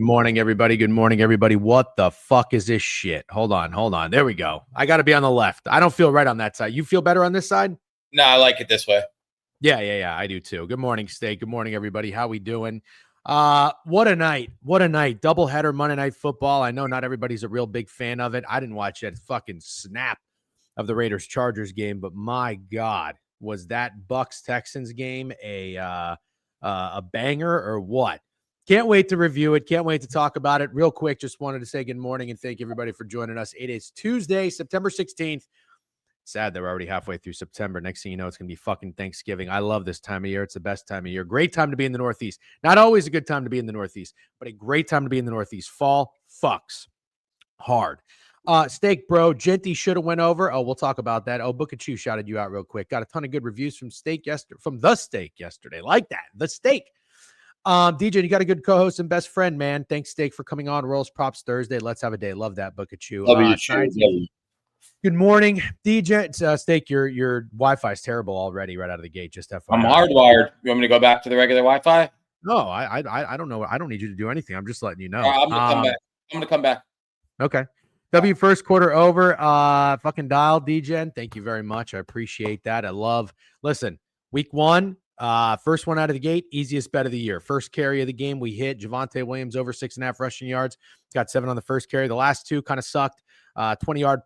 morning, everybody. Good morning, everybody. What the fuck is this shit? Hold on. There we go. I got to be on the left. I don't feel right on that side. You feel better on this side? No, I like it this way. Yeah. I do too. Good morning, Steak. Good morning, everybody. How we doing? What a night. Doubleheader Monday Night Football. I know not everybody's a real big fan of it. I didn't watch that fucking snap of the Raiders-Chargers game, but my God, was that Bucs Texans game a banger or what? Can't wait to review it. Can't wait to talk about it. Real quick, just wanted to say good morning and thank everybody for joining us. It is Tuesday, September 16th. Sad that we're already halfway through September. Next thing you know, it's going to be fucking Thanksgiving. I love this time of year. It's the best time of year. Great time to be in the Northeast. Not always a good time to be in the Northeast, but a great time to be in the Northeast. Fall fucks hard. Steak, bro. Genty should have went over. Oh, we'll talk about that. Oh, Book of Chew shouted you out real quick. Got a ton of good reviews from The Steak yesterday. Like that. The Steak. DJ, you got a good co-host and best friend, man. Thanks, Steak, for coming on. Royals Props Thursday. Let's have a day. Love that, Book of Chew. Good morning, DJ. Steak, your Wi-Fi is terrible already right out of the gate. Just FYI. I'm hardwired. You want me to go back to the regular Wi-Fi? No, I don't know. I don't need you to do anything. I'm just letting you know. I'm gonna come back. Okay. W first quarter over. Fucking dial, DJ. Thank you very much. I appreciate that. Listen, week one, first one out of the gate, easiest bet of the year. First carry of the game, we hit Javonte Williams over 6.5 rushing yards. Got 7 on the first carry. The last two kind of sucked. 20-yard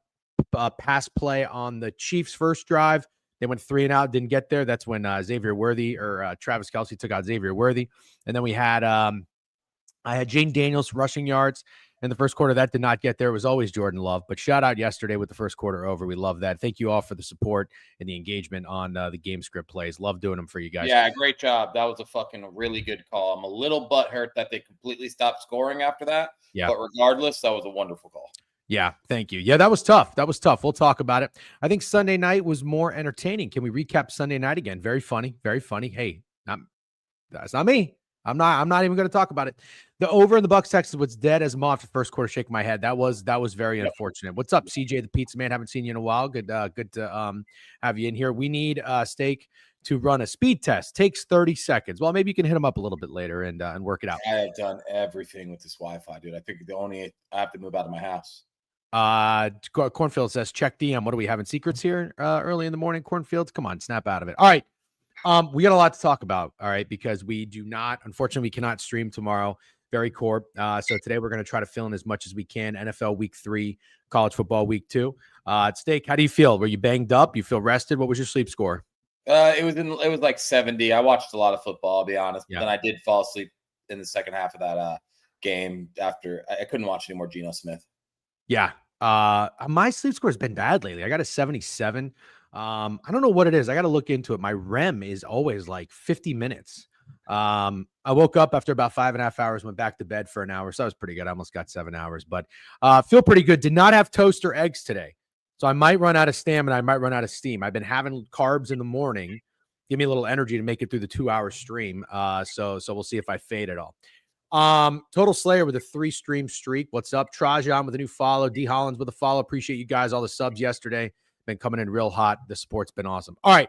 pass play on the Chiefs' first drive. They went 3 and out, didn't get there. That's when Xavier Worthy or Travis Kelce took out Xavier Worthy. And then we had I had Jane Daniels rushing yards in the first quarter. That did not get there. It was always Jordan Love. But shout out yesterday with the first quarter over. We love that. Thank you all for the support and the engagement on the game script plays. Love doing them for you guys. Yeah, great job. That was a fucking really good call. I'm a little butthurt that they completely stopped scoring after that. Yeah. But regardless, that was a wonderful call. Yeah, thank you. Yeah, that was tough. We'll talk about it. I think Sunday night was more entertaining. Can we recap Sunday night again? Very funny. Hey, that's not me. I'm not even going to talk about it. The over in the Bucs Texans was dead as a moth the first quarter. Shake my head. That was very unfortunate. What's up, CJ the Pizza Man? Haven't seen you in a while. Good to have you in here. We need Steak to run a speed test. Takes 30 seconds. Well, maybe you can hit him up a little bit later and work it out. I have done everything with this Wi-Fi, dude. I think I have to move out of my house. Cornfield says, check DM. What are we having secrets here early in the morning? Cornfields, come on, snap out of it. All right. We got a lot to talk about. All right. Because unfortunately, we cannot stream tomorrow. Very core. So today we're going to try to fill in as much as we can. NFL week 3, college football week 2. Steak, how do you feel? Were you banged up? You feel rested? What was your sleep score? It was like 70. I watched a lot of football, I'll be honest. Yeah. But then I did fall asleep in the second half of that game after I couldn't watch any more Geno Smith. Yeah. My sleep score has been bad lately. I got a 77. I don't know what it is. I got to look into it. My REM is always like 50 minutes. I woke up after about 5.5 hours, went back to bed for an hour. So that was pretty good. I almost got 7 hours, but feel pretty good. Did not have toast or eggs today. So I might run out of stamina. I might run out of steam. I've been having carbs in the morning. Give me a little energy to make it through the 2-hour stream. So we'll see if I fade at all. Total Slayer with a 3-stream streak. What's up? Trajan with a new follow. D Hollins with a follow. Appreciate you guys. All the subs yesterday. Been coming in real hot. The support's been awesome. All right.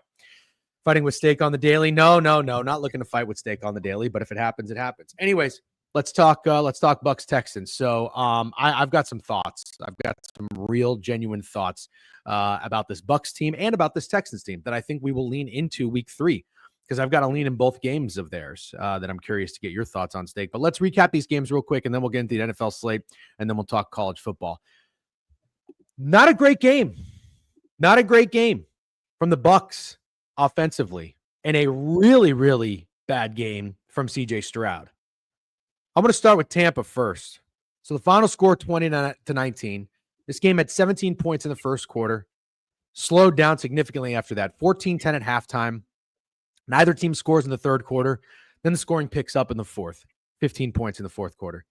Fighting with Steak on the daily. No. Not looking to fight with Steak on the daily, but if it happens, it happens. Anyways, let's talk Bucs Texans. So I've got some thoughts. I've got some real genuine thoughts about this Bucs team and about this Texans team that I think we will lean into week 3. Because I've got to lean in both games of theirs that I'm curious to get your thoughts on, Steak. But let's recap these games real quick, and then we'll get into the NFL slate, and then we'll talk college football. Not a great game. Not a great game from the Bucs offensively, and a really, really bad game from C.J. Stroud. I'm going to start with Tampa first. So the final score, 20-19. This game had 17 points in the first quarter, slowed down significantly after that, 14-10 at halftime. Neither team scores in the third quarter. Then the scoring picks up in the fourth. 15 points in the fourth quarter.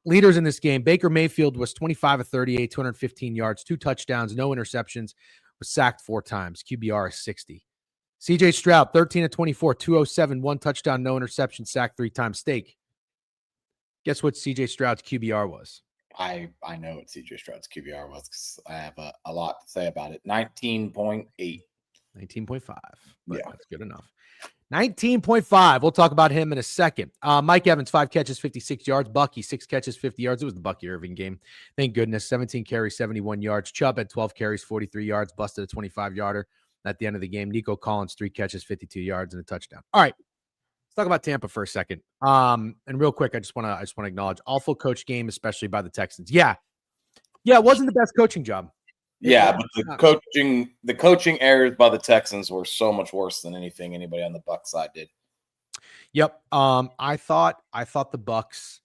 Leaders in this game, Baker Mayfield was 25 of 38, 215 yards, 2 touchdowns, no interceptions, was sacked 4 times. QBR is 60. CJ Stroud, 13 of 24, 207, 1 touchdown, no interception, sacked 3 times. Steak. Guess what CJ Stroud's QBR was? I know what CJ Stroud's QBR was because I have a lot to say about it. 19.8. 19.5. But yeah, that's good enough. 19.5. We'll talk about him in a second. Mike Evans, 5 catches, 56 yards. Bucky, 6 catches, 50 yards. It was the Bucky Irving game. Thank goodness. 17 carries, 71 yards. Chubb had 12 carries, 43 yards. Busted a 25-yarder at the end of the game. Nico Collins, 3 catches, 52 yards, and a touchdown. All right. Let's talk about Tampa for a second. And real quick, I just want to acknowledge awful coach game, especially by the Texans. Yeah, it wasn't the best coaching job. Yeah, but the coaching errors by the Texans were so much worse than anything anybody on the Bucs side did. Yep. I thought the Bucs.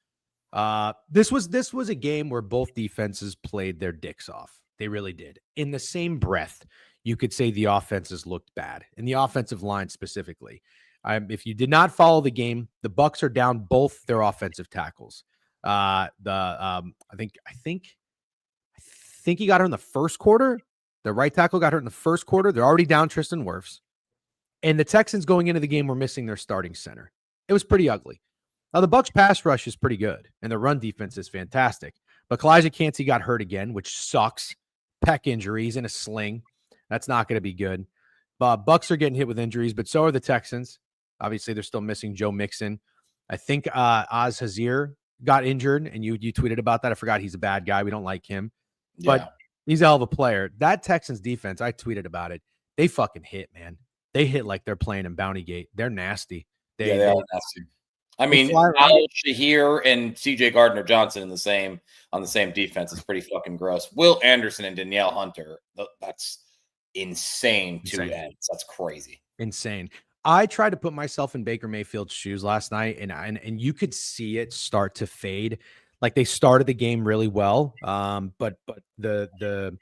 This was a game where both defenses played their dicks off. They really did. In the same breath, you could say the offenses looked bad, and the offensive line specifically. If you did not follow the game, the Bucs are down both their offensive tackles. I think he got hurt in the first quarter. The right tackle got hurt in the first quarter. They're already down Tristan Wirfs. And the Texans going into the game were missing their starting center. It was pretty ugly. Now, the Bucs pass rush is pretty good, and the run defense is fantastic. But Kalijah Cansey got hurt again, which sucks. Pec injuries in a sling. That's not going to be good. Bucs are getting hit with injuries, but so are the Texans. Obviously, they're still missing Joe Mixon. I think Oz Hazir got injured, and you tweeted about that. I forgot he's a bad guy. We don't like him. Yeah. But he's a hell of a player. That Texans defense, I tweeted about it. They fucking hit, man. They hit like they're playing in Bounty Gate. They're nasty. They are nasty. I mean, Al Shahir and CJ Gardner-Johnson on the same defense is pretty fucking gross. Will Anderson and Danielle Hunter, that's insane. Two ends. That's crazy. Insane. I tried to put myself in Baker Mayfield's shoes last night, and you could see it start to fade. Like they started the game really well, but the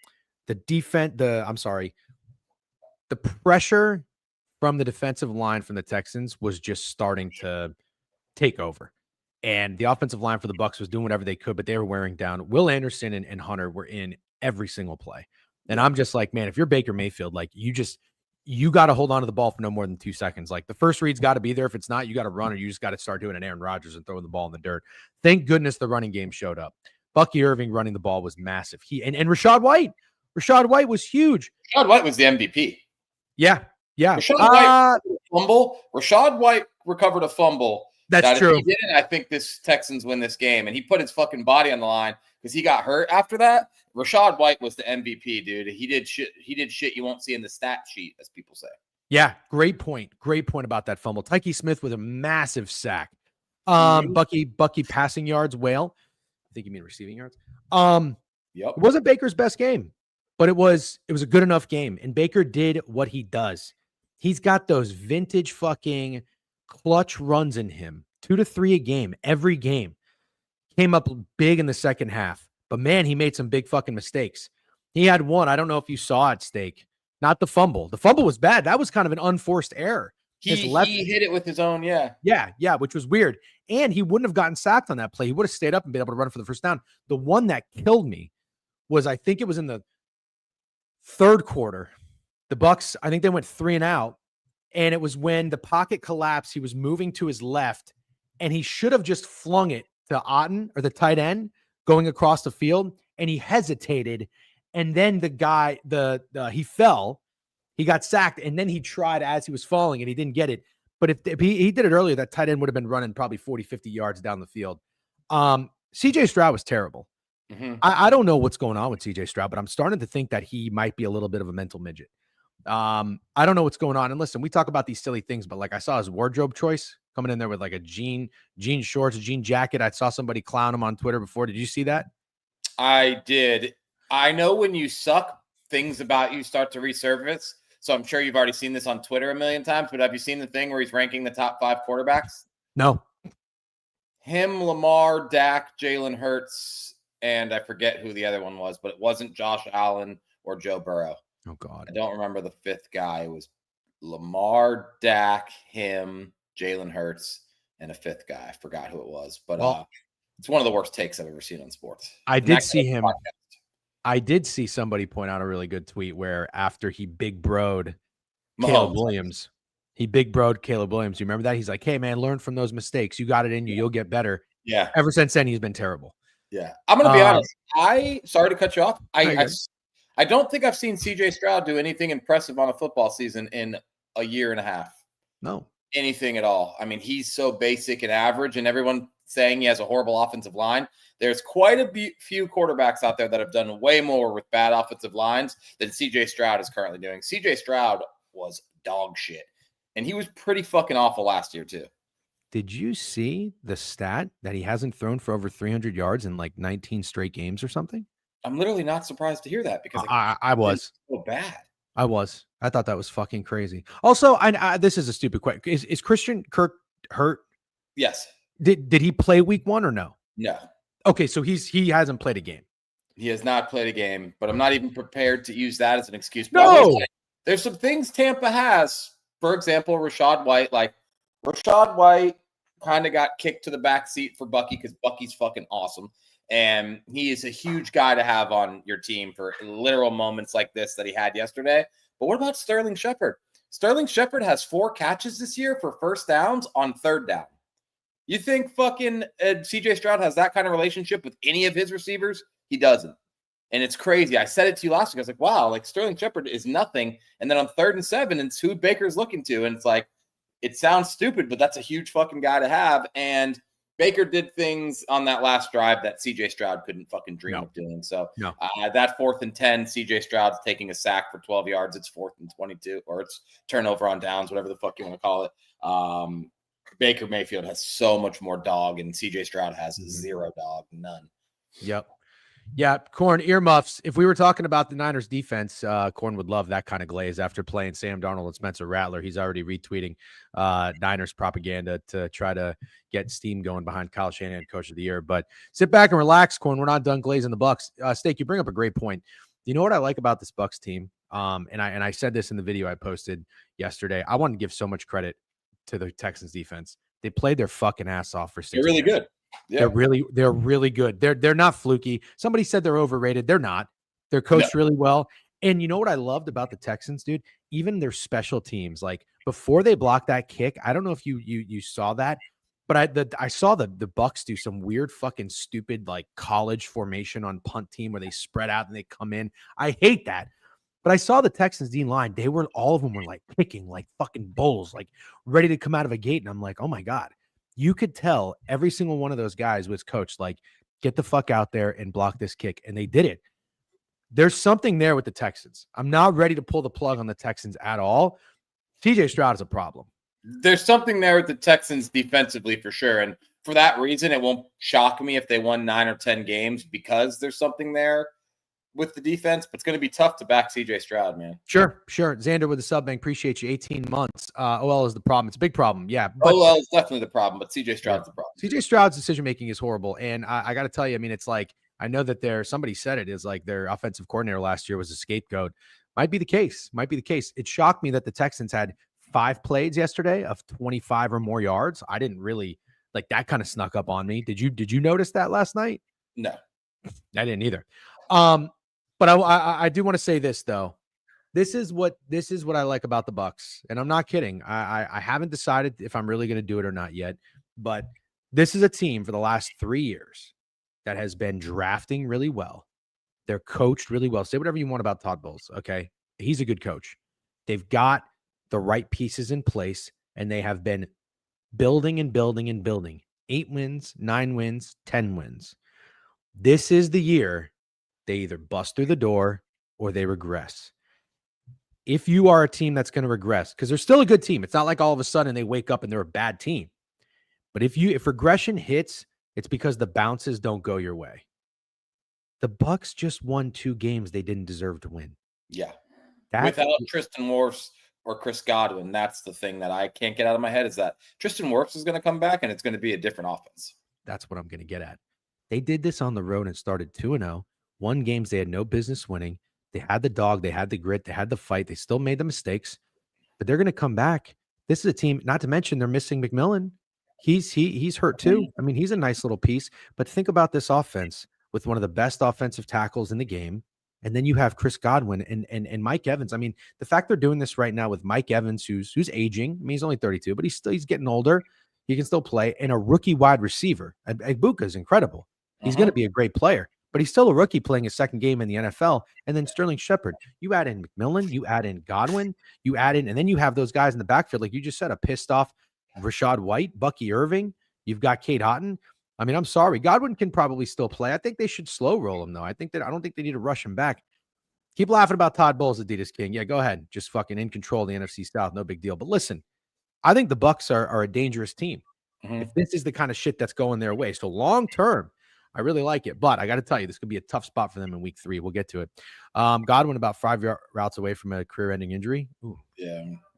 defense, the pressure from the defensive line from the Texans was just starting to take over, and the offensive line for the Bucs was doing whatever they could, but they were wearing down. Will Anderson and Hunter were in every single play, and I'm just like, man, if you're Baker Mayfield, like you got to hold on to the ball for no more than 2 seconds. Like the first read's got to be there. If it's not, you got to run, or you just got to start doing an Aaron Rodgers and throwing the ball in the dirt. Thank goodness the running game showed up. Bucky Irving running the ball was massive. And Rachaad White was huge. Rachaad White was the MVP. Yeah. Rachaad White recovered a fumble. That's true. If he didn't, I think this Texans win this game. And he put his fucking body on the line because he got hurt after that. Rachaad White was the MVP, dude. He did shit you won't see in the stat sheet, as people say. Yeah, great point. Great point about that fumble. Tyke Smith with a massive sack. Bucky passing yards, whale. I think you mean receiving yards. It wasn't Baker's best game, but it was a good enough game. And Baker did what he does. He's got those vintage fucking clutch runs in him. 2 to 3 a game, every game. Came up big in the second half. But man, he made some big fucking mistakes. He had one. I don't know if you saw it, Steak. Not the fumble. The fumble was bad. That was kind of an unforced error. He hit it with his own, Yeah, which was weird. And he wouldn't have gotten sacked on that play. He would have stayed up and been able to run for the first down. The one that killed me was, I think it was in the third quarter. The Bucs, I think they went 3 and out. And it was when the pocket collapsed. He was moving to his left, and he should have just flung it to Otten, or the tight end, going across the field, and he hesitated, and then the guy, he fell, he got sacked, and then he tried as he was falling, and he didn't get it. But if he did it earlier, that tight end would have been running probably 40, 50 yards down the field. CJ Stroud was terrible. Mm-hmm. I don't know what's going on with CJ Stroud, but I'm starting to think that he might be a little bit of a mental midget. I don't know what's going on. And listen, we talk about these silly things, but like I saw his wardrobe choice coming in there with like a jean shorts, a jean jacket. I saw somebody clown him on Twitter before. Did you see that? I did. I know when you suck, things about you start to resurface. So I'm sure you've already seen this on Twitter a million times, but have you seen the thing where he's ranking the top 5 quarterbacks? No. Him, Lamar, Dak, Jalen Hurts, and I forget who the other one was, but it wasn't Josh Allen or Joe Burrow. Oh, God. I don't remember the 5th guy. It was Lamar, Dak, him, Jalen Hurts, and a 5th guy. I forgot who it was, but it's one of the worst takes I've ever seen on sports. I did see him. I did see somebody point out a really good tweet where after he big broed Caleb Williams, You remember that? He's like, hey, man, learn from those mistakes. You got it in you. You'll get better. Yeah. Ever since then, he's been terrible. Yeah. I'm going to be honest. Sorry to cut you off. I don't think I've seen CJ Stroud do anything impressive on a football season in a year and a half. No. anything at all. I mean, he's so basic and average, and everyone saying he has a horrible offensive line. There's quite a few quarterbacks out there that have done way more with bad offensive lines than CJ Stroud is currently doing. CJ Stroud was dog shit, and he was pretty fucking awful last year too. Did you see the stat that he hasn't thrown for over 300 yards in like 19 straight games or something? I'm literally not surprised to hear that because I was so bad. I thought that was fucking crazy. Also, this is a stupid question. Is Christian Kirk hurt? Yes. Did he play week 1 or no? No. Okay, so he hasn't played a game. He has not played a game, but I'm not even prepared to use that as an excuse. No. There's some things Tampa has. For example, Rachaad White. Like, Rachaad White kind of got kicked to the back seat for Bucky because Bucky's fucking awesome. And he is a huge guy to have on your team for literal moments like this that he had yesterday. But what about Sterling Shepard? Sterling Shepard has 4 catches this year for first downs on third down. You think fucking CJ Stroud has that kind of relationship with any of his receivers? He doesn't. And it's crazy. I said it to you last week. I was like, wow, like Sterling Shepard is nothing. And then on 3rd and 7, it's who Baker's looking to. And it's like, it sounds stupid, but that's a huge fucking guy to have. And Baker did things on that last drive that CJ Stroud couldn't fucking dream of doing. So that 4th and 10, CJ Stroud's taking a sack for 12 yards. It's 4th and 22, or it's turnover on downs, whatever the fuck you want to call it. Baker Mayfield has so much more dog, and CJ Stroud has 0 dog, none. Yep. Yeah, Corn, earmuffs. If we were talking about the Niners defense, Corn would love that kind of glaze after playing Sam Darnold and Spencer Rattler. He's already retweeting Niners propaganda to try to get steam going behind Kyle Shanahan, Coach of the Year. But sit back and relax, Corn. We're not done glazing the Bucs. Steak, you bring up a great point. You know what I like about this Bucs team? And I said this in the video I posted yesterday. I want to give so much credit to the Texans defense. They played their fucking ass off for 6 They're really good. Yeah. They're really good. They're not fluky. Somebody said they're overrated. They're not. They're coached really well. And you know what I loved about the Texans, dude? Even their special teams, like before they blocked that kick, I don't know if you saw that, but I saw the Bucs do some weird fucking stupid like college formation on punt team where they spread out and they come in. I hate that. But I saw the Texans D line. All of them were like kicking like fucking bulls, like ready to come out of a gate. And I'm like, oh my God. You could tell every single one of those guys was coached like, get the fuck out there and block this kick. And they did it. There's something there with the Texans. I'm not ready to pull the plug on the Texans at all. CJ Stroud is a problem. There's something there with the Texans defensively for sure. And for that reason, it won't shock me if they won 9 or 10 games because there's something there with the defense, but it's going to be tough to back CJ Stroud, man. Sure. Xander with the sub bank. Appreciate you. 18 months. OL is the problem. It's a big problem. Yeah. But, OL is definitely the problem, but CJ Stroud's the problem. CJ Stroud's decision-making is horrible. And I got to tell you, I mean, it's like, I know that somebody said it is like their offensive coordinator last year was a scapegoat. Might be the case. It shocked me that the Texans had 5 plays yesterday of 25 or more yards. I didn't really like that kind of snuck up on me. Did you notice that last night? No, I didn't either. But I do want to say this though. This is what I like about the Bucs, and I'm not kidding. I haven't decided if I'm really going to do it or not yet. But this is a team for the last 3 years that has been drafting really well. They're coached really well. Say whatever you want about Todd Bowles. Okay, he's a good coach. They've got the right pieces in place, and they have been building and building and building. 8 wins, 9 wins, 10 wins. This is the year they either bust through the door or they regress. If you are a team that's going to regress, because they're still a good team, it's not like all of a sudden they wake up and they're a bad team. But if regression hits, it's because the bounces don't go your way. The Bucs just won 2 games they didn't deserve to win. Yeah. Without Tristan Wirfs or Chris Godwin, that's the thing that I can't get out of my head is that Tristan Wirfs is going to come back and it's going to be a different offense. That's what I'm going to get at. They did this on the road and started 2-0. Won games they had no business winning. They had the dog. They had the grit. They had the fight. They still made the mistakes, but they're going to come back. This is a team, not to mention they're missing McMillan. He's hurt too. I mean, he's a nice little piece, but think about this offense with one of the best offensive tackles in the game. And then you have Chris Godwin and Mike Evans. I mean, the fact they're doing this right now with Mike Evans, who's aging. I mean, he's only 32, but he's getting older. He can still play. And a rookie wide receiver. Egbuka is incredible. He's going to be a great player, but he's still a rookie playing his second game in the NFL. And then Sterling Shepard, you add in McMillan, you add in Godwin, and then you have those guys in the backfield, like you just said, a pissed off Rashad White, Bucky Irving. You've got Kate Houghton. I mean, I'm sorry. Godwin can probably still play. I think they should slow roll him, though. I don't think they need to rush him back. Keep laughing about Todd Bowles, Adidas King. Yeah, go ahead. Just fucking in control of the NFC South. No big deal. But listen, I think the Bucs are a dangerous team. If this is the kind of shit that's going their way. So long term, I really like it. But I got to tell you, this could be a tough spot for them in week 3. We'll get to it. Godwin about 5 routes away from a career-ending injury. Ooh.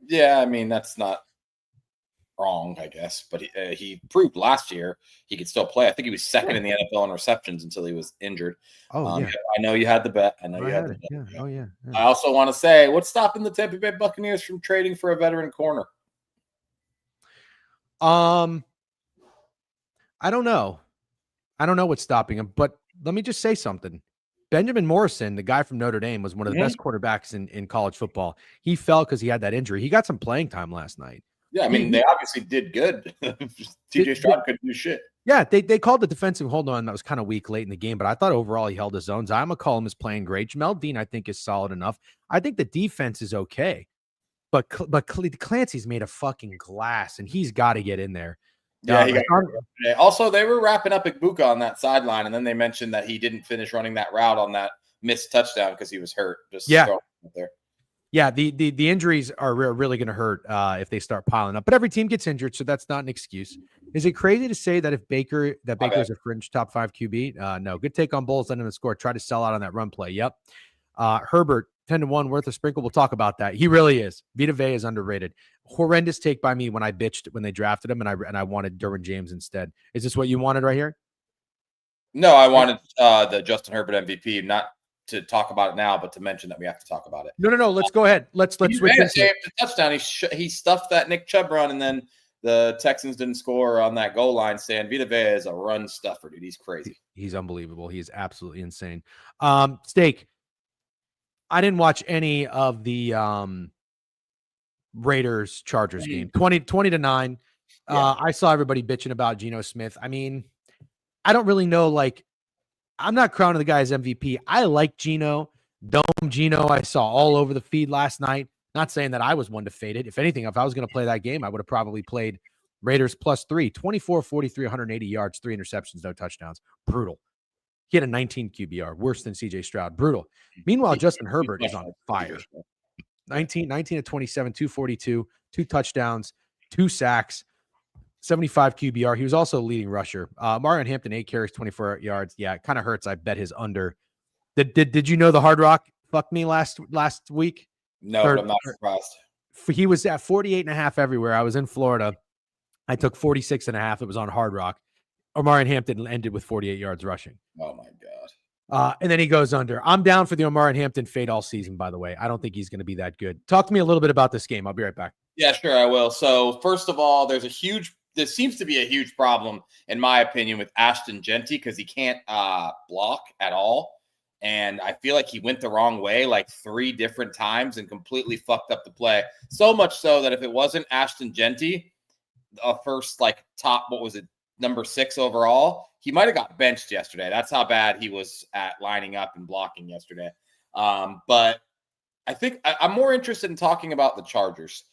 Yeah. I mean, that's not wrong, I guess. But he proved last year he could still play. I think he was second in the NFL in receptions until he was injured. Oh, yeah. I know you had the bet. Yeah. Oh, yeah. I also want to say, what's stopping the Tampa Bay Buccaneers from trading for a veteran corner? I don't know. I don't know what's stopping him, but let me just say something. Benjamin Morrison, the guy from Notre Dame, was one of the best quarterbacks in college football. He fell because he had that injury. He got some playing time last night. Yeah, I mean, they obviously did good. TJ Stroud couldn't do shit. Yeah, they called the defensive hold on. That was kind of weak late in the game, but I thought overall he held his own. Zyon McCollum is playing great. Jamel Dean, I think, is solid enough. I think the defense is okay, but Clancy's made of fucking glass, and he's got to get in there. Yeah, he got also, they were wrapping up Igbuka on that sideline, and then they mentioned that he didn't finish running that route on that missed touchdown because he was hurt. Just throwing it there. Yeah, the injuries are really going to hurt if they start piling up. But every team gets injured, so that's not an excuse. Is it crazy to say that Baker is a fringe top 5 QB? No. Good take on Bowles, letting him score. Try to sell out on that run play. Yep. Herbert, 10-1, worth a sprinkle. We'll talk about that. He really is. Vita Vea is underrated. Horrendous take by me when I bitched when they drafted him, and I wanted Derwin James instead. Is this what you wanted right here? No, I wanted the Justin Herbert MVP, not to talk about it now, but to mention that we have to talk about it. No. Let's go ahead. Let's switch into it. Touchdown. He stuffed that Nick Chubb run, and then the Texans didn't score on that goal line. Saying Vita Vea is a run stuffer, dude. He's crazy. He's unbelievable. He is absolutely insane. Steak. I didn't watch any of the Raiders Chargers game. 20-9. I saw everybody bitching about Geno Smith. I mean, I don't really know. Like, I'm not crowning the guy as MVP. I like Geno. Dome Geno, I saw all over the feed last night. Not saying that I was one to fade it. If anything, if I was going to play that game, I would have probably played Raiders +3. 24-43, 180 yards, 3 interceptions, no touchdowns. Brutal. He had a 19 QBR, worse than CJ Stroud. Brutal. Meanwhile, Justin Herbert is on fire. 19 of 27, 242, 2 touchdowns, 2 sacks, 75 QBR. He was also a leading rusher. Marion Hampton, 8 carries, 24 yards. Yeah, it kind of hurts. I bet his under. Did you know the Hard Rock fucked me last week? No, but I'm not surprised. He was at 48.5 everywhere. I was in Florida. I took 46.5. It was on Hard Rock. Omarion Hampton ended with 48 yards rushing. Oh, my God. And then he goes under. I'm down for the Omarion Hampton fade all season, by the way. I don't think he's going to be that good. Talk to me a little bit about this game. I'll be right back. Yeah, sure, I will. So, first of all, there seems to be a huge problem, in my opinion, with Ashton Genty because he can't block at all. And I feel like he went the wrong way like 3 different times and completely fucked up the play. So much so that if it wasn't Ashton Genty, first top, number 6 overall, he might have got benched yesterday. That's how bad he was at lining up and blocking yesterday. But I think I'm more interested in talking about the Chargers.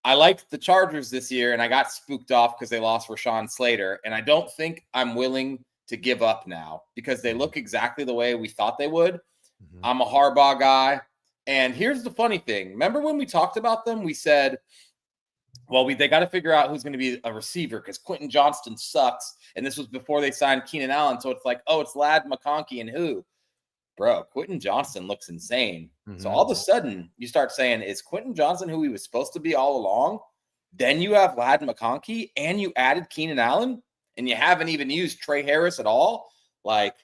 I liked the Chargers this year, and I got spooked off because they lost Rashawn Slater. And I don't think I'm willing to give up now because they look exactly the way we thought they would. Mm-hmm. I'm a Harbaugh guy. And here's the funny thing. Remember when we talked about them, we said, well, they got to figure out who's going to be a receiver because Quentin Johnston sucks. And this was before they signed Keenan Allen. So it's like, oh, it's Ladd McConkey and who? Bro, Quentin Johnston looks insane. Mm-hmm. So all of a sudden, you start saying, is Quentin Johnston who he was supposed to be all along? Then you have Ladd McConkey and you added Keenan Allen and you haven't even used Trey Harris at all. Like,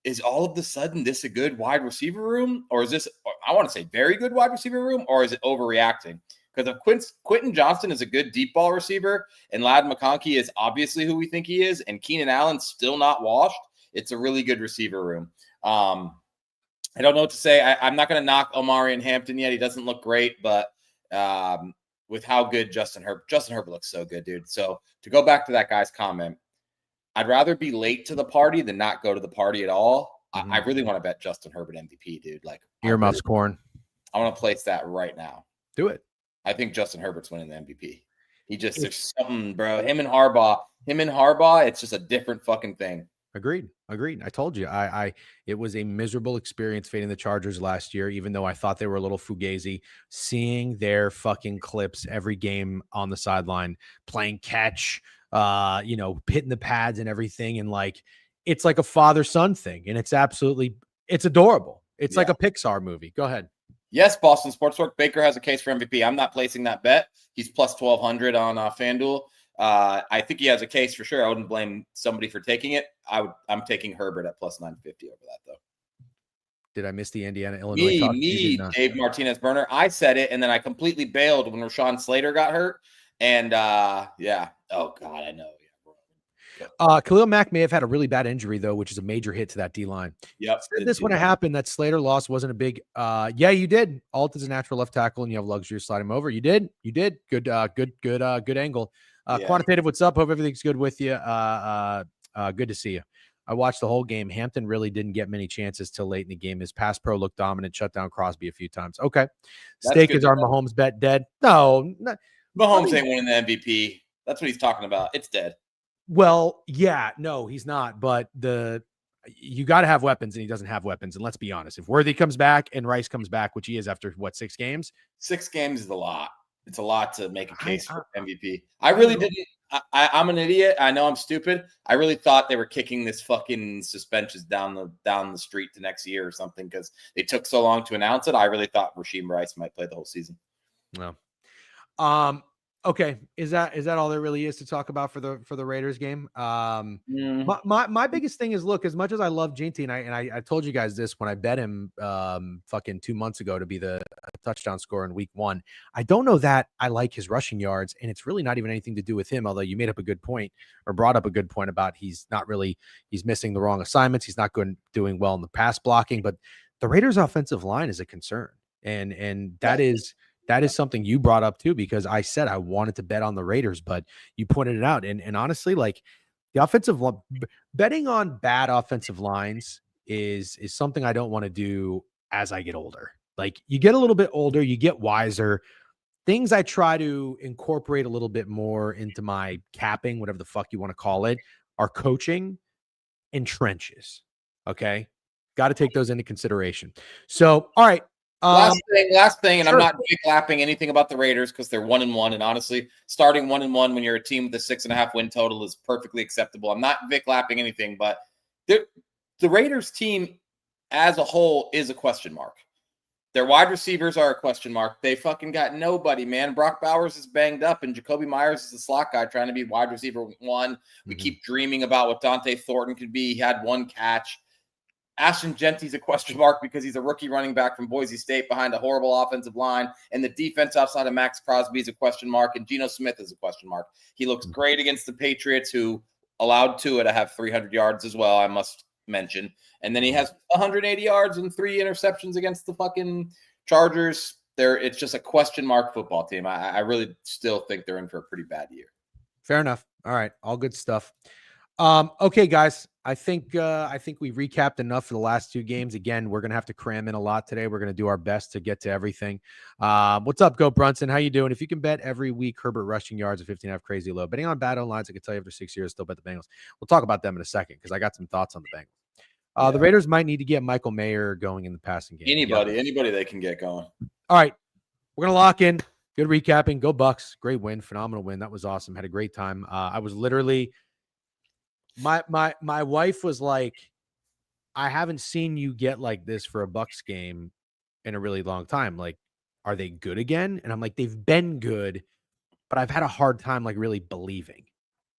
is all of a sudden this a good wide receiver room? Or is this, I want to say very good wide receiver room, or is it overreacting? Because if Quentin Johnston is a good deep ball receiver and Ladd McConkey is obviously who we think he is and Keenan Allen's still not washed, it's a really good receiver room. I don't know what to say. I'm not going to knock Omarion Hampton yet. He doesn't look great, but with how good Justin Herbert looks so good, dude. So to go back to that guy's comment, I'd rather be late to the party than not go to the party at all. Mm-hmm. I really want to bet Justin Herbert MVP, dude. Like earmuffs corn. I want to place that right now. Do it. I think Justin Herbert's winning the MVP. There's something, bro. Him and Harbaugh, it's just a different fucking thing. Agreed. I told you, it was a miserable experience fading the Chargers last year, even though I thought they were a little fugazi. Seeing their fucking clips every game on the sideline, playing catch, hitting the pads and everything, and like it's like a father-son thing, and it's adorable. It's like a Pixar movie. Go ahead. Yes, Boston Sportsbook. Baker has a case for MVP. I'm not placing that bet. He's plus 1,200 on FanDuel. I think he has a case for sure. I wouldn't blame somebody for taking it. I'm taking Herbert at plus 950 over that, though. Did I miss the Indiana-Illinois talk? Dave Martinez burner. I said it, and then I completely bailed when Rashawn Slater got hurt. And, yeah. Oh, God, I know. Khalil Mack may have had a really bad injury, though, which is a major hit to that D-line. Yep. Said this when it happened, that Slater loss wasn't a big yeah, you did. Alt is a natural left tackle, and you have luxury to slide him over. You did. Good angle. Quantitative, what's up? Hope everything's good with you. Good to see you. I watched the whole game. Hampton really didn't get many chances till late in the game. His pass pro looked dominant, shut down Crosby a few times. Okay. Steak is our Mahomes bet dead. No. Mahomes ain't winning the MVP. That's what he's talking about. It's dead. Well, yeah, no, he's not. But you got to have weapons, and he doesn't have weapons. And let's be honest, if Worthy comes back and Rice comes back, which he is after 6 games? 6 games is a lot. It's a lot to make a case for MVP. I really didn't. I'm an idiot. I know I'm stupid. I really thought they were kicking this fucking suspensions down the street to next year or something because they took so long to announce it. I really thought Rasheem Rice might play the whole season. No. Okay, is that all there really is to talk about for the Raiders game? My biggest thing is, look, as much as I love Ginty, and I told you guys this when I bet him fucking 2 months ago to be the touchdown scorer in week 1. I don't know that I like his rushing yards, and it's really not even anything to do with him. Although you made up a good point or brought up a good point about he's missing the wrong assignments. He's not doing well in the pass blocking, but the Raiders' offensive line is a concern, and that is something you brought up too, because I said I wanted to bet on the Raiders, but you pointed it out. And honestly, like the betting on bad offensive lines is something I don't want to do as I get older. Like you get a little bit older, you get wiser. Things I try to incorporate a little bit more into my capping, whatever the fuck you want to call it, are coaching and trenches. Okay. Got to take those into consideration. So, all right. Last thing, and sure. I'm not big lapping anything about the Raiders because they're 1-1, and honestly, starting 1-1 when you're a team with a 6.5 win total is perfectly acceptable. I'm not Vic lapping anything, but the Raiders team as a whole is a question mark. Their wide receivers are a question mark. They fucking got nobody, man. Brock Bowers is banged up, and Jacoby Myers is the slot guy trying to be wide receiver 1. We keep dreaming about what Dante Thornton could be. He had 1 catch. Ashton Genty's a question mark because he's a rookie running back from Boise State behind a horrible offensive line. And the defense outside of Max Crosby is a question mark. And Geno Smith is a question mark. He looks great against the Patriots, who allowed Tua to have 300 yards as well, I must mention. And then he has 180 yards and 3 interceptions against the fucking Chargers. It's just a question mark football team. I really still think they're in for a pretty bad year. Fair enough. All right. All good stuff. Okay, guys, I think we recapped enough for the last 2 games. Again, we're going to have to cram in a lot today. We're going to do our best to get to everything. What's up, Go Brunson? How you doing? If you can bet every week Herbert rushing yards at 15.5, crazy low. Betting on bad lines, I can tell you after 6 years, still bet the Bengals. We'll talk about them in a second because I got some thoughts on the Bengals. The Raiders might need to get Michael Mayer going in the passing game. Anybody they can get going. All right, we're going to lock in. Good recapping. Go Bucs. Great win. Phenomenal win. That was awesome. Had a great time. I was literally... My wife was like, I haven't seen you get like this for a Bucs game in a really long time. Like, are they good again? And I'm like, they've been good, but I've had a hard time like really believing,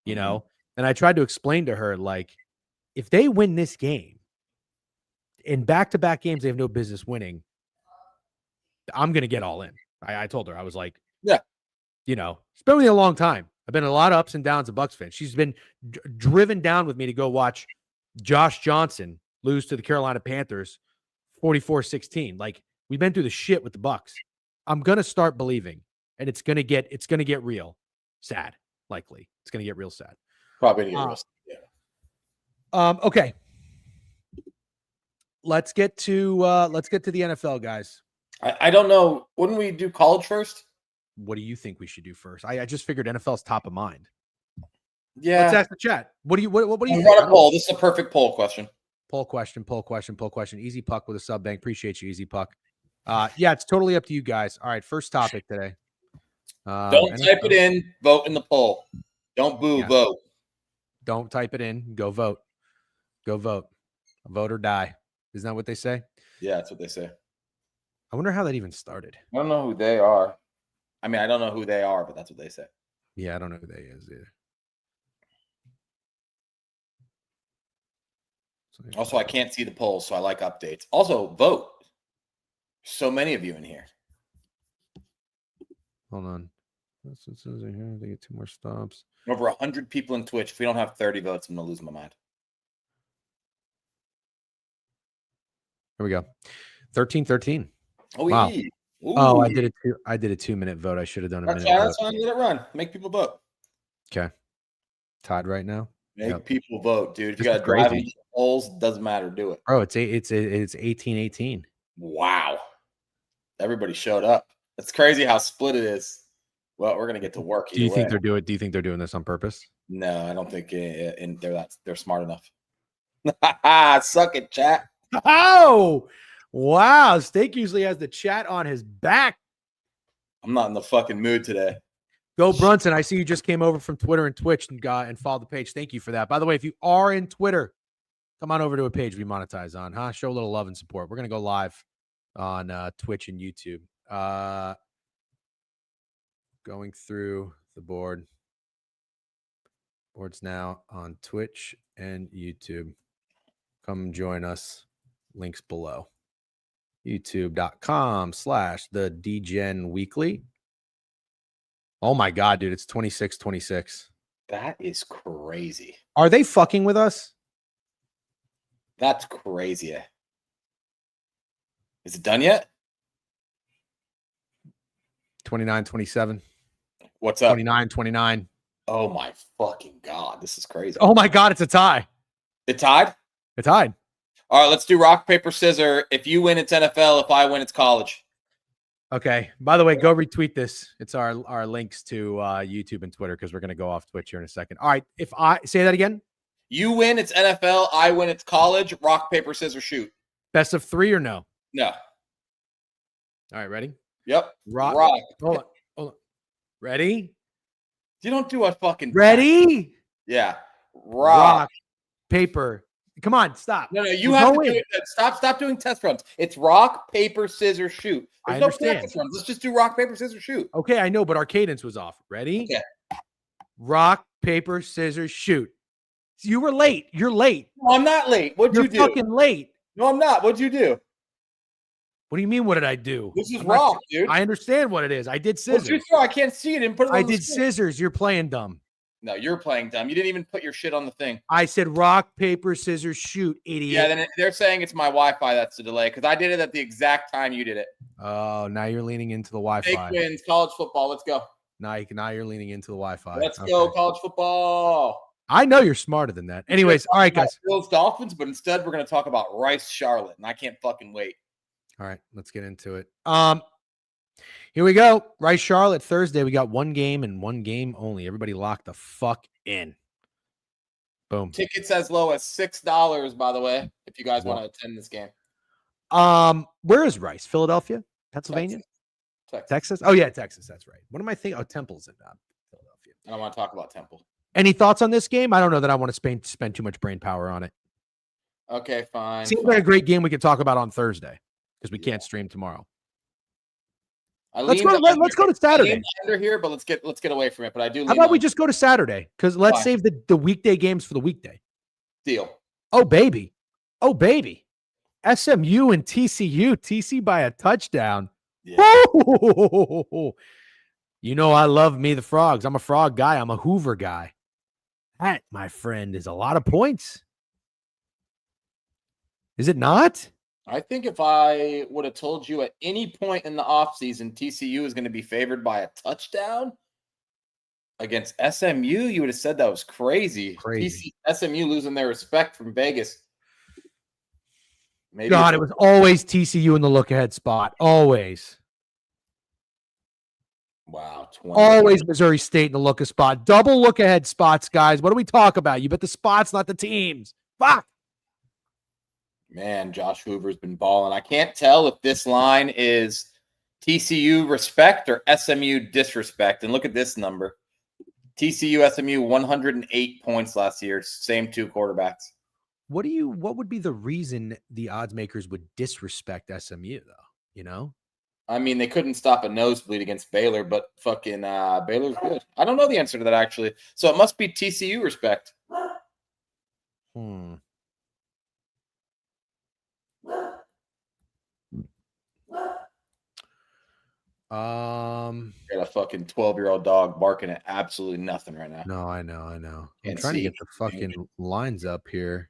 you know? And I tried to explain to her, like, if they win this game in back-to-back games, they have no business winning. I'm going to get all in. I told her, I was like, yeah, you know, it's been with me a long time. I've been in a lot of ups and downs of Bucs fans. She's been driven down with me to go watch Josh Johnson lose to the Carolina Panthers 44-16. Like, we've been through the shit with the Bucs. I'm going to start believing, and it's going to get real sad. Likely. It's going to get real sad. Probably going to get real sad. Yeah. Okay. Let's get to the NFL, guys. I don't know. Wouldn't we do college first? what do you think we should do first? I just figured NFL's top of mind. Yeah. Let's ask the chat. What do you think? Run a poll. This is a perfect poll question. Poll question. Easy Puck with a sub bank. Appreciate you, Easy Puck. Yeah, it's totally up to you guys. All right, first topic today. Don't type it in. Vote in the poll. Don't boo. Yeah. Vote. Don't type it in. Go vote. Go vote. Vote or die. Isn't that what they say? Yeah, that's what they say. I wonder how that even started. I don't know who they are. I mean, I don't know who they are, but that's what they say. Yeah, I don't know who they is either. Also, I can't see the polls, so I like updates. Also, vote. So many of you in here. Hold on. They get 2 more stops. Over 100 people in Twitch. If we don't have 30 votes, I'm going to lose my mind. Here we go. 13-13. Oh, wow. Ooh. Oh, I did a 2-minute vote. I should have done a minute. That's fine. Let it run. Make people vote. Okay. Tied right now. Make people vote, dude. If you got to drive into the polls, doesn't matter. Do it. Bro, it's 18-18. Wow. Everybody showed up. It's crazy how split it is. Well, we're gonna get to work. Do you think they're doing this on purpose? No, I don't think they're smart enough. Suck it, chat. Oh, wow. Steak usually has the chat on his back. I'm not in the fucking mood today. Go Brunson. I see you just came over from Twitter and Twitch and followed the page. Thank you for that. By the way, if you are in Twitter, come on over to a page we monetize on, huh? Show a little love and support. We're going to go live on Twitch and YouTube. Going through the board. Board's now on Twitch and YouTube. Come join us. Links below. YouTube.com/the DGen Weekly. Oh my God, dude. It's 26-26. That is crazy. Are they fucking with us? That's crazy. Is it done yet? 29-27. What's up? 29-29. Oh my fucking God. This is crazy. Oh my God, it's a tie. It tied? It tied. All right, let's do rock, paper, scissors. If you win, it's NFL. If I win, it's college. Okay. By the way, go retweet this. It's our links to YouTube and Twitter because we're going to go off Twitch here in a second. All right. If I say that again. You win, it's NFL. I win, it's college. Rock, paper, scissors, shoot. Best of 3 or no? No. All right. Ready? Yep. Rock. Hold on. Ready? You don't do a fucking. Ready? Yeah. Rock. Paper. Come on. Stop. No. You have to do it. Stop doing test runs. It's rock, paper, scissors, shoot. There's I understand. No practice runs. Let's just do rock, paper, scissors, shoot. Okay, I know, but our cadence was off. Ready? Okay. Rock, paper, scissors, shoot. You were late. You're late. No, I'm not late. What'd you do? You're fucking late. No, I'm not. What'd you do? What do you mean? What did I do? This is rock, dude. I understand what it is. I did scissors. What'd you throw? I can't see it. And put it. I did scissors. You're playing dumb. No, you're playing dumb. You didn't even put your shit on the thing. I said rock, paper, scissors, shoot, idiot. Yeah, then they're saying it's my Wi-Fi that's the delay because I did it at the exact time you did it. Oh, now you're leaning into the Wi-Fi. Big wins, college football. Let's go. Now you're leaning into the Wi-Fi. Let's go, college football. I know you're smarter than that. Anyways, all right, guys. Bills Dolphins, but instead we're going to talk about Rice Charlotte, and I can't fucking wait. All right, let's get into it. Here we go. Rice Charlotte Thursday. We got one game and one game only. Everybody lock the fuck in. Boom. Tickets as low as $6, by the way, if you guys want to attend this game. Where is Rice? Philadelphia? Pennsylvania? Texas? Oh, yeah, Texas. That's right. What am I thinking? Oh, Temple's in Philadelphia. I don't want to talk about Temple. Any thoughts on this game? I don't know that I want to spend too much brain power on it. Okay, fine. Seems like a great game we could talk about on Thursday because we can't stream tomorrow. Let's go to Saturday. Under here, but let's get away from it. But I do. How about we just go to Saturday? Because let's save the weekday games for the weekday. Deal. Oh baby. SMU and TCU. TC by a touchdown. Yeah. You know I love me the Frogs. I'm a Frog guy. I'm a Hoover guy. That, my friend, is a lot of points. Is it not? I think if I would have told you at any point in the offseason TCU is going to be favored by a touchdown against SMU, you would have said that was crazy. SMU losing their respect from Vegas. Maybe God, it was always TCU in the look-ahead spot. Always. Wow. Always Missouri State in the look of spot. Double look ahead spots, guys. What do we talk about? You bet the spots, not the teams. Fuck. Man, Josh Hoover's been balling. I can't tell if this line is TCU respect or SMU disrespect. And look at this number. TCU, SMU, 108 points last year. Same two quarterbacks. What would be the reason the odds makers would disrespect SMU though? You know? I mean, they couldn't stop a nosebleed against Baylor, but fucking Baylor's good. I don't know the answer to that actually. So it must be TCU respect. Got a fucking 12-year-old dog barking at absolutely nothing right now. No, I know. I'm trying to get the fucking lines up here.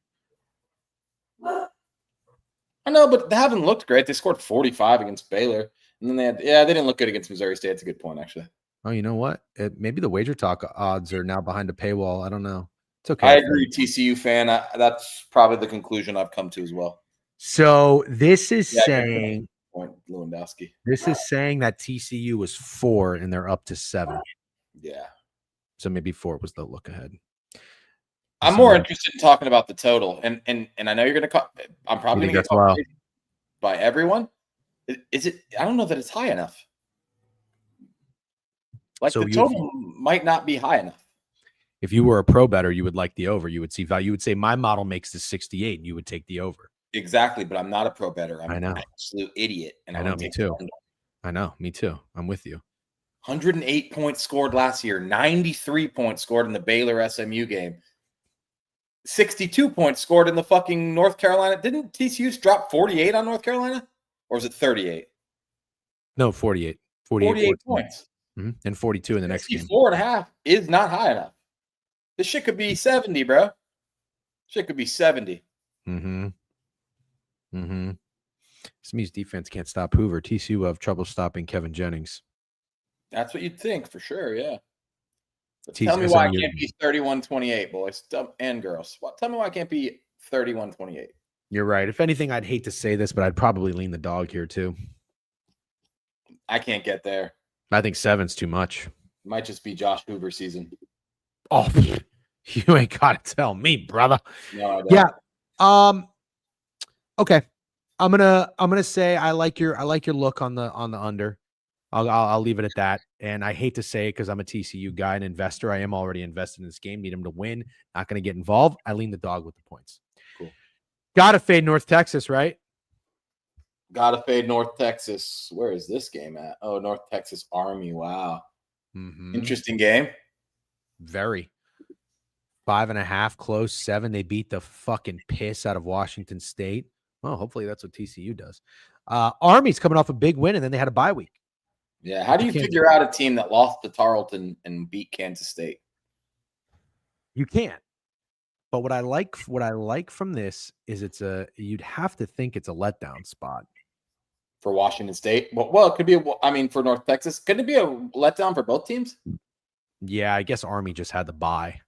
I know, but they haven't looked great. They scored 45 against Baylor. And then they didn't look good against Missouri State. That's a good point, actually. Oh, you know what? Maybe the Wager Talk odds are now behind a paywall. I don't know. It's okay. I agree, TCU fan. That's probably the conclusion I've come to as well. So this is saying Lewandowski. This is saying that TCU was 4 and they're up to 7. Yeah. So maybe 4 was the look ahead. I'm more interested in talking about the total, and I know you're going to call. I'm probably going to get called by everyone. Is it? I don't know that it's high enough. Like so the total might not be high enough. If you were a pro bettor, you would like the over. You would see value. You would say my model makes the 68, and you would take the over. Exactly, but I'm not a pro bettor. I'm an absolute idiot, and I know. Me too. I know. Me too. I'm with you. 108 points scored last year. 93 points scored in the Baylor SMU game. 62 points scored in the fucking North Carolina. Didn't TCU drop 48 on North Carolina? Or was it 38? No, 48. 48 points. Mm-hmm. And 42 in the next game. 64.5 is not high enough. This shit could be 70, bro. Shit could be 70. SMU's defense can't stop Hoover. TCU will have trouble stopping Kevin Jennings. That's what you'd think for sure, yeah. Tell me why it can't be 31-28, boys and girls. Tell me why it can't be 31-28. You're right. If anything, I'd hate to say this, but I'd probably lean the dog here too. I can't get there. I think 7's too much. It might just be Josh Hoover season. Oh, you ain't got to tell me, brother. No, I don't. Yeah. Okay. I'm gonna say I like your look on the under. I'll leave it at that. And I hate to say it because I'm a TCU guy, an investor. I am already invested in this game. Need him to win. Not going to get involved. I lean the dog with the points. Cool. Gotta fade North Texas, right? Gotta fade North Texas. Where is this game at? Oh, North Texas Army. Wow. Interesting game. Very. 5.5, close 7. They beat the fucking piss out of Washington State. Well, hopefully that's what TCU does. Army's coming off a big win, and then they had a bye week. Yeah, how do you figure out a team that lost to Tarleton and beat Kansas State? You can't. But what I like from this is you'd have to think it's a letdown spot for Washington State. Well, it could be. For North Texas, could it be a letdown for both teams? Yeah, I guess Army just had the bye.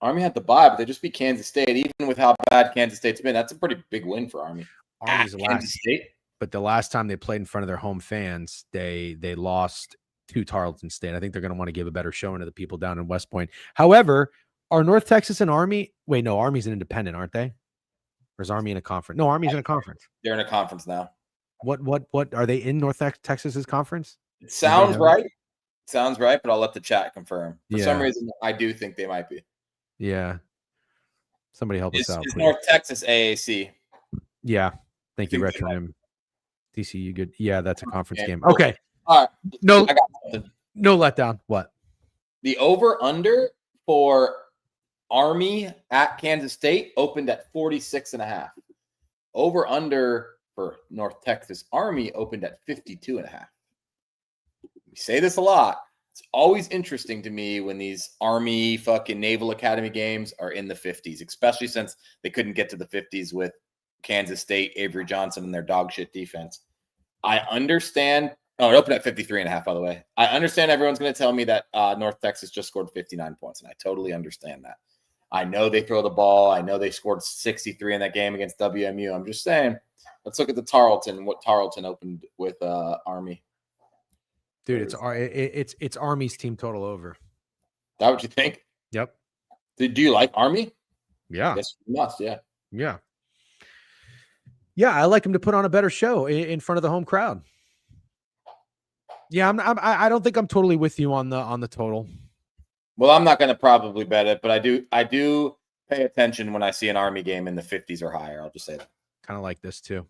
Army had the bye, but they just beat Kansas State. Even with how bad Kansas State's been, that's a pretty big win for Army. Army's Kansas State. But the last time they played in front of their home fans, they lost to Tarleton State. I think they're going to want to give a better showing to the people down in West Point. However, are North Texas and Army? Wait, no, Army's an independent, aren't they? Or is Army in a conference? No, Army's in a conference. They're in a conference now. What are they in North Texas's conference? It sounds right. Sounds right, but I'll let the chat confirm. For some reason, I do think they might be. Yeah. Somebody help us out. Is North Texas AAC? Yeah. Thank you, Retronym. TCU good. Yeah, that's a conference game. Cool. Okay. All right. No letdown. What? The over-under for Army at Kansas State opened at 46.5. Over-under for North Texas Army opened at 52.5. We say this a lot. It's always interesting to me when these Army fucking Naval Academy games are in the 50s, especially since they couldn't get to the 50s with Kansas State, Avery Johnson, and their dog shit defense. I understand. Oh, it opened at 53.5, by the way. I understand everyone's going to tell me that North Texas just scored 59 points, and I totally understand that. I know they throw the ball. I know they scored 63 in that game against WMU. I'm just saying, let's look at the Tarleton, what Tarleton opened with Army. Dude, it's Army's team total over. That what you think? Yep. Do you like Army? Yeah. Yes, you must. Yeah. Yeah. Yeah, I like him to put on a better show in front of the home crowd. Yeah, I don't think I'm totally with you on the total. Well, I'm not going to probably bet it, but I do pay attention when I see an Army game in the 50s or higher. I'll just say that. Kind of like this too.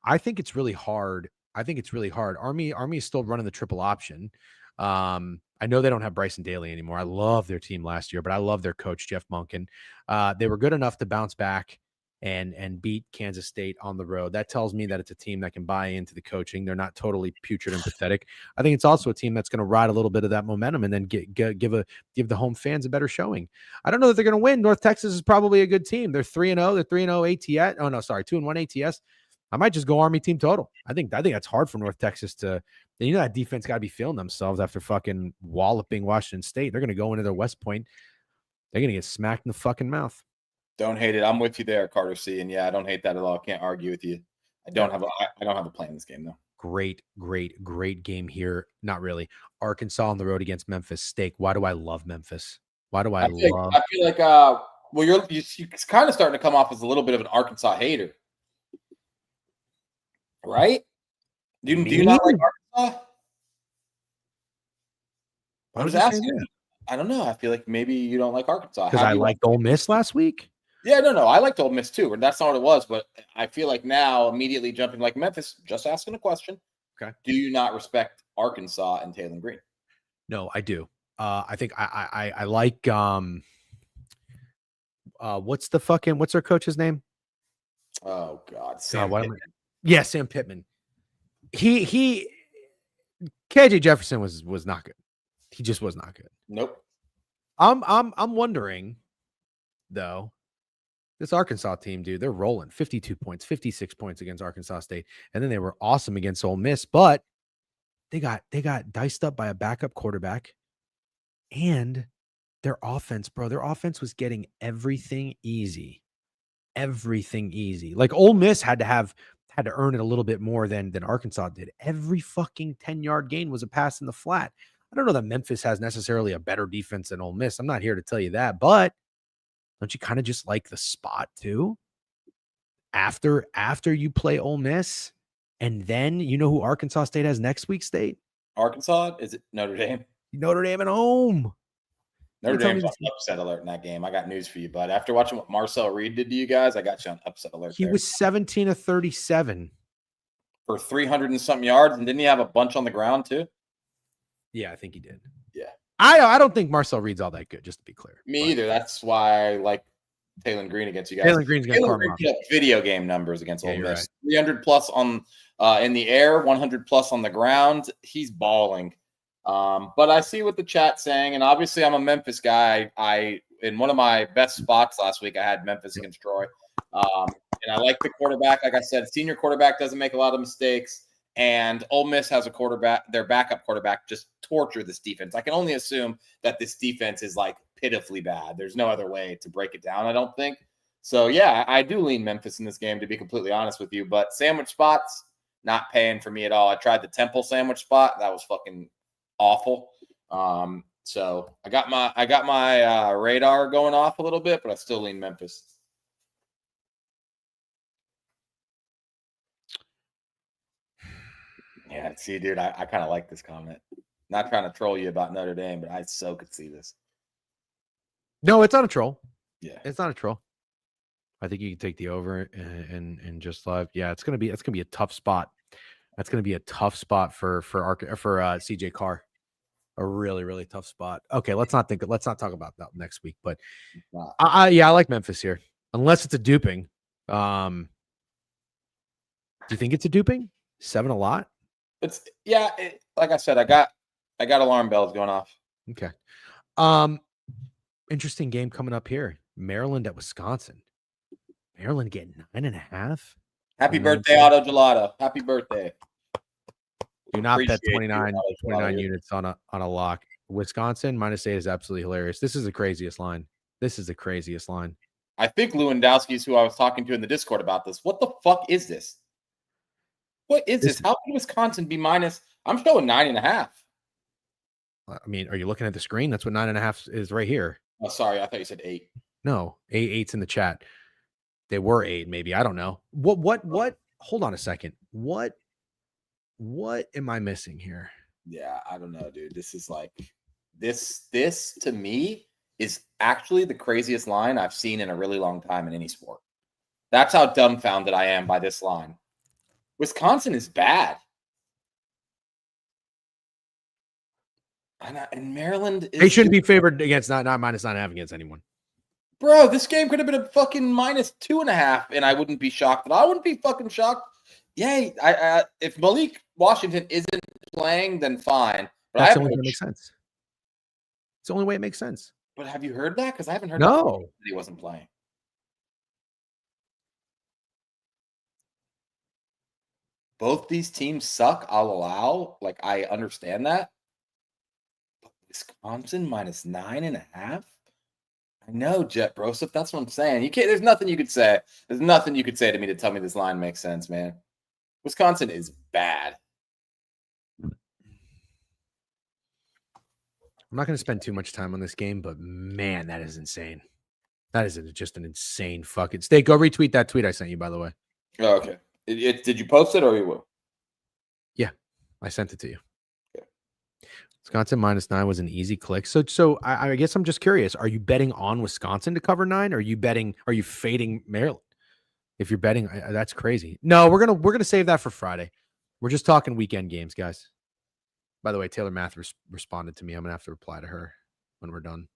I think it's really hard. Army is still running the triple option. I know they don't have Bryson Daly anymore. I love their team last year, but I love their coach, Jeff Monken. They were good enough to bounce back and beat Kansas State on the road. That tells me that it's a team that can buy into the coaching. They're not totally putrid and pathetic. I think it's also a team that's going to ride a little bit of that momentum and then give the home fans a better showing. I don't know that they're going to win. North Texas is probably a good team. They're 3-0. They're 3-0 ATS. Oh no, sorry, 2-1 ATS. I might just go Army team total. I think that's hard for North Texas to. That defense got to be feeling themselves after fucking walloping Washington State. They're going to go into their West Point. They're going to get smacked in the fucking mouth. Don't hate it. I'm with you there, Carter C. And yeah, I don't hate that at all. I can't argue with you. I don't have a play in this game though. Great game here. Not really. Arkansas on the road against Memphis State. Why do I love Memphis? I feel like well, you're kind of starting to come off as a little bit of an Arkansas hater, right? Do you not like Arkansas? I'm just asking. I don't know. I feel like maybe you don't like Arkansas because I liked Ole Miss last week. Yeah, no, I liked Ole Miss too, and that's not what it was. But I feel like now immediately jumping like Memphis. Just asking a question. Okay. Do you not respect Arkansas and Taylor Green? No, I do. I think I like what's their coach's name? Oh God, Sam Pittman. He KJ Jefferson was not good. He just was not good. Nope. I'm wondering though. This Arkansas team, dude, they're rolling 52 points, 56 points against Arkansas State. And then they were awesome against Ole Miss, but they got diced up by a backup quarterback. And their offense was getting everything easy. Everything easy. Like Ole Miss had to earn it a little bit more than Arkansas did. Every fucking 10-yard gain was a pass in the flat. I don't know that Memphis has necessarily a better defense than Ole Miss. I'm not here to tell you that, but don't you kind of just like the spot too? After you play Ole Miss, and then you know who Arkansas State has next week, State? Arkansas? Is it Notre Dame? Notre Dame at home. Notre Dame's on upset alert in that game. I got news for you, bud. After watching what Marcel Reed did to you guys, I got you on upset alert. He was 17 of 37 for 300 and something yards, and didn't he have a bunch on the ground too? Yeah, I think he did. Yeah. I don't think Marcel Reed's all that good, just to be clear. Me either. That's why I like Taylor Green against you guys. Taylor Green's going to carve put up video game numbers against Ole Miss. Right. 300 plus on in the air, 100 plus on the ground. He's balling. But I see what the chat's saying, and obviously I'm a Memphis guy. I in one of my best spots last week, I had Memphis against Troy. And I like the quarterback. Like I said, senior quarterback doesn't make a lot of mistakes. And Ole Miss has a quarterback, their backup quarterback just torture this defense. I can only assume that this defense is like pitifully bad. There's no other way to break it down, I don't think. So, yeah, I do lean Memphis in this game, to be completely honest with you. But sandwich spots, not paying for me at all. I tried the Temple sandwich spot. That was fucking awful. So I got my radar going off a little bit, but I still lean Memphis. Yeah, see, dude, I kind of like this comment. Not trying to troll you about Notre Dame, but I so could see this. No, it's not a troll. Yeah, it's not a troll. I think you can take the over and just live. Yeah, it's gonna be a tough spot. That's gonna be a tough spot for CJ Carr. A really, really tough spot. Okay, let's not talk about that next week. But I like Memphis here, unless it's a duping. Do you think it's a duping? 7 a lot? It's like I said, I got alarm bells going off. Okay. Interesting game coming up here. Maryland at Wisconsin. Maryland getting 9.5. Happy birthday, Auto Gelato. Happy birthday. Do not bet 29 units on a lock. Wisconsin -8 is absolutely hilarious. This is the craziest line. I think Lewandowski is who I was talking to in the Discord about this. What the fuck is this? What is this? How can Wisconsin be minus? I'm showing 9.5. I mean, are you looking at the screen? That's what 9.5 is right here. Oh, sorry. I thought you said 8. No, eight's in the chat. They were 8, maybe. I don't know. What? Hold on a second. What am I missing here? Yeah, I don't know, dude. This is like this to me is actually the craziest line I've seen in a really long time in any sport. That's how dumbfounded I am by this line. Wisconsin is bad. And Maryland is. They shouldn't be favored against not -9.5 against anyone. Bro, this game could have been a fucking -2.5, and I wouldn't be shocked. But I wouldn't be fucking shocked. Yay! If Malik Washington isn't playing, then fine. But That's the only way it makes sense. It's the only way it makes sense. But have you heard that? Because I haven't heard that he wasn't playing. Both these teams suck. I'll allow. Like, I understand that. But Wisconsin -9.5. I know, Jet Broseph. That's what I'm saying. You can't. There's nothing you could say. There's nothing you could say to me to tell me this line makes sense, man. Wisconsin is bad. I'm not going to spend too much time on this game, but man, that is insane. That is just an insane fucking Steak. Go retweet that tweet I sent you, by the way. Oh, okay. Did you post it or you will? Yeah, I sent it to you. Okay. Wisconsin -9 was an easy click. So I guess I'm just curious. Are you betting on Wisconsin to cover 9? Or are you fading Maryland? If you're betting, that's crazy. No, we're gonna save that for Friday. We're just talking weekend games, guys. By the way, Taylor Math responded to me. I'm gonna have to reply to her when we're done.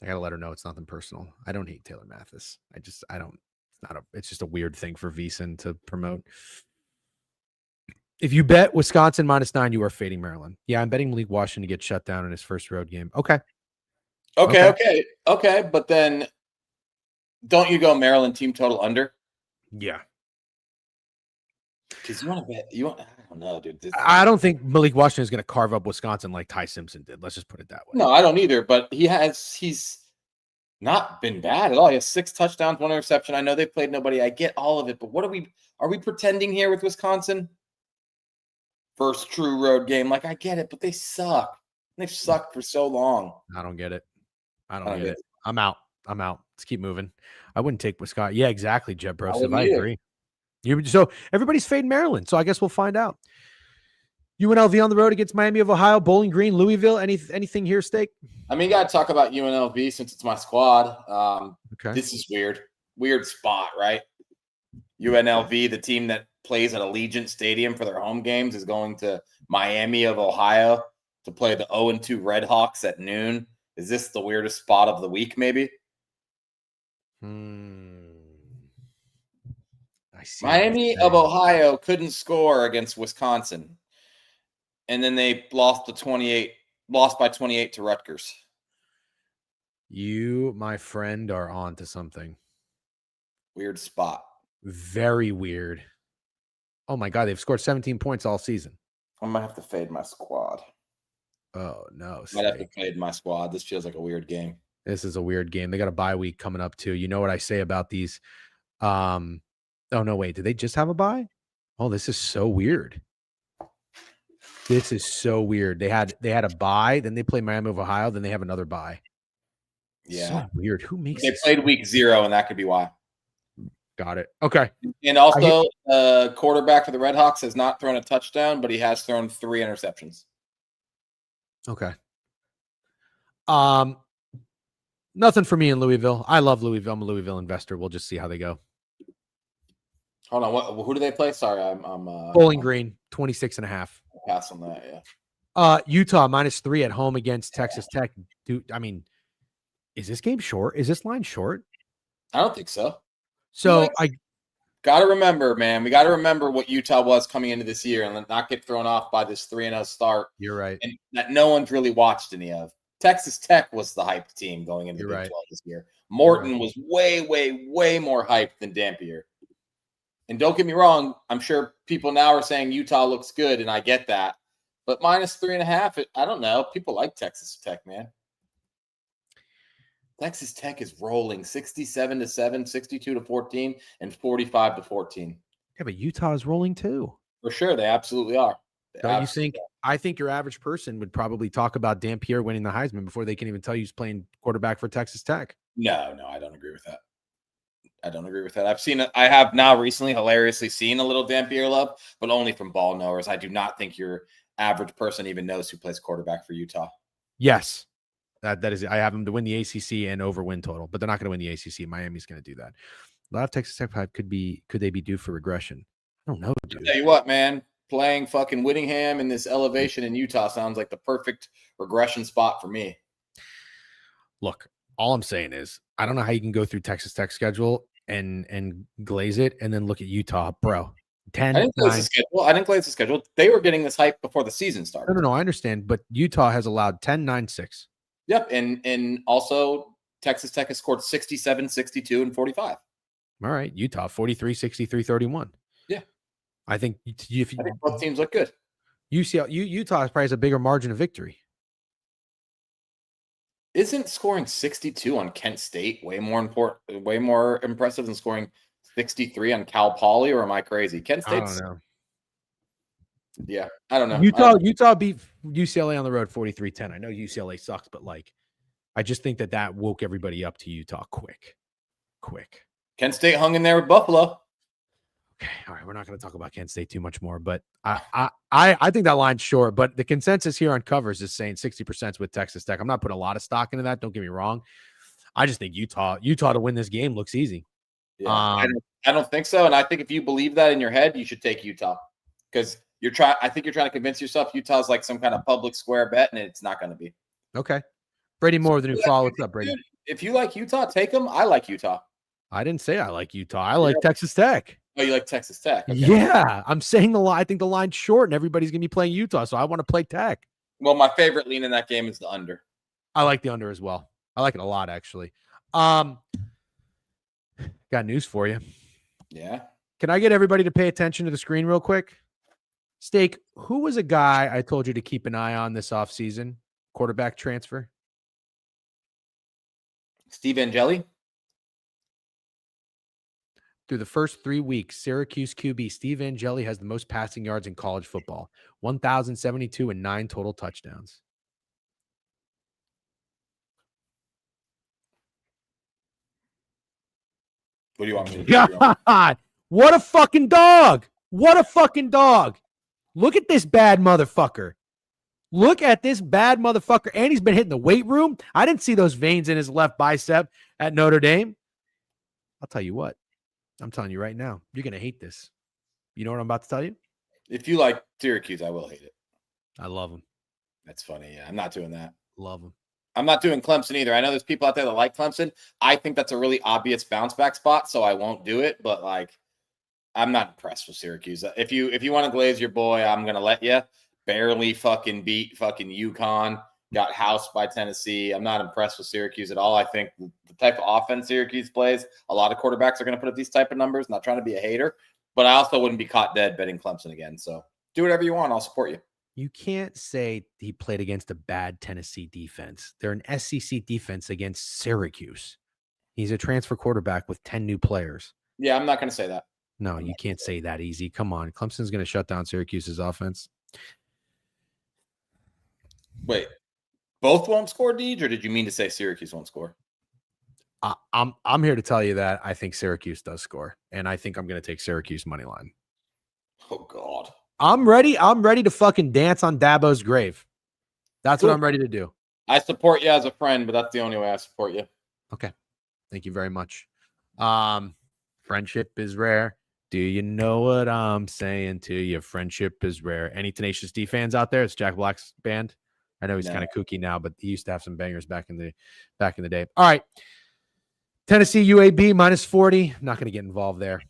I gotta let her know it's nothing personal. I don't hate Taylor Mathis. It's just a weird thing for VSiN to promote. If you bet Wisconsin -9, you are fading Maryland. Yeah, I'm betting Malik Washington to get shut down in his first road game. Okay. But then don't you go Maryland team total under? Yeah. Because you want to bet. I don't know, dude. I don't think Malik Washington is going to carve up Wisconsin like Ty Simpson did. Let's just put it that way. No, I don't either. But he's not been bad at all. He has 6 touchdowns, 1 interception. I know they played nobody. I get all of it. But are we pretending here with Wisconsin? First true road game. Like, I get it, but they suck. They've sucked for so long. I don't get it. I don't get it. I'm out. Let's keep moving. I wouldn't take Wisconsin. Yeah, exactly, Jeb Broseph. I agree. So everybody's fading Maryland. So I guess we'll find out. UNLV on the road against Miami of Ohio, Bowling Green, Louisville. Anything here, Steak? I mean, you got to talk about UNLV since it's my squad. Okay. This is weird. Weird spot, right? UNLV, the team that plays at Allegiant Stadium for their home games, is going to Miami of Ohio to play the 0-2 Red Hawks at noon. Is this the weirdest spot of the week, maybe? I see. Miami of Ohio couldn't score against Wisconsin. And then they lost by 28 to Rutgers. You, my friend, are on to something. Weird spot. Very weird. Oh my God, they've scored 17 points all season. I might have to fade my squad. Oh no. Might have to fade my squad. This feels like a weird game. This is a weird game. They got a bye week coming up too. You know what I say about these? Oh no, wait. Did they just have a bye? Oh, this is so weird. This is so weird. They had a bye, then they play Miami of Ohio, then they have another bye. Yeah. So weird. Who makes They played week 0, and that could be why. Got it. Okay. And also, quarterback for the Red Hawks has not thrown a touchdown, but he has thrown 3 interceptions. Okay. Nothing for me in Louisville. I love Louisville. I'm a Louisville investor. We'll just see how they go. Hold on. Who do they play? Sorry, I'm Bowling Green, 26.5. Pass on that, yeah. Utah -3 at home against Texas Tech. Dude, I mean, is this game short? Is this line short? I don't think so. So I got to remember, man. We got to remember what Utah was coming into this year and not get thrown off by this 3-0 start. You're right. And that no one's really watched any of. Texas Tech was the hyped team going into the Big 12 this year. Morton was way, way, way more hyped than Dampier. And don't get me wrong, I'm sure people now are saying Utah looks good, and I get that. But -3.5, I don't know. People like Texas Tech, man. Texas Tech is rolling 67-7, 62-14, and 45-14. Yeah, but Utah is rolling too. For sure, they absolutely are. Don't you think I think your average person would probably talk about Dampier winning the Heisman before they can even tell you he's playing quarterback for Texas Tech. No, I don't agree with that. I have now recently hilariously seen a little Dampier love, but only from ball knowers. I do not think your average person even knows who plays quarterback for Utah. Yes. That is, I have them to win the ACC and over win total, but they're not going to win the ACC. Miami's going to do that. A lot of Texas Tech could they be due for regression? I don't know, dude. I'll tell you what, man, playing fucking Whittingham in this elevation in Utah sounds like the perfect regression spot for me. Look, all I'm saying is I don't know how you can go through Texas Tech schedule and glaze it and then look at Utah, bro. 10, I didn't glaze the schedule. I didn't glaze the schedule. They were getting this hype before the season started. No, I understand, but Utah has allowed 10, 9, 6. Yep, and also Texas Tech has scored 67, 62, and 45. All right, Utah 43, 63, 31. Yeah, I think if I think both teams look good. Utah probably has a bigger margin of victory. Isn't scoring 62 on Kent State way more impressive than scoring 63 on Cal Poly, or am I crazy? Kent State's, I don't know. Yeah, I don't know. Utah beat UCLA on the road 43-10. I know UCLA sucks, but like, I just think that woke everybody up to Utah quick. Kent State hung in there with Buffalo. Okay, all right. We're not going to talk about Kent State too much more, but I think that line's short. But the consensus here on covers is saying 60% with Texas Tech. I'm not putting a lot of stock into that. Don't get me wrong. I just think Utah to win this game looks easy. Yeah, I don't think so. And I think if you believe that in your head, you should take Utah because I think you're trying to convince yourself Utah's like some kind of public square bet, and it's not going to be. Okay. Brady Moore with the new follow. What's up, Brady? Dude, if you like Utah, take them. I like Utah. I didn't say I like Utah. I like Texas Tech. Oh, you like Texas Tech? Okay. Yeah, I'm saying I think the line's short, and everybody's going to be playing Utah, so I want to play Tech. Well, my favorite lean in that game is the under. I like the under as well. I like it a lot, actually. Got news for you. Yeah. Can I get everybody to pay attention to the screen real quick? Steak, who was a guy I told you to keep an eye on this offseason? Quarterback transfer? Steve Angeli? Through the first 3 weeks, Syracuse QB Steve Angeli has the most passing yards in college football, 1,072 and 9 total touchdowns. What do you want me to do? God, what a fucking dog. What a fucking dog. Look at this bad motherfucker. Look at this bad motherfucker. And he's been hitting the weight room. I didn't see those veins in his left bicep at Notre Dame. I'll tell you what. I'm telling you right now, you're going to hate this. You know what I'm about to tell you? If you like Syracuse, I will hate it. I love them. That's funny. Yeah, I'm not doing that. Love them. I'm not doing Clemson either. I know there's people out there that like Clemson. I think that's a really obvious bounce back spot, so I won't do it. But like, I'm not impressed with Syracuse. If you want to glaze your boy, I'm gonna let you. Barely fucking beat fucking UConn. Got housed by Tennessee. I'm not impressed with Syracuse at all. I think the type of offense Syracuse plays, a lot of quarterbacks are going to put up these type of numbers. Not trying to be a hater, but I also wouldn't be caught dead betting Clemson again. So do whatever you want. I'll support you. You can't say he played against a bad Tennessee defense. They're an SEC defense against Syracuse. He's a transfer quarterback with 10 new players. Yeah, I'm not going to say that. No, you can't say that easy. Come on. Clemson's going to shut down Syracuse's offense. Wait. Both won't score, Deej, or did you mean to say Syracuse won't score? I'm here to tell you that I think Syracuse does score, and I think I'm going to take Syracuse money line. Oh God, I'm ready. I'm ready to fucking dance on Dabo's grave. That's what I'm ready to do. I support you as a friend, but that's the only way I support you. Okay, thank you very much. Friendship is rare. Do you know what I'm saying to you? Friendship is rare. Any Tenacious D fans out there? It's Jack Black's band. I know he's kind of kooky now, but he used to have some bangers back in the day. All right. Tennessee UAB -40. I'm not going to get involved there.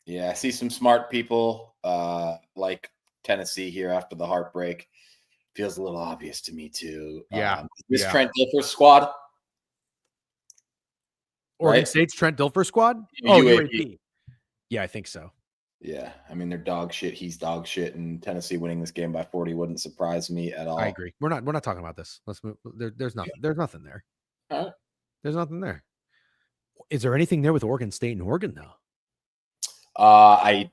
Yeah, I see some smart people like Tennessee here after the heartbreak. Feels a little obvious to me too. Yeah. Trent Dilfer's squad. Oregon State's Trent Dilfer squad? UAB. Yeah, I think so. Yeah, I mean they're dog shit. He's dog shit, and Tennessee winning this game by 40 wouldn't surprise me at all. I agree. We're not talking about this. Let's move. There's nothing. There's nothing there. All right. There's nothing there. Is there anything there with Oregon State and Oregon though? I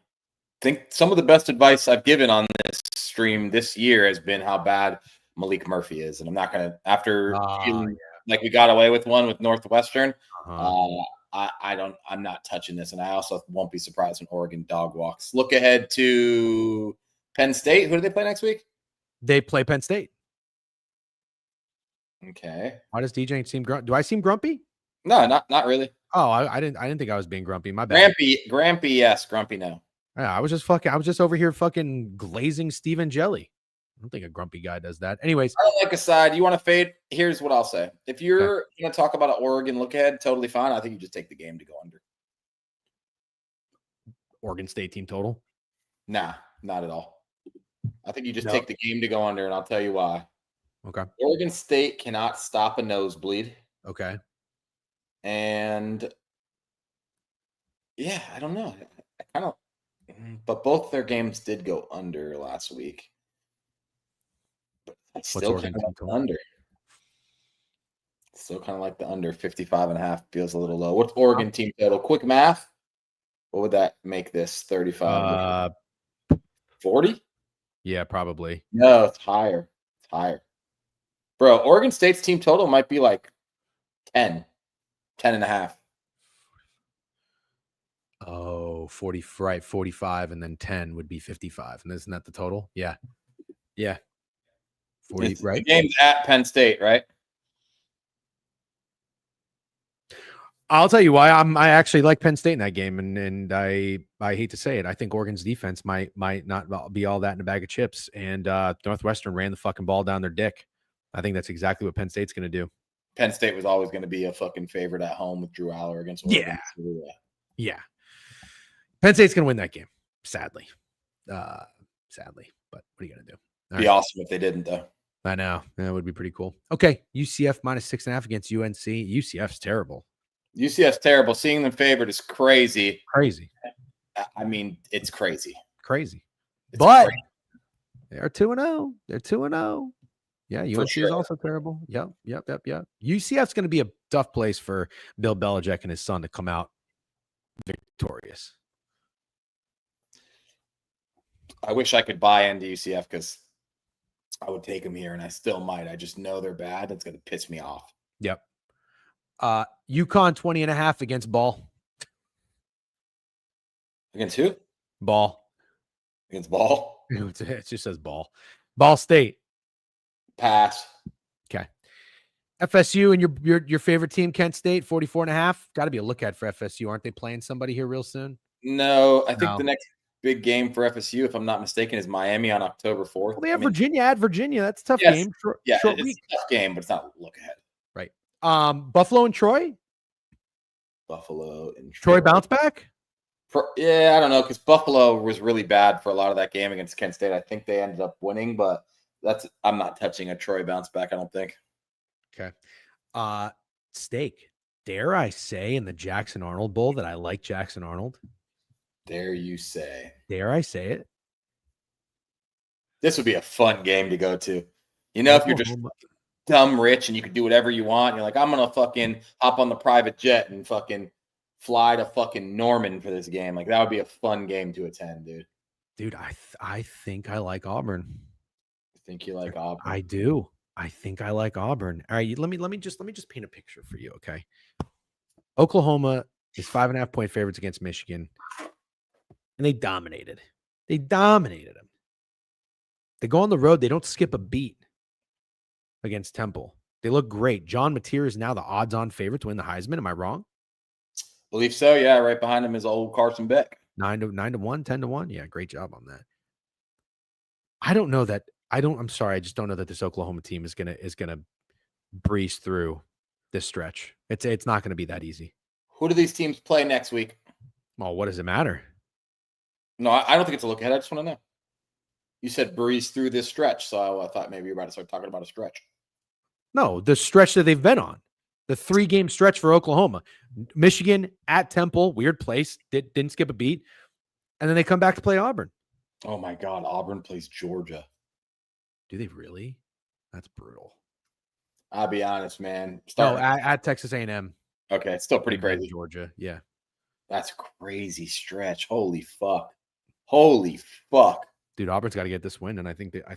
think some of the best advice I've given on this stream this year has been how bad Malik Murphy is. And I'm not going to, after feeling like we got away with one with Northwestern, I'm not touching this. And I also won't be surprised when Oregon dog walks. Look ahead to Penn State. Who do they play next week? They play Penn State. Okay. Why does DJ seem grumpy? Do I seem grumpy? No, not really. Oh, I didn't think I was being grumpy. My bad. Grampy, yes. Grumpy, no. Yeah, I was just over here fucking glazing Steven Jelly. I don't think a grumpy guy does that. Anyways. I don't like a side. You want to fade? Here's what I'll say. If you're going to talk about an Oregon look ahead, totally fine. I think you just take the game to go under. Oregon State team total? Nah, not at all. I think you just take the game to go under, and I'll tell you why. Okay. Oregon State cannot stop a nosebleed. Okay. And yeah, I don't know. But both their games did go under last week. But I still kind of like the under. Still kind of like the under. 55.5 feels a little low. What's Oregon team total? Quick math. What would that make this? 35? 40? Yeah, probably. No, it's higher. It's higher. Bro, Oregon State's team total might be like 10.5. Oh, 40, right, 45, and then 10 would be 55. And isn't that the total? Yeah. Yeah. 40, right? The game's at Penn State, right? I'll tell you why. I actually like Penn State in that game, and I hate to say it. I think Oregon's defense might not be all that in a bag of chips. And Northwestern ran the fucking ball down their dick. I think that's exactly what Penn State's going to do. Penn State was always going to be a fucking favorite at home with Drew Aller against Oregon. Yeah. Penn State's going to win that game, sadly. Sadly. But what are you going to do? Be awesome if they didn't, though. I know. That would be pretty cool. Okay. UCF minus 6.5 against UNC. UCF's terrible. UCF's terrible. Seeing them favored is crazy. Crazy. I mean, it's crazy. Crazy. But they're 2-0. They're 2-0. Yeah, UNC is also terrible. Yep. UCF's going to be a tough place for Bill Belichick and his son to come out victorious. I wish I could buy into UCF because I would take them here, and I still might. I just know they're bad. It's going to piss me off. Yep. UConn 20.5 against Ball. Against who? Ball. Against Ball? It just says Ball. Ball State. Pass. Okay. FSU and your favorite team, Kent State, 44.5. Got to be a look at for FSU. Aren't they playing somebody here real soon? No, I think the next big game for FSU, if I'm not mistaken, is Miami on October 4th. Well, they have Virginia at Virginia. That's a tough game. Short it's week. a tough game, but it's not look ahead. Right. Buffalo and Troy? Buffalo and Troy bounce back? I don't know, because Buffalo was really bad for a lot of that game against Kent State. I think they ended up winning, but I'm not touching a Troy bounce back, I don't think. Okay. Steak. Dare I say in the Jackson Arnold Bowl that I like Jackson Arnold? Dare you say? Dare I say it? This would be a fun game to go to. You know, if you're just dumb rich and you can do whatever you want, you're like, I'm gonna fucking hop on the private jet and fucking fly to fucking Norman for this game. Like, that would be a fun game to attend, dude. Dude, I think I like Auburn. You think you like Auburn? I do. I think I like Auburn. All right, let me just paint a picture for you, okay? Oklahoma is 5.5 point favorites against Michigan, and they dominated. They dominated them. They go on the road. They don't skip a beat against Temple. They look great. John Mateer is now the odds-on favorite to win the Heisman. Am I wrong? Believe so. Yeah, right behind him is old Carson Beck. 9-1, 10-1. Yeah, great job on that. I'm sorry. I just don't know that this Oklahoma team is gonna breeze through this stretch. It's not gonna be that easy. Who do these teams play next week? Well, what does it matter? No, I don't think it's a look ahead. I just want to know. You said breeze through this stretch, so I thought maybe you're about to start talking about a stretch. No, the stretch that they've been on. The 3-game stretch for Oklahoma. Michigan at Temple, weird place, didn't skip a beat. And then they come back to play Auburn. Oh, my God. Auburn plays Georgia. Do they really? That's brutal. I'll be honest, man. At Texas A&M. Okay, it's still pretty crazy. Georgia, yeah. That's a crazy stretch. Holy fuck. Holy fuck. Dude, Auburn's got to get this win, and I think I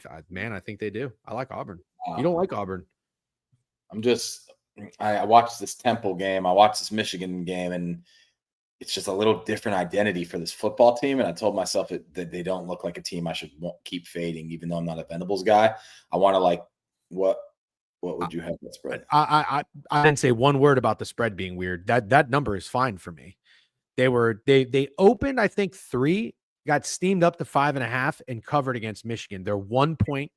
think they do. I like Auburn. You don't like Auburn. I watched this Temple game. I watched this Michigan game, and it's just a little different identity for this football team. And I told myself that they don't look like a team I should keep fading, even though I'm not a Venables guy. I want to what would you have that spread? I didn't say one word about the spread being weird. That number is fine for me. They opened, I think 3, got steamed up to 5.5 and covered against Michigan. They're 1 point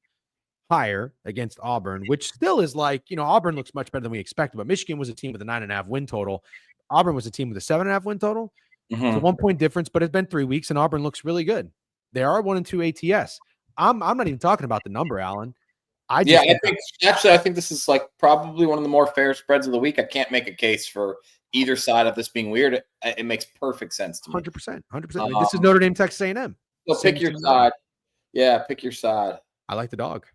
higher against Auburn, which still is Auburn looks much better than we expected, but Michigan was a team with a 9.5 win total. Auburn was a team with a 7.5 win total. Mm-hmm. It's a 1 point difference, but it's been 3 weeks and Auburn looks really good. They are 1-2 ATS. I'm not even talking about the number, Alan. I think this is probably one of the more fair spreads of the week. I can't make a case for either side of this being weird. It makes perfect sense to me. 100%. This is Notre Dame, Texas A&M. So pick your side. Yeah, pick your side. I like the dog.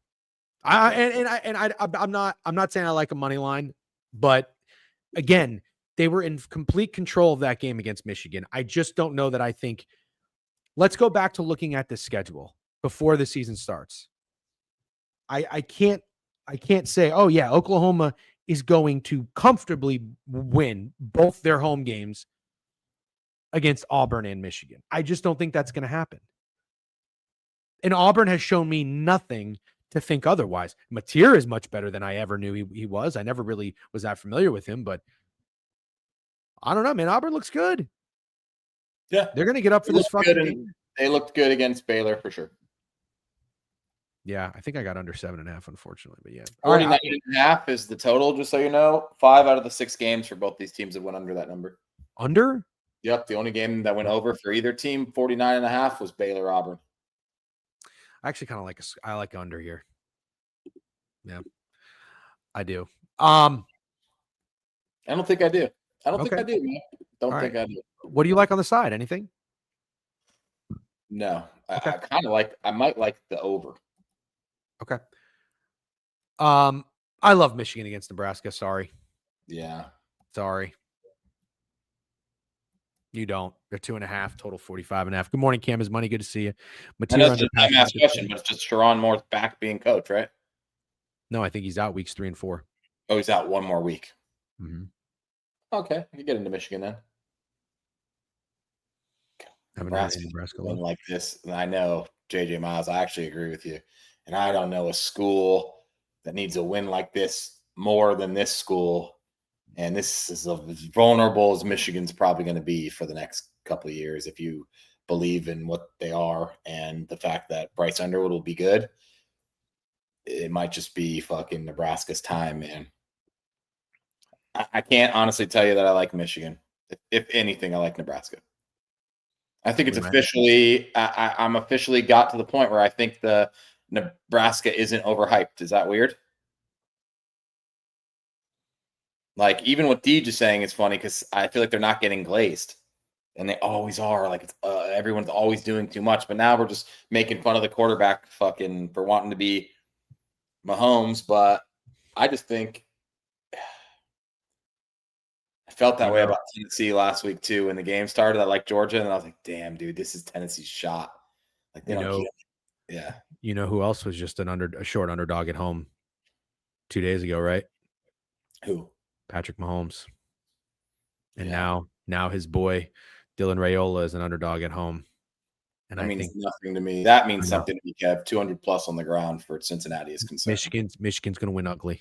I'm not saying I like a money line, but again, they were in complete control of that game against Michigan. I just don't know that I think. Let's go back to looking at the schedule before the season starts. I can't say, oh yeah, Oklahoma is going to comfortably win both their home games against Auburn and Michigan. I just don't think that's going to happen. And Auburn has shown me nothing to think otherwise. Mateer is much better than I ever knew he was. I never really was that familiar with him, but I don't know, man. Auburn looks good. Yeah. They're going to get up for this fucking game. They looked good against Baylor for sure. Yeah, I think I got under 7.5, unfortunately, but yeah. 49.5 is the total, just so you know. 5 out of the 6 games for both these teams have went under that number. Under? Yep, the only game that went over for either team, 49.5, was Baylor Auburn. I actually kind of I like under here. Yeah, I do. I don't think I do. I don't think I do, man. I do. What do you like on the side? Anything? No. Okay. I might like the over. Okay. I love Michigan against Nebraska. Sorry. Yeah. Sorry. You don't. They're 2.5, total 45.5. Good morning, Cam. Is money good to see you? That's just a mass question, but it's just Sharon Moore's back being coach, right? No, I think he's out weeks 3 and 4. Oh, he's out one more week. Mm-hmm. Okay, I can get into Michigan then. Nebraska win like this. And I know JJ Miles. I actually agree with you. And I don't know a school that needs a win like this more than this school. And this is as vulnerable as Michigan's probably going to be for the next couple of years if you believe in what they are and the fact that Bryce Underwood will be good. It might just be fucking Nebraska's time, man. I can't honestly tell you that I like Michigan. If anything, I like Nebraska. I think it's officially I'm officially got to the point where I think the Nebraska isn't overhyped. Is that weird? Like, even what Deej is saying is funny because I feel like they're not getting glazed. And they always are. Like, it's, everyone's always doing too much. But now we're just making fun of the quarterback fucking for wanting to be Mahomes. But I just think I felt that way about Tennessee last week, too. When the game started, I liked Georgia. And I was like, damn, dude, this is Tennessee's shot. Like, they don't get it. Yeah. You know who else was just a short underdog at home 2 days ago, right? Who? Patrick Mahomes. And now his boy Dylan Raiola is an underdog at home. And I think nothing to me. That means something to me, Kev. 200 plus on the ground for Cincinnati is concerned. Michigan's going to win ugly.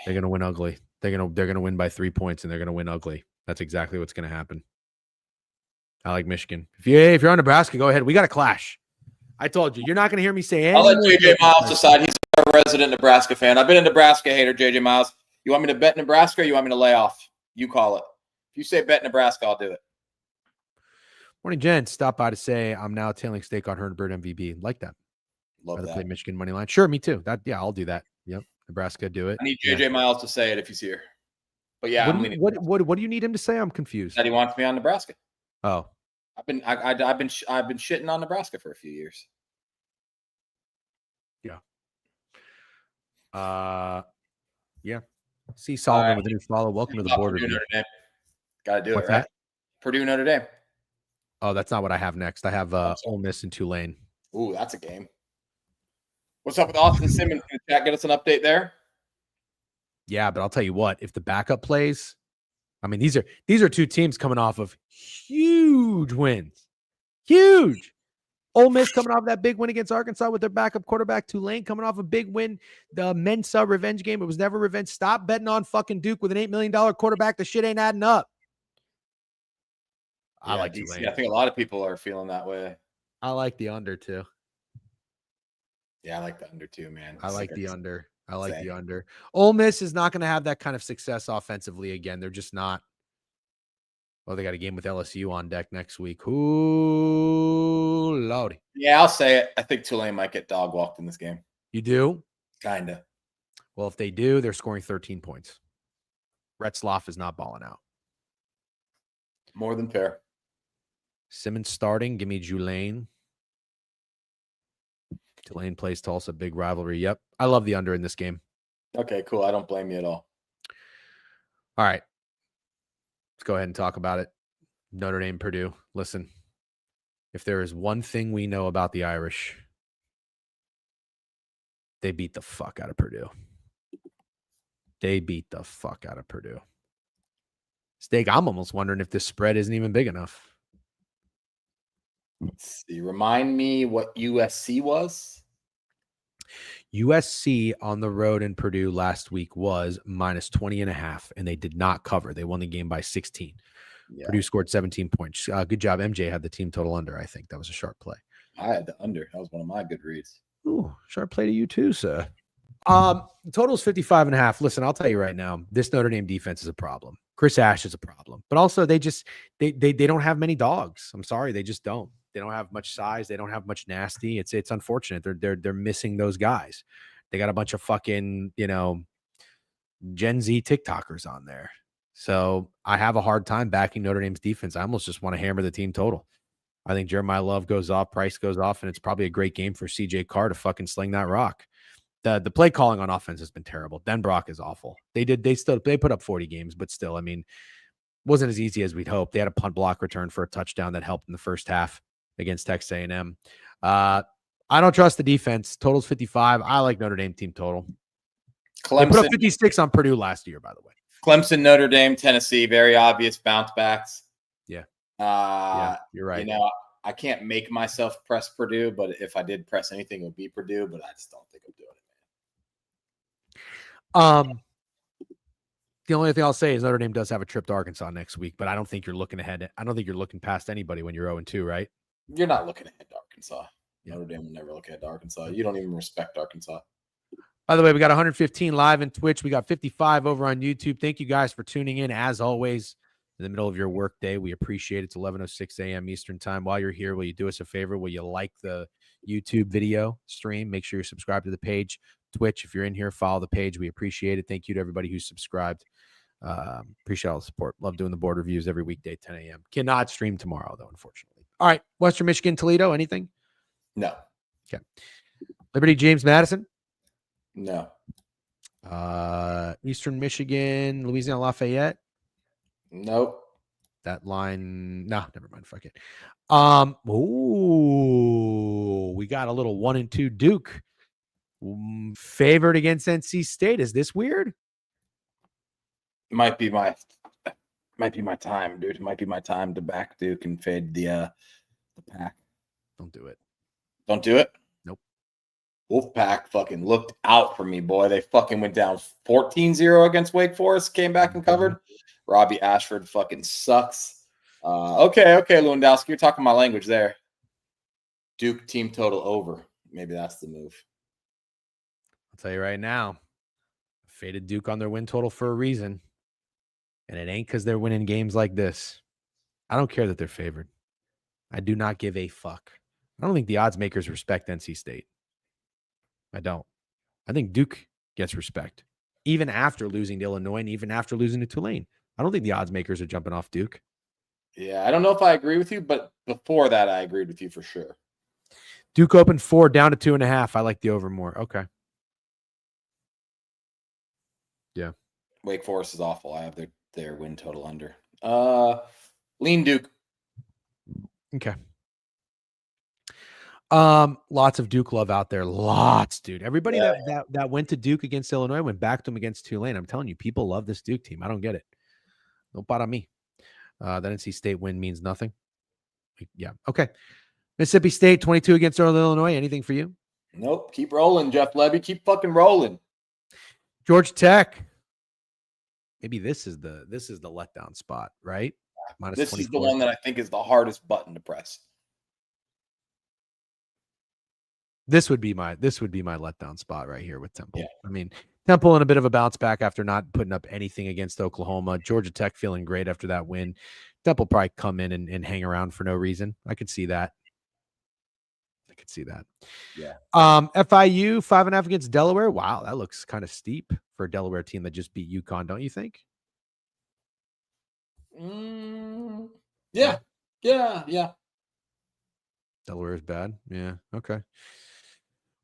They're going to win ugly. They're going to win by 3 points, and they're going to win ugly. That's exactly what's going to happen. I like Michigan. If you're on Nebraska, go ahead. We got a clash. I told you, you're not going to hear me say anything. I'll let JJ Miles decide. He's a resident Nebraska fan. I've been a Nebraska hater, JJ Miles. You want me to bet Nebraska or you want me to lay off? You call it. If you say bet Nebraska, I'll do it. Morning, Jen. Stop by to say I'm now tailing stake on Hernbird MVP. Like that. Love that. Play Michigan money line. Sure, me too. I'll do that. Yep. Nebraska, do it. I need JJ Miles to say it if he's here. But yeah, what do you need him to say? I'm confused. That he wants me on Nebraska. Oh. I've been shitting on Nebraska for a few years. Yeah. Yeah. See Solomon with a new follow. Welcome to the border. Got to do What's it, right? That? Purdue, Notre Dame. Oh, that's not what I have next. I have Ole Miss and Tulane. Ooh, that's a game. What's up with Austin Simmons? Can the chat get us an update there? Yeah, but I'll tell you what, if the backup plays, I mean, these are two teams coming off of huge wins. Huge. Ole Miss coming off that big win against Arkansas with their backup quarterback. Tulane coming off a big win. The Mensa revenge game. It was never revenge. Stop betting on fucking Duke with an $8 million quarterback. The shit ain't adding up. I like DC. Tulane. I think a lot of people are feeling that way. I like the under too. Yeah, I like the under too, man. I like the under. Ole Miss is not going to have that kind of success offensively again. They're just not. Well, they got a game with LSU on deck next week. Ooh, lordy. Yeah, I'll say it. I think Tulane might get dog walked in this game. You do? Kinda. Well, if they do, they're scoring 13 points. Retzloff is not balling out. More than fair. Simmons starting. Give me Tulane. Tulane plays Tulsa. Big rivalry. Yep. I love the under in this game. Okay, cool. I don't blame you at all. All right. Let's go ahead and talk about it. Notre Dame, Purdue. Listen, if there is one thing we know about the Irish, they beat the fuck out of Purdue. Steak, I'm almost wondering if this spread isn't even big enough. Let's see. Remind me what USC was. USC on the road in Purdue last week was minus 20.5, and they did not cover. They won the game by 16. Yeah. Purdue scored 17 points. Good job. MJ had the team total under, I think. That was a sharp play. I had the under. That was one of my good reads. Ooh, sharp play to you too, sir. Total is 55.5. Listen, I'll tell you right now, this Notre Dame defense is a problem. Chris Ash is a problem, but also they don't have many dogs. I'm sorry, they just don't. They don't have much size. They don't have much nasty. It's unfortunate. They're missing those guys. They got a bunch of fucking, Gen Z TikTokers on there. So I have a hard time backing Notre Dame's defense. I almost just want to hammer the team total. I think Jeremiah Love goes off, Price goes off, and it's probably a great game for CJ Carr to fucking sling that rock. The play calling on offense has been terrible. Den Brock is awful. They put up 40 games, but still, I mean, wasn't as easy as we'd hoped. They had a punt block return for a touchdown that helped in the first half against Texas A&M. I don't trust the defense. Total's 55. I like Notre Dame team total. Clemson, they put up 56 on Purdue last year, by the way. Clemson, Notre Dame, Tennessee, very obvious bounce backs. Yeah. Yeah, you're right. I can't make myself press Purdue, but if I did press anything, it would be Purdue, but I just don't think I'm doing it. The only thing I'll say is Notre Dame does have a trip to Arkansas next week, but I don't think you're looking ahead. I don't think you're looking past anybody when you're 0-2, right? You're not looking ahead to Arkansas. Yeah. Notre Dame will never look ahead to Arkansas. You don't even respect Arkansas. By the way, we got 115 live in Twitch. We got 55 over on YouTube. Thank you guys for tuning in. As always, in the middle of your work day, we appreciate it. It's 11:06 a.m. Eastern time. While you're here, will you do us a favor? Will you like the YouTube video stream? Make sure you're subscribed to the page. Twitch, if you're in here, follow the page. We appreciate it. Thank you to everybody who's subscribed. Appreciate all the support. Love doing the board reviews every weekday, 10 a.m. Cannot stream tomorrow, though, unfortunately. All right. Western Michigan, Toledo, anything? No. Okay. Liberty, James Madison? No. Eastern Michigan, Louisiana Lafayette? Nope. That line, no, never mind. Fuck it. We got a little 1-2 Duke favored against NC State. Is this weird? Might be my time, dude. It might be my time to back Duke and fade the pack. Don't do it. Don't do it? Nope. Wolfpack fucking looked out for me, boy. They fucking went down 14-0 against Wake Forest, came back and covered. Robbie Ashford fucking sucks. Okay, Lewandowski, you're talking my language there. Duke team total over. Maybe that's the move. I'll tell you right now, faded Duke on their win total for a reason. And it ain't because they're winning games like this. I don't care that they're favored. I do not give a fuck. I don't think the odds makers respect NC State. I don't. I think Duke gets respect, even after losing to Illinois and even after losing to Tulane. I don't think the odds makers are jumping off Duke. Yeah, I don't know if I agree with you, but before that, I agreed with you for sure. Duke opened 4 down to 2.5. I like the over more. Okay. Yeah. Wake Forest is awful. I have their win total under. Lean Duke. Okay. Lots of Duke love out there. Lots, dude. Everybody that went to Duke against Illinois went back to them against Tulane. I'm telling you, people love this Duke team. I don't get it. No para me. That NC State win means nothing. Yeah. Okay. Mississippi State 22 against Northern Illinois. Anything for you? Nope. Keep rolling, Jeff Levy. Keep fucking rolling. Georgia Tech. Maybe this is the letdown spot, right? This is the one that I think is the hardest button to press. This would be my letdown spot right here with Temple. Yeah. I mean, Temple in a bit of a bounce back after not putting up anything against Oklahoma. Georgia Tech feeling great after that win. Temple probably come in and hang around for no reason. I could see that. Yeah. FIU 5.5 against Delaware. Wow, that looks kind of steep for a Delaware team that just beat UConn, don't you think? Yeah. Delaware is bad. Yeah. Okay.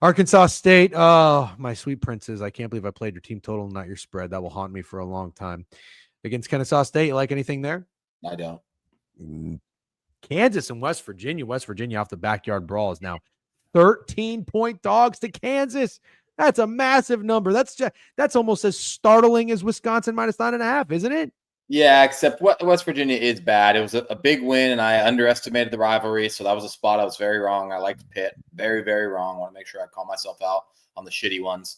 Arkansas State. Oh, my sweet princes. I can't believe I played your team total, not your spread. That will haunt me for a long time. Against Kennesaw State, you like anything there? I don't. Kansas and West Virginia. West Virginia off the backyard brawl is now 13-point dogs to Kansas. That's a massive number. That's almost as startling as Wisconsin -9.5, isn't it? Yeah, except West Virginia is bad. It was a big win, and I underestimated the rivalry, so that was a spot I was very wrong. I liked Pitt. Very, very wrong. I want to make sure I call myself out on the shitty ones.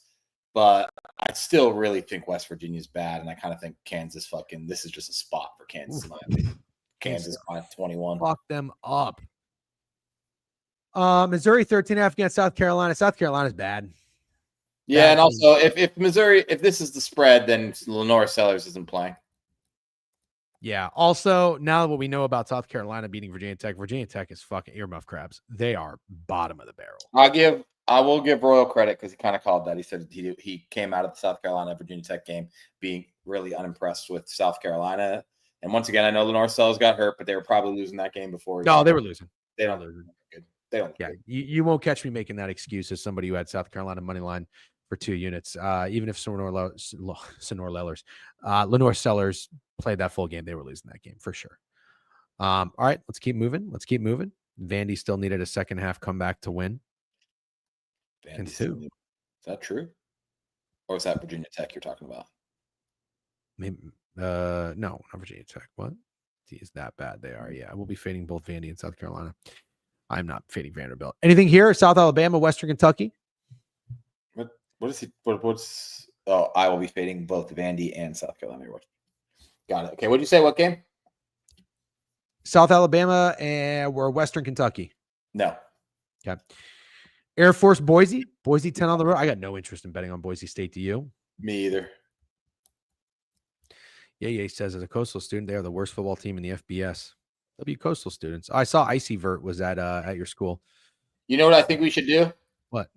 But I still really think West Virginia is bad, and I kind of think Kansas this is just a spot for Kansas. In my opinion. Kansas -21. Fuck them up. Missouri 13.5 against South Carolina. South Carolina's bad. Yeah, and also if Missouri, if this is the spread, then Lenore Sellers isn't playing. Yeah. Also, now what we know about South Carolina beating Virginia Tech is fucking earmuff crabs. They are bottom of the barrel. I will give Royal credit because he kind of called that. He said he came out of the South Carolina Virginia Tech game being really unimpressed with South Carolina. And once again, I know Lenore Sellers got hurt, but they were probably losing that game before. No, they were losing. They don't lose. Good. They don't. Yeah, you won't catch me making that excuse as somebody who had South Carolina money line for 2 units. Even if Lenore Sellers played that full game, they were losing that game for sure. All right, let's keep moving. Vandy still needed a second half comeback to win. Is that true? Or is that Virginia Tech you're talking about? Maybe, no, not Virginia Tech. What? Is that bad? They are. Yeah, we'll be fading both Vandy and South Carolina. I'm not fading Vanderbilt. Anything here? South Alabama, Western Kentucky. What is he? What's? Oh, I will be fading both Vandy and South Carolina. Got it. Okay, what did you say? What game? South Alabama and we're Western Kentucky. No. Okay. Air Force Boise 10 on the road. I got no interest in betting on Boise State. Do you? Me either. Yeah, says as a Coastal student, they are the worst football team in the FBS. W Coastal students. I saw Icy Vert was at your school. You know what I think we should do? What?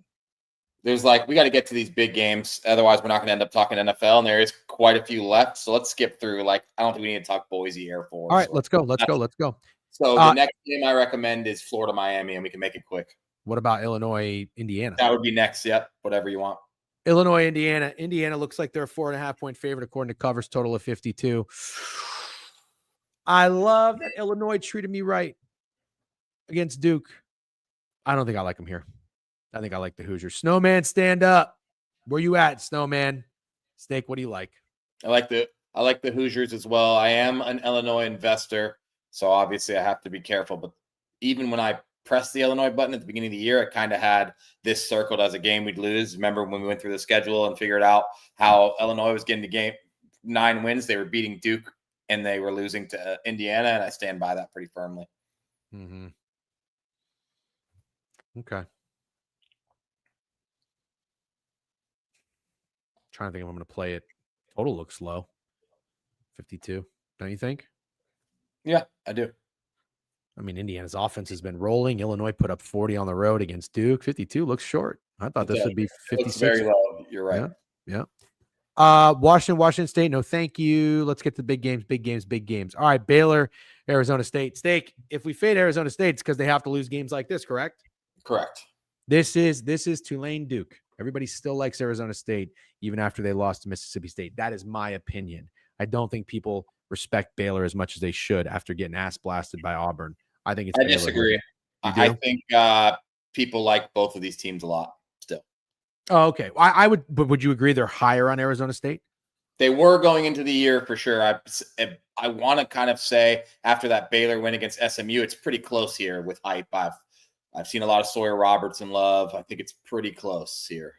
There's we got to get to these big games. Otherwise, we're not going to end up talking NFL, and there is quite a few left. So let's skip through. I don't think we need to talk Boise Air Force. All right, let's go. So the next game I recommend is Florida Miami, and we can make it quick. What about Illinois Indiana? That would be next. Yep, whatever you want. Illinois Indiana. Indiana looks like they're a 4.5-point favorite according to Covers, total of 52. I love that Illinois treated me right against Duke. I don't think I like them here. I think I like the Hoosiers. Snowman, stand up. Where you at, Snowman? Snake, what do you like? I like the Hoosiers as well. I am an Illinois investor, so obviously I have to be careful. But even when I pressed the Illinois button at the beginning of the year, it kind of had this circled as a game we'd lose. Remember when we went through the schedule and figured out how Illinois was getting the game 9 wins? They were beating Duke and they were losing to Indiana, and I stand by that pretty firmly. Mm-hmm. Okay. Trying to think if I'm going to play it. Total looks low. 52. Don't you think? Yeah, I do. I mean, Indiana's offense has been rolling. Illinois put up 40 on the road against Duke. 52 looks short. I thought this would be 56. Very low. You're right. Yeah. Washington State. No, thank you. Let's get to big games. All right, Baylor, Arizona State. Steak. If we fade Arizona State, it's because they have to lose games like this, correct? Correct. This is Tulane Duke. Everybody still likes Arizona State, even after they lost to Mississippi State. That is my opinion. I don't think people respect Baylor as much as they should after getting ass blasted by Auburn. I think it's I Baylor. disagree. You do? I think people like both of these teams a lot still. Oh, okay. I would, but would you agree they're higher on Arizona State? They were going into the year for sure. I want to kind of say after that Baylor win against SMU, it's pretty close here with hype. I've seen a lot of Sawyer Robertson love. I think it's pretty close here.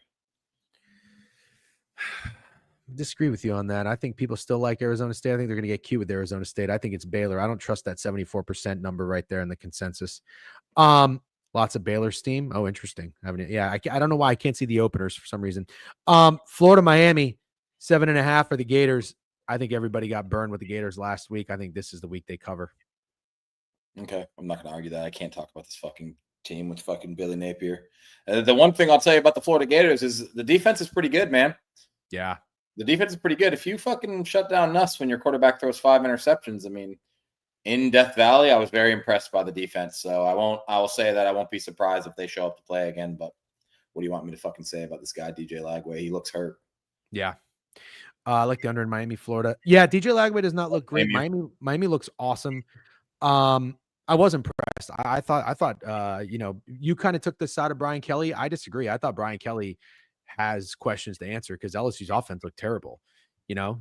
Disagree with you on that. I think people still like Arizona State. I think they're going to get cute with Arizona State. I think it's Baylor. I don't trust that 74% number right there in the consensus. Lots of Baylor steam. Oh, interesting. I don't know why I can't see the openers for some reason. Florida, Miami, 7.5 for the Gators. I think everybody got burned with the Gators last week. I think this is the week they cover. Okay. I'm not going to argue that. I can't talk about this fucking team with fucking Billy Napier. The one thing I'll tell you about the Florida Gators is the defense is pretty good, man. Yeah. The defense is pretty good. If you fucking shut down Nuss when your quarterback throws 5 interceptions, I mean, in Death Valley, I was very impressed by the defense. So I will say that I won't be surprised if they show up to play again. But what do you want me to fucking say about this guy, DJ Lagway? He looks hurt. Yeah. I like the under in Miami, Florida. Yeah, DJ Lagway does not look great. Miami looks awesome. I was impressed. I thought, you kind of took this out of Brian Kelly. I disagree. I thought Brian Kelly has questions to answer because LSU's offense looked terrible.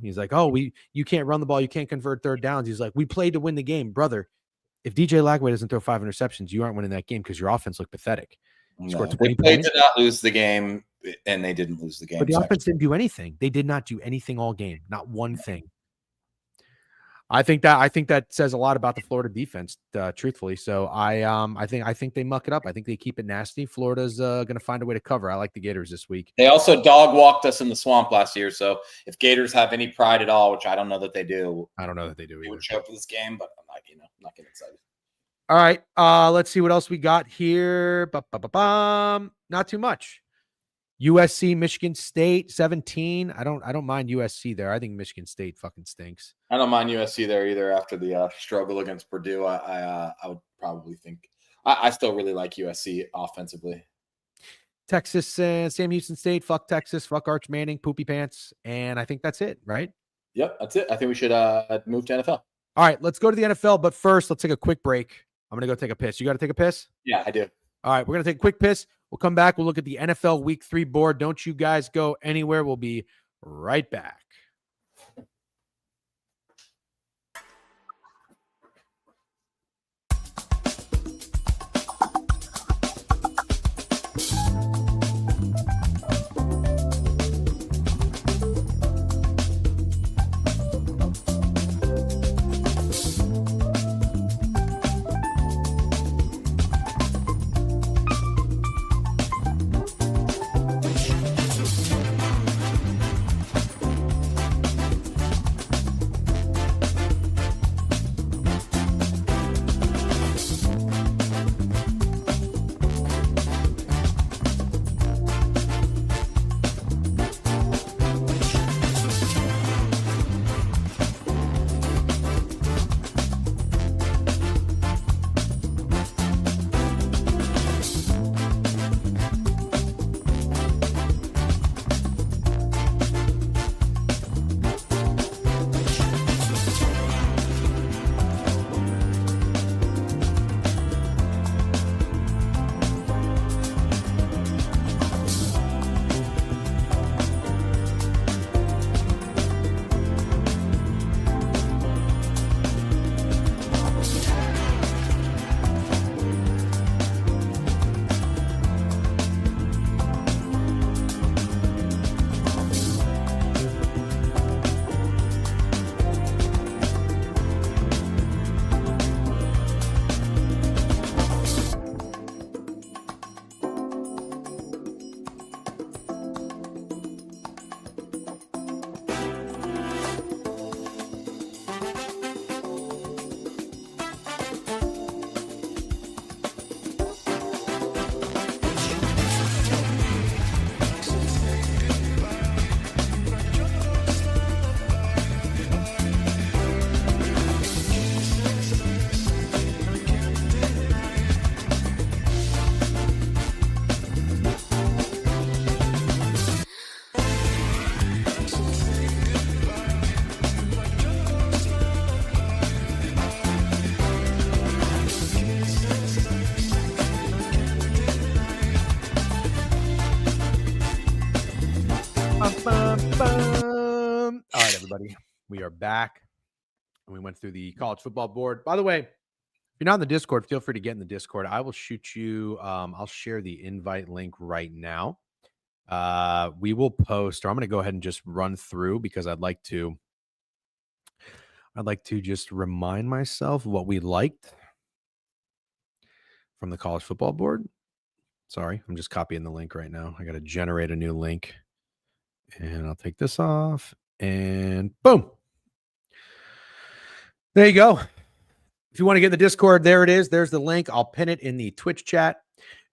He's like, oh, you can't run the ball. You can't convert third downs. He's like, we played to win the game, brother. If DJ Lagway doesn't throw 5 interceptions, you aren't winning that game because your offense looked pathetic. No, they played to not lose the game, and they didn't lose the game. But the offense didn't do anything. They did not do anything all game. Not one thing. I think that says a lot about the Florida defense, truthfully. So I think they muck it up. I think they keep it nasty. Florida's going to find a way to cover. I like the Gators this week. They also dog walked us in the swamp last year. So if Gators have any pride at all, which I don't know that they do, They would show up for this game. But I'm not getting excited. All right, let's see what else we got here. Not too much. USC, Michigan State, 17. I don't mind USC there. I think Michigan State fucking stinks. I don't mind USC there either. After the struggle against Purdue, I would probably think I still really like USC offensively. Texas and Sam Houston State. Fuck Texas. Fuck Arch Manning. Poopy pants. And I think that's it, right? Yep, that's it. I think we should move to NFL. All right, let's go to the NFL. But first, let's take a quick break. I'm gonna go take a piss. You got to take a piss? Yeah, I do. All right, we're gonna take a quick piss. We'll come back. We'll look at the NFL Week 3 board. Don't you guys go anywhere. We'll be right back. are back. And we went through the college football board. By the way, if you're not in the Discord, feel free to get in the Discord. I will shoot you. I'll share the invite link right now. We will post, or I'm going to go ahead and just run through because I'd like to just remind myself what we liked from the college football board. Sorry, I'm just copying the link right now. I got to generate a new link. And I'll take this off. And boom. There you go. If you want to get in the Discord, there it is. There's the link. I'll pin it in the Twitch chat.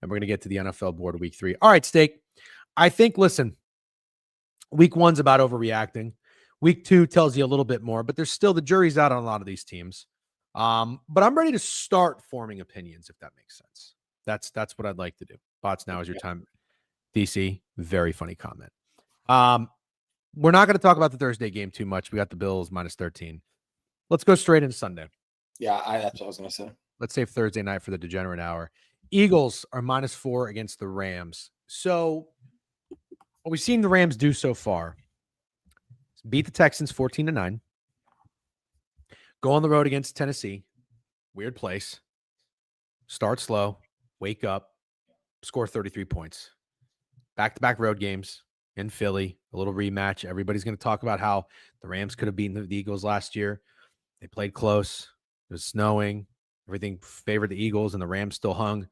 And we're going to get to the NFL board week 3. All right, Steak. I think, listen, week 1's about overreacting. Week 2 tells you a little bit more, but there's still the jury's out on a lot of these teams. But I'm ready to start forming opinions, if that makes sense. That's what I'd like to do. Bots, now is your time. DC, very funny comment. We're not going to talk about the Thursday game too much. We got the Bills minus 13. Let's go straight into Sunday. Yeah, that's what I was going to say. Let's save Thursday night for the degenerate hour. Eagles are minus 4 against the Rams. So what we've seen the Rams do so far is beat the Texans 14-9. Go on the road against Tennessee. Weird place. Start slow. Wake up. Score 33 points. Back-to-back road games in Philly. A little rematch. Everybody's going to talk about how the Rams could have beaten the Eagles last year. They played close. It was snowing. Everything favored the Eagles, and the Rams still hung. And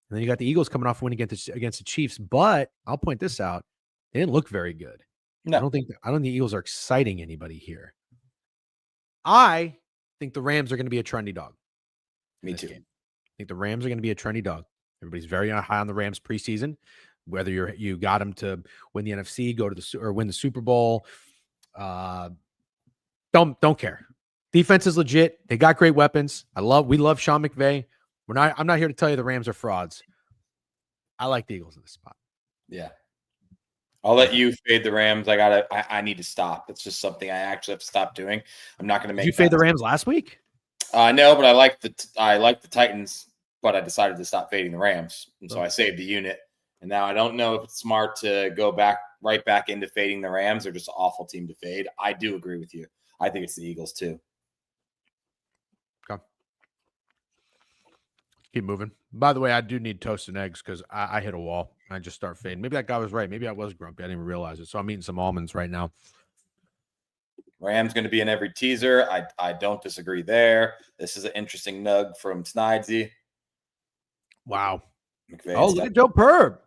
then you got the Eagles coming off winning against the Chiefs. But I'll point this out. They didn't look very good. No. I don't think the Eagles are exciting anybody here. I think the Rams are going to be a trendy dog. Me too. Game. I think the Rams are going to be a trendy dog. Everybody's very high on the Rams preseason. Whether you got them to win the NFC, win the Super Bowl, don't care. Defense is legit. They got great weapons. We love Sean McVay. I'm not here to tell you the Rams are frauds. I like the Eagles in this spot. Yeah. I'll let you fade the Rams. I need to stop. It's just something I actually have to stop doing. I'm not going to make. Did you fade the Rams last week? No, but I like the Titans, but I decided to stop fading the Rams, and so I saved the unit. And now I don't know if it's smart to go right back into fading the Rams. They're just an awful team to fade. I do agree with you. I think it's the Eagles too. Okay. Keep moving. By the way, I do need toast and eggs because I hit a wall. I just start fading. Maybe that guy was right. Maybe I was grumpy. I didn't even realize it. So I'm eating some almonds right now. Rams going to be in every teaser. I don't disagree there. This is an interesting nug from Snidesy. Wow. McVay's look at Joe Perb.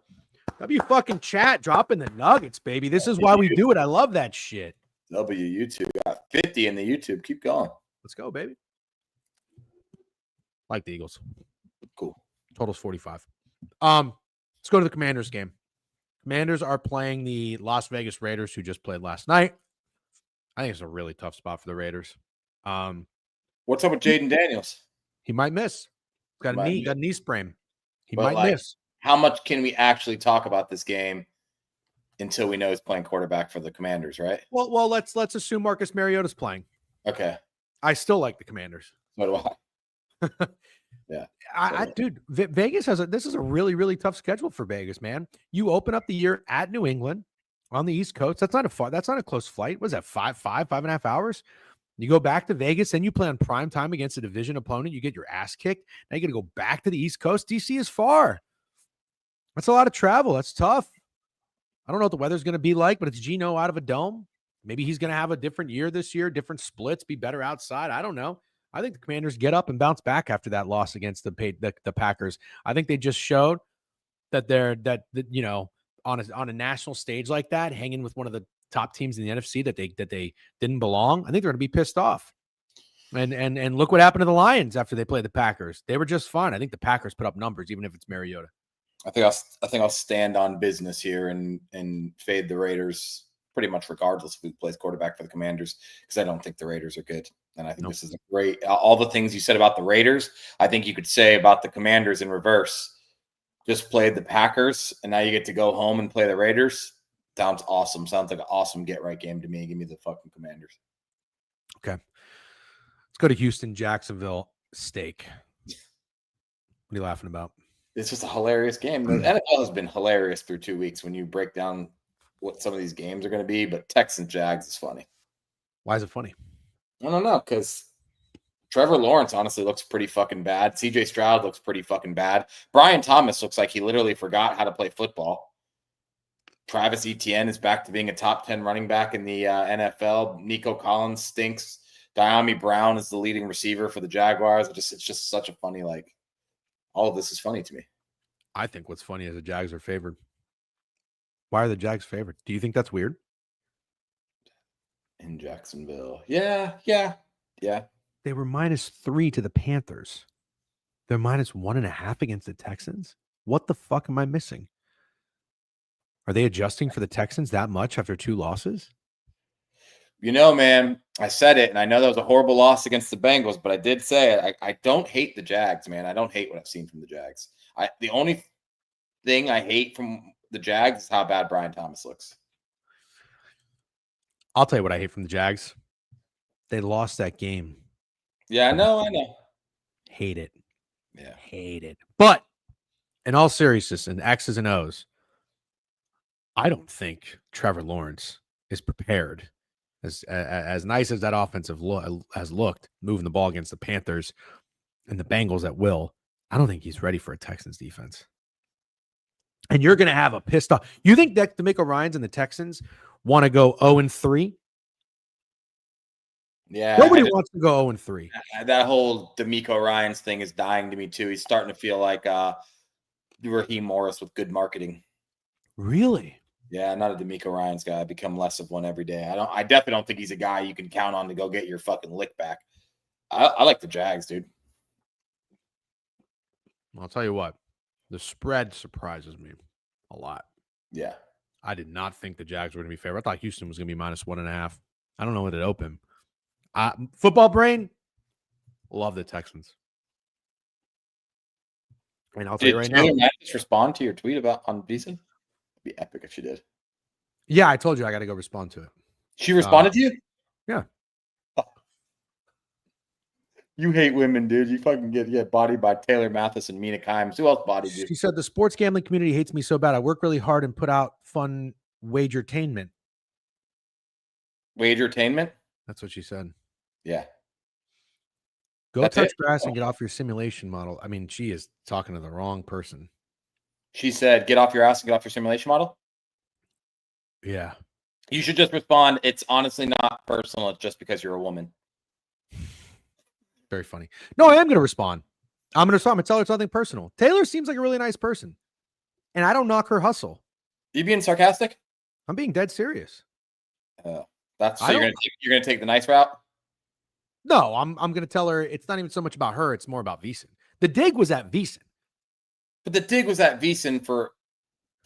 W fucking chat dropping the nuggets, baby. This is why we do it. I love that shit. YouTube got 50 in the YouTube. Keep going. Let's go, baby. Like the Eagles. Cool. Total's 45. Let's go to the Commanders game. Commanders are playing the Las Vegas Raiders, who just played last night. I think it's a really tough spot for the Raiders. What's up with Jaden Daniels? He might miss. Got a knee sprain. He might miss. How much can we actually talk about this game until we know he's playing quarterback for the Commanders, right? Well, let's assume Marcus Mariota's playing. Okay. I still like the Commanders. So do I. Yeah. Dude, Vegas this is a really, really tough schedule for Vegas, man. You open up the year at New England on the East Coast. That's not a close flight. What is that? 5.5 hours? You go back to Vegas, and you play on prime time against a division opponent. You get your ass kicked. Now you got to go back to the East Coast. DC is far. That's a lot of travel. That's tough. I don't know what the weather's going to be like, but it's Geno out of a dome. Maybe he's going to have a different year this year, different splits, be better outside. I don't know. I think the Commanders get up and bounce back after that loss against the Packers. I think they just showed that on a national stage like that, hanging with one of the top teams in the NFC that they didn't belong. I think they're going to be pissed off. And look what happened to the Lions after they played the Packers. They were just fine. I think the Packers put up numbers, even if it's Mariota. I think I'll stand on business here and fade the Raiders pretty much regardless of who plays quarterback for the Commanders, because I don't think the Raiders are good. And I think this is a great, all the things you said about the Raiders, I think you could say about the Commanders in reverse. Just played the Packers, and now you get to go home and play the Raiders. Sounds awesome. Sounds like an awesome get-right game to me. Give me the fucking Commanders. Okay. Let's go to Houston, Jacksonville, Steak. What are you laughing about? It's just a hilarious game. The NFL has been hilarious through 2 weeks when you break down what some of these games are going to be, but Texans Jags is funny. Why is it funny? I don't know, because Trevor Lawrence honestly looks pretty fucking bad. CJ Stroud looks pretty fucking bad. Brian Thomas looks like he literally forgot how to play football. Travis Etienne is back to being a top 10 running back in the NFL. Nico Collins stinks. Diami Brown is the leading receiver for the Jaguars. It's just such a funny, like, all of this is funny to me. I think what's funny is the Jags are favored. Why are the Jags favored? Do you think that's weird? In Jacksonville. Yeah. They were -3 to the Panthers. They're -1.5 against the Texans. What the fuck am I missing? Are they adjusting for the Texans that much after 2 losses? You know, man, I said it, and I know that was a horrible loss against the Bengals, but I did say it. I don't hate the Jags, man. I don't hate what I've seen from the Jags. The only thing I hate from the Jags is how bad Brian Thomas looks. I'll tell you what I hate from the Jags. They lost that game. Yeah, I know. Hate it. Yeah. Hate it. But in all seriousness, and X's and O's, I don't think Trevor Lawrence is prepared. As nice as that offensive has looked, moving the ball against the Panthers and the Bengals at will, I don't think he's ready for a Texans defense. And you're going to have a pissed off. You think that DeMeco Ryans and the Texans want to go 0-3? Yeah. Nobody wants to go 0-3. That whole DeMeco Ryans thing is dying to me too. He's starting to feel like Raheem Morris with good marketing. Really? Yeah, not a DeMeco Ryans guy. I become less of one every day. I definitely don't think he's a guy you can count on to go get your fucking lick back. I like the Jags, dude. I'll tell you what, the spread surprises me a lot. Yeah. I did not think the Jags were going to be favored. I thought Houston was going to be -1.5. I don't know when it opened. Football brain, love the Texans. And I'll tell you right now. Did Matt just respond to your tweet on Visa? It'd be epic if she did. Yeah, I told you I got to go respond to it. She responded to you? Yeah. You hate women, dude. You fucking get bodied by Taylor Mathis and Mina Kimes. Who else bodied you? She said the sports gambling community hates me so bad. I work really hard and put out fun wagertainment. Wagertainment? That's what she said. Yeah. Go touch grass and get off your simulation model. I mean, she is talking to the wrong person. She said, get off your ass and get off your simulation model? Yeah. You should just respond, it's honestly not personal. It's just because you're a woman. Very funny. No, I am going to respond. I'm going to tell her something personal. Taylor seems like a really nice person. And I don't knock her hustle. You being sarcastic? I'm being dead serious. So you're going to take the nice route? No, I'm going to tell her it's not even so much about her. It's more about VSiN. The dig was at VSiN. But the dig was at VSiN for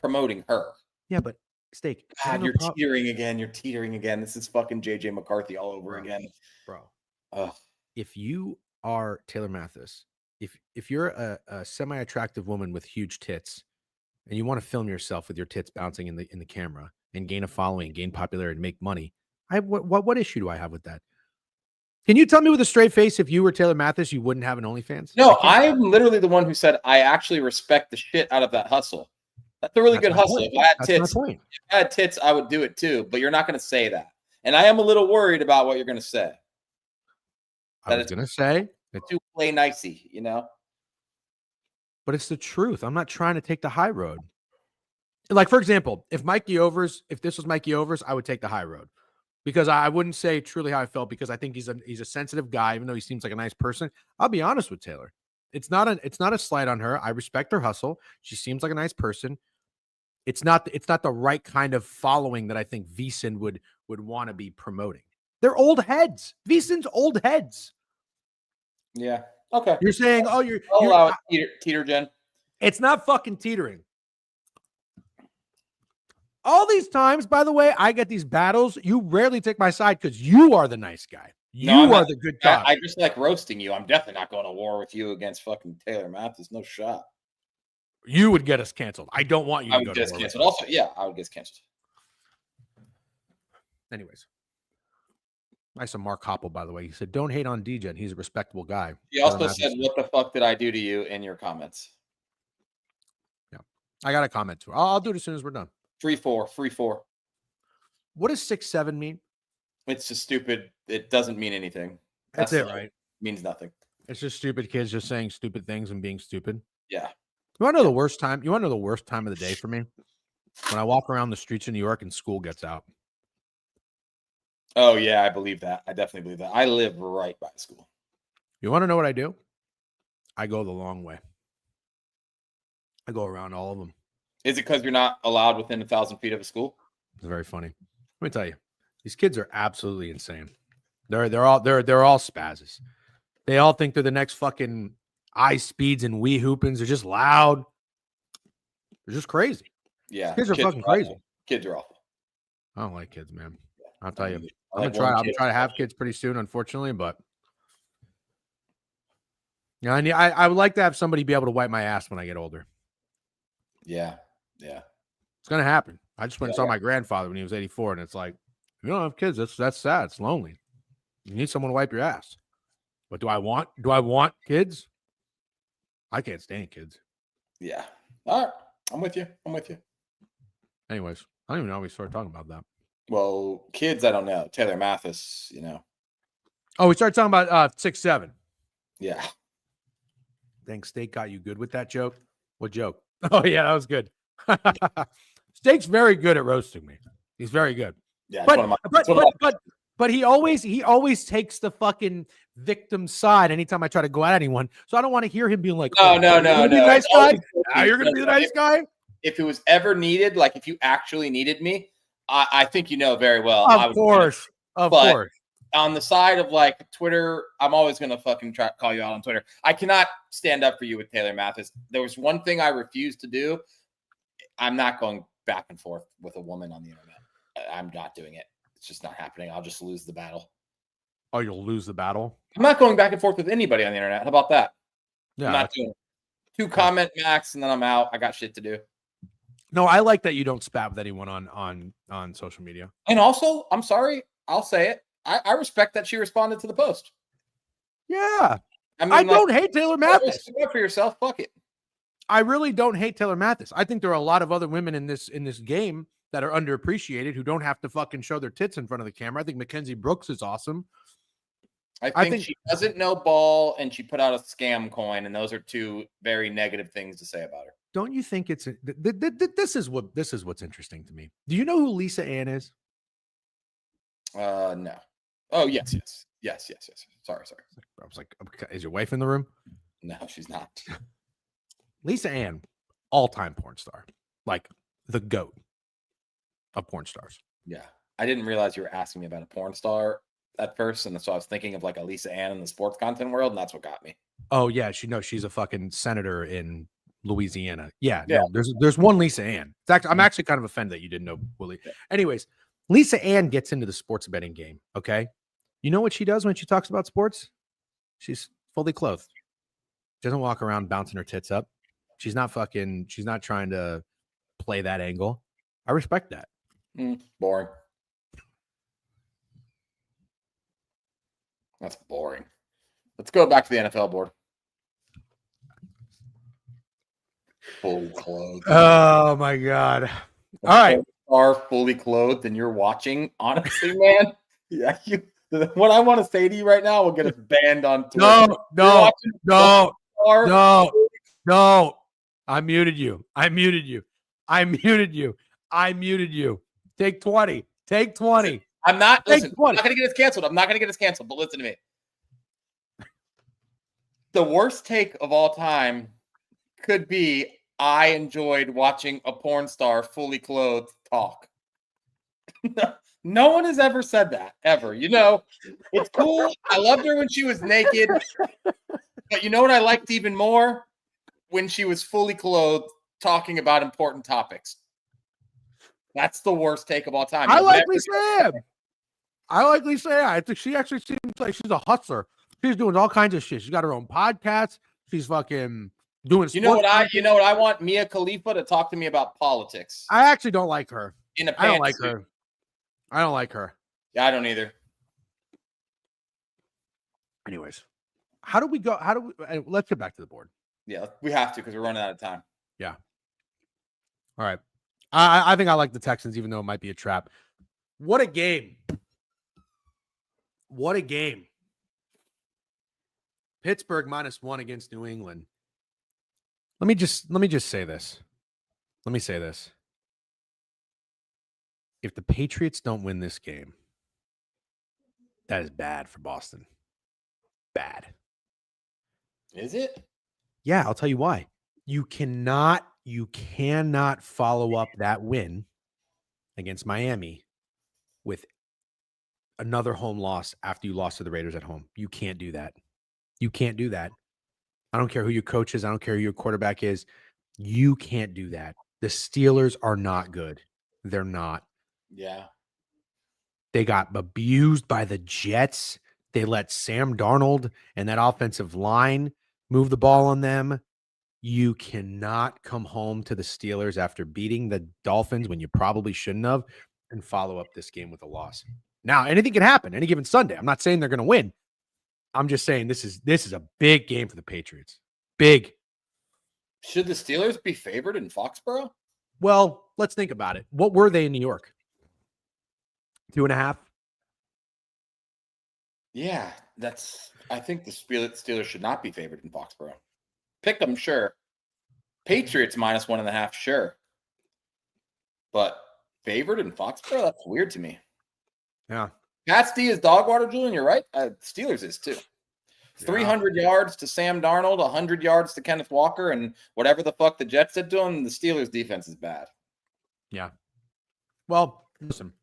promoting her. Yeah, but Steak. God, you're teetering again. You're teetering again. This is fucking JJ McCarthy all over again. Bro. Ugh. If you are Taylor Mathis, if you're a semi-attractive woman with huge tits and you want to film yourself with your tits bouncing in the camera and gain a following, gain popularity, and make money, what issue do I have with that? Can you tell me with a straight face if you were Taylor Mathis, you wouldn't have an OnlyFans? No, I'm literally the one who said I actually respect the shit out of that hustle. That's a really good hustle. If I had tits, I would do it too. But you're not going to say that, and I am a little worried about what you're going to say. I was going to say to play nicey, you know. But it's the truth. I'm not trying to take the high road. Like, for example, if this was Mikey Overs, I would take the high road. Because I wouldn't say truly how I felt, because I think he's a sensitive guy, even though he seems like a nice person. I'll be honest with Taylor. It's not a slight on her. I respect her hustle. She seems like a nice person. It's not the right kind of following that I think VSiN would want to be promoting. They're old heads. VSiN's old heads. Yeah. Okay. You're saying, you're teeter, Jen. It's not fucking teetering. All these times, by the way, I get these battles. You rarely take my side because you are the nice guy. You are the good guy. I just like roasting you. I'm definitely not going to war with you against fucking Taylor Mathis. No shot. You would get us canceled. I don't want you to go to war. Canceled. Also, yeah, I would get canceled. Anyways. Nice of Mark Hoppel, by the way. He said, don't hate on DJ. He's a respectable guy. He also said, what the fuck did I do to you in your comments? Yeah. I got a comment to her. I'll do it as soon as we're done. Free four. What does 6'7" mean? It's just stupid. It doesn't mean anything. That's it, right? It means nothing. It's just stupid kids just saying stupid things and being stupid. Yeah. You want to know the worst time? You want to know the worst time of the day for me? When I walk around the streets of New York and school gets out. Oh, yeah, I believe that. I definitely believe that. I live right by school. You want to know what I do? I go the long way. I go around all of them. Is it because you're not allowed within 1,000 feet of a school? It's very funny. Let me tell you, these kids are absolutely insane. They're all spazzes. They all think they're the next fucking Ice Speeds and Wee Hoopins. They're just loud. They're just crazy. Yeah, kids are fucking crazy. Kids are awful. I don't like kids, man. I'll tell you. I'm gonna try to have kids pretty soon, unfortunately, but yeah, I would like to have somebody be able to wipe my ass when I get older. Yeah. It's gonna happen. I just went and saw my grandfather when he was 84, and it's like, you don't have kids. That's sad. It's lonely. You need someone to wipe your ass. But do I want kids? I can't stand kids. Yeah. All right. I'm with you. Anyways, I don't even know how we started talking about that. Well, kids, I don't know. Taylor Mathis, Oh, we started talking about 6'7". Yeah. Think Steak got you good with that joke? What joke? Oh yeah, that was good. Steak's very good at roasting me. He's very good. Yeah, but he always takes the fucking victim side anytime I try to go at anyone. So I don't want to hear him being like, no. Nice guy. You're gonna be the nice guy. If it was ever needed, like if you actually needed me, I think you know very well. Of course. On the side of like Twitter, I'm always gonna fucking try to call you out on Twitter. I cannot stand up for you with Taylor Mathis. There was one thing I refused to do. I'm not going back and forth with a woman on the internet. I'm not doing it. It's just not happening. I'll just lose the battle. Oh, you'll lose the battle? I'm not going back and forth with anybody on the internet. How about that? Yeah, I'm not doing it. 2 comment max and then I'm out. I got shit to do. No, I like that you don't spat with anyone on social media. And also, I'm sorry, I'll say it. I respect that she responded to the post. Yeah. I mean, I don't hate Taylor Mathis. Stick up for yourself. Fuck it. I really don't hate Taylor Mathis. I think there are a lot of other women in this game that are underappreciated who don't have to fucking show their tits in front of the camera. I think Mackenzie Brooks is awesome. I think she doesn't know ball and she put out a scam coin, and those are 2 very negative things to say about her. Don't you think it's this is what's interesting to me? Do you know who Lisa Ann is? No. Oh, yes. Sorry. I was like, is your wife in the room? No, she's not. Lisa Ann, all-time porn star, like the GOAT of porn stars. Yeah. I didn't realize you were asking me about a porn star at first, and so I was thinking of like a Lisa Ann in the sports content world, and that's what got me. Oh yeah, she's a fucking senator in Louisiana. Yeah. No, there's one Lisa Ann. I'm actually kind of offended that you didn't know Willie. Yeah. Anyways, Lisa Ann gets into the sports betting game. Okay, you know what she does when she talks about sports? She's fully clothed. She doesn't walk around bouncing her tits up. She's not trying to play that angle. I respect that. Boring. That's boring. Let's go back to the NFL board. Fully clothed. Oh my God. All right. Are fully clothed and you're watching, honestly, man. Yeah. What I want to say to you right now will get us banned on Twitter. No. I muted you. Take 20. I'm not going to get us canceled. But listen to me. The worst take of all time could be I enjoyed watching a porn star fully clothed talk. No one has ever said that, ever. It's cool. I loved her when she was naked. But you know what I liked even more? When she was fully clothed talking about important topics. That's the worst take of all time. I like Lisa Ann. I think she actually seems like she's a hustler. She's doing all kinds of shit. She's got her own podcast. She's fucking doing. You know what I want Mia Khalifa to talk to me about politics. I actually don't like her. I don't like her. Yeah, I don't either. Anyways, let's get back to the board. Yeah, we have to because we're running out of time. Yeah. All right. I think I like the Texans, even though it might be a trap. What a game. What a game. Pittsburgh -1 against New England. Let me just say this. Let me say this. If the Patriots don't win this game, that is bad for Boston. Bad. Is it? Yeah, I'll tell you why. You cannot follow up that win against Miami with another home loss after you lost to the Raiders at home. You can't do that. You can't do that. I don't care who your coach is. I don't care who your quarterback is. You can't do that. The Steelers are not good. They're not. Yeah. They got abused by the Jets. They let Sam Darnold and that offensive line move the ball on them. You cannot come home to the Steelers after beating the Dolphins when you probably shouldn't have and follow up this game with a loss. Now, anything can happen any given Sunday. I'm not saying they're going to win. I'm just saying this is a big game for the Patriots. Big. Should the Steelers be favored in Foxborough? Well, let's think about it. What were they in New York? 2.5? Yeah, I think the Steelers should not be favored in Foxborough. Pick them, sure. Patriots -1.5, sure. But favored in Foxborough? That's weird to me. Yeah. Pat's D is dog water, Julian. You're right. Steelers is too. 300 yards to Sam Darnold, 100 yards to Kenneth Walker, and whatever the fuck the Jets did to him, the Steelers defense is bad. Yeah. Well, listen.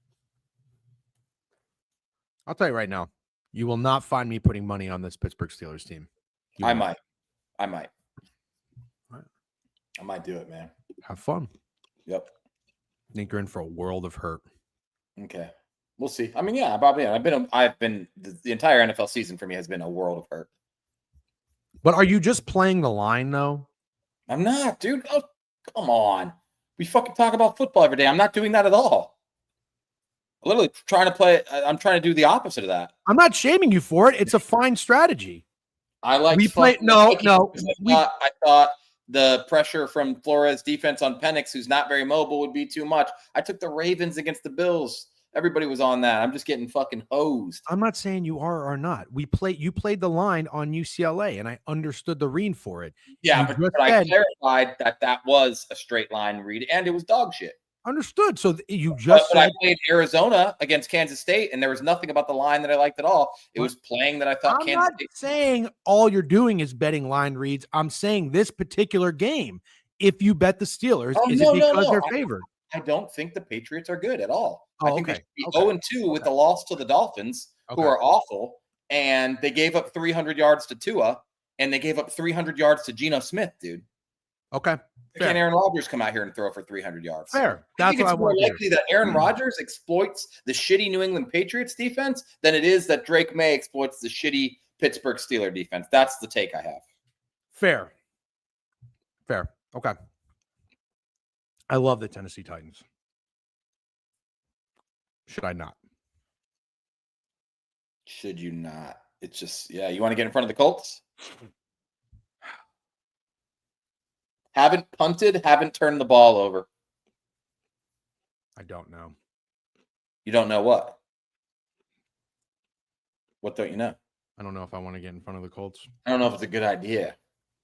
I'll tell you right now, you will not find me putting money on this Pittsburgh Steelers team. I might. I might do it, man. Have fun. Yep. I think you're in for a world of hurt. Okay. We'll see. I mean, yeah, probably. I've been the entire NFL season for me has been a world of hurt. But are you just playing the line though? I'm not, dude. Oh, come on. We fucking talk about football every day. I'm not doing that at all. I'm literally trying to play. I'm trying to do the opposite of that. I'm not shaming you for it. It's a fine strategy. I like. We play. No. I thought the pressure from Flores' defense on Penix, who's not very mobile, would be too much. I took the Ravens against the Bills. Everybody was on that. I'm just getting fucking hosed. I'm not saying you are or not. You played the line on UCLA, and I understood the read for it. Yeah, but I clarified that was a straight line read, and it was dog shit. Understood. So you just said, I played Arizona against Kansas State, and there was nothing about the line that I liked at all. It was playing that I thought Kansas State. I'm not saying all you're doing is betting line reads. I'm saying this particular game, if you bet the Steelers, it because they're favored? I don't think the Patriots are good at all. Oh, I think they should be 0-2 with the loss to the Dolphins, who are awful, and they gave up 300 yards to Tua, and they gave up 300 yards to Geno Smith, dude. Okay. Can Aaron Rodgers come out here and throw for 300 yards? Fair. That's what I want. It's more likely that Aaron Rodgers exploits the shitty New England Patriots defense than it is that Drake May exploits the shitty Pittsburgh Steelers defense. That's the take I have. Fair. Okay. I love the Tennessee Titans. Should I not? Should you not? It's just, you want to get in front of the Colts? Haven't punted, haven't turned the ball over. I don't know. You don't know what? What don't you know? I don't know if I want to get in front of the Colts. I don't know if it's a good idea.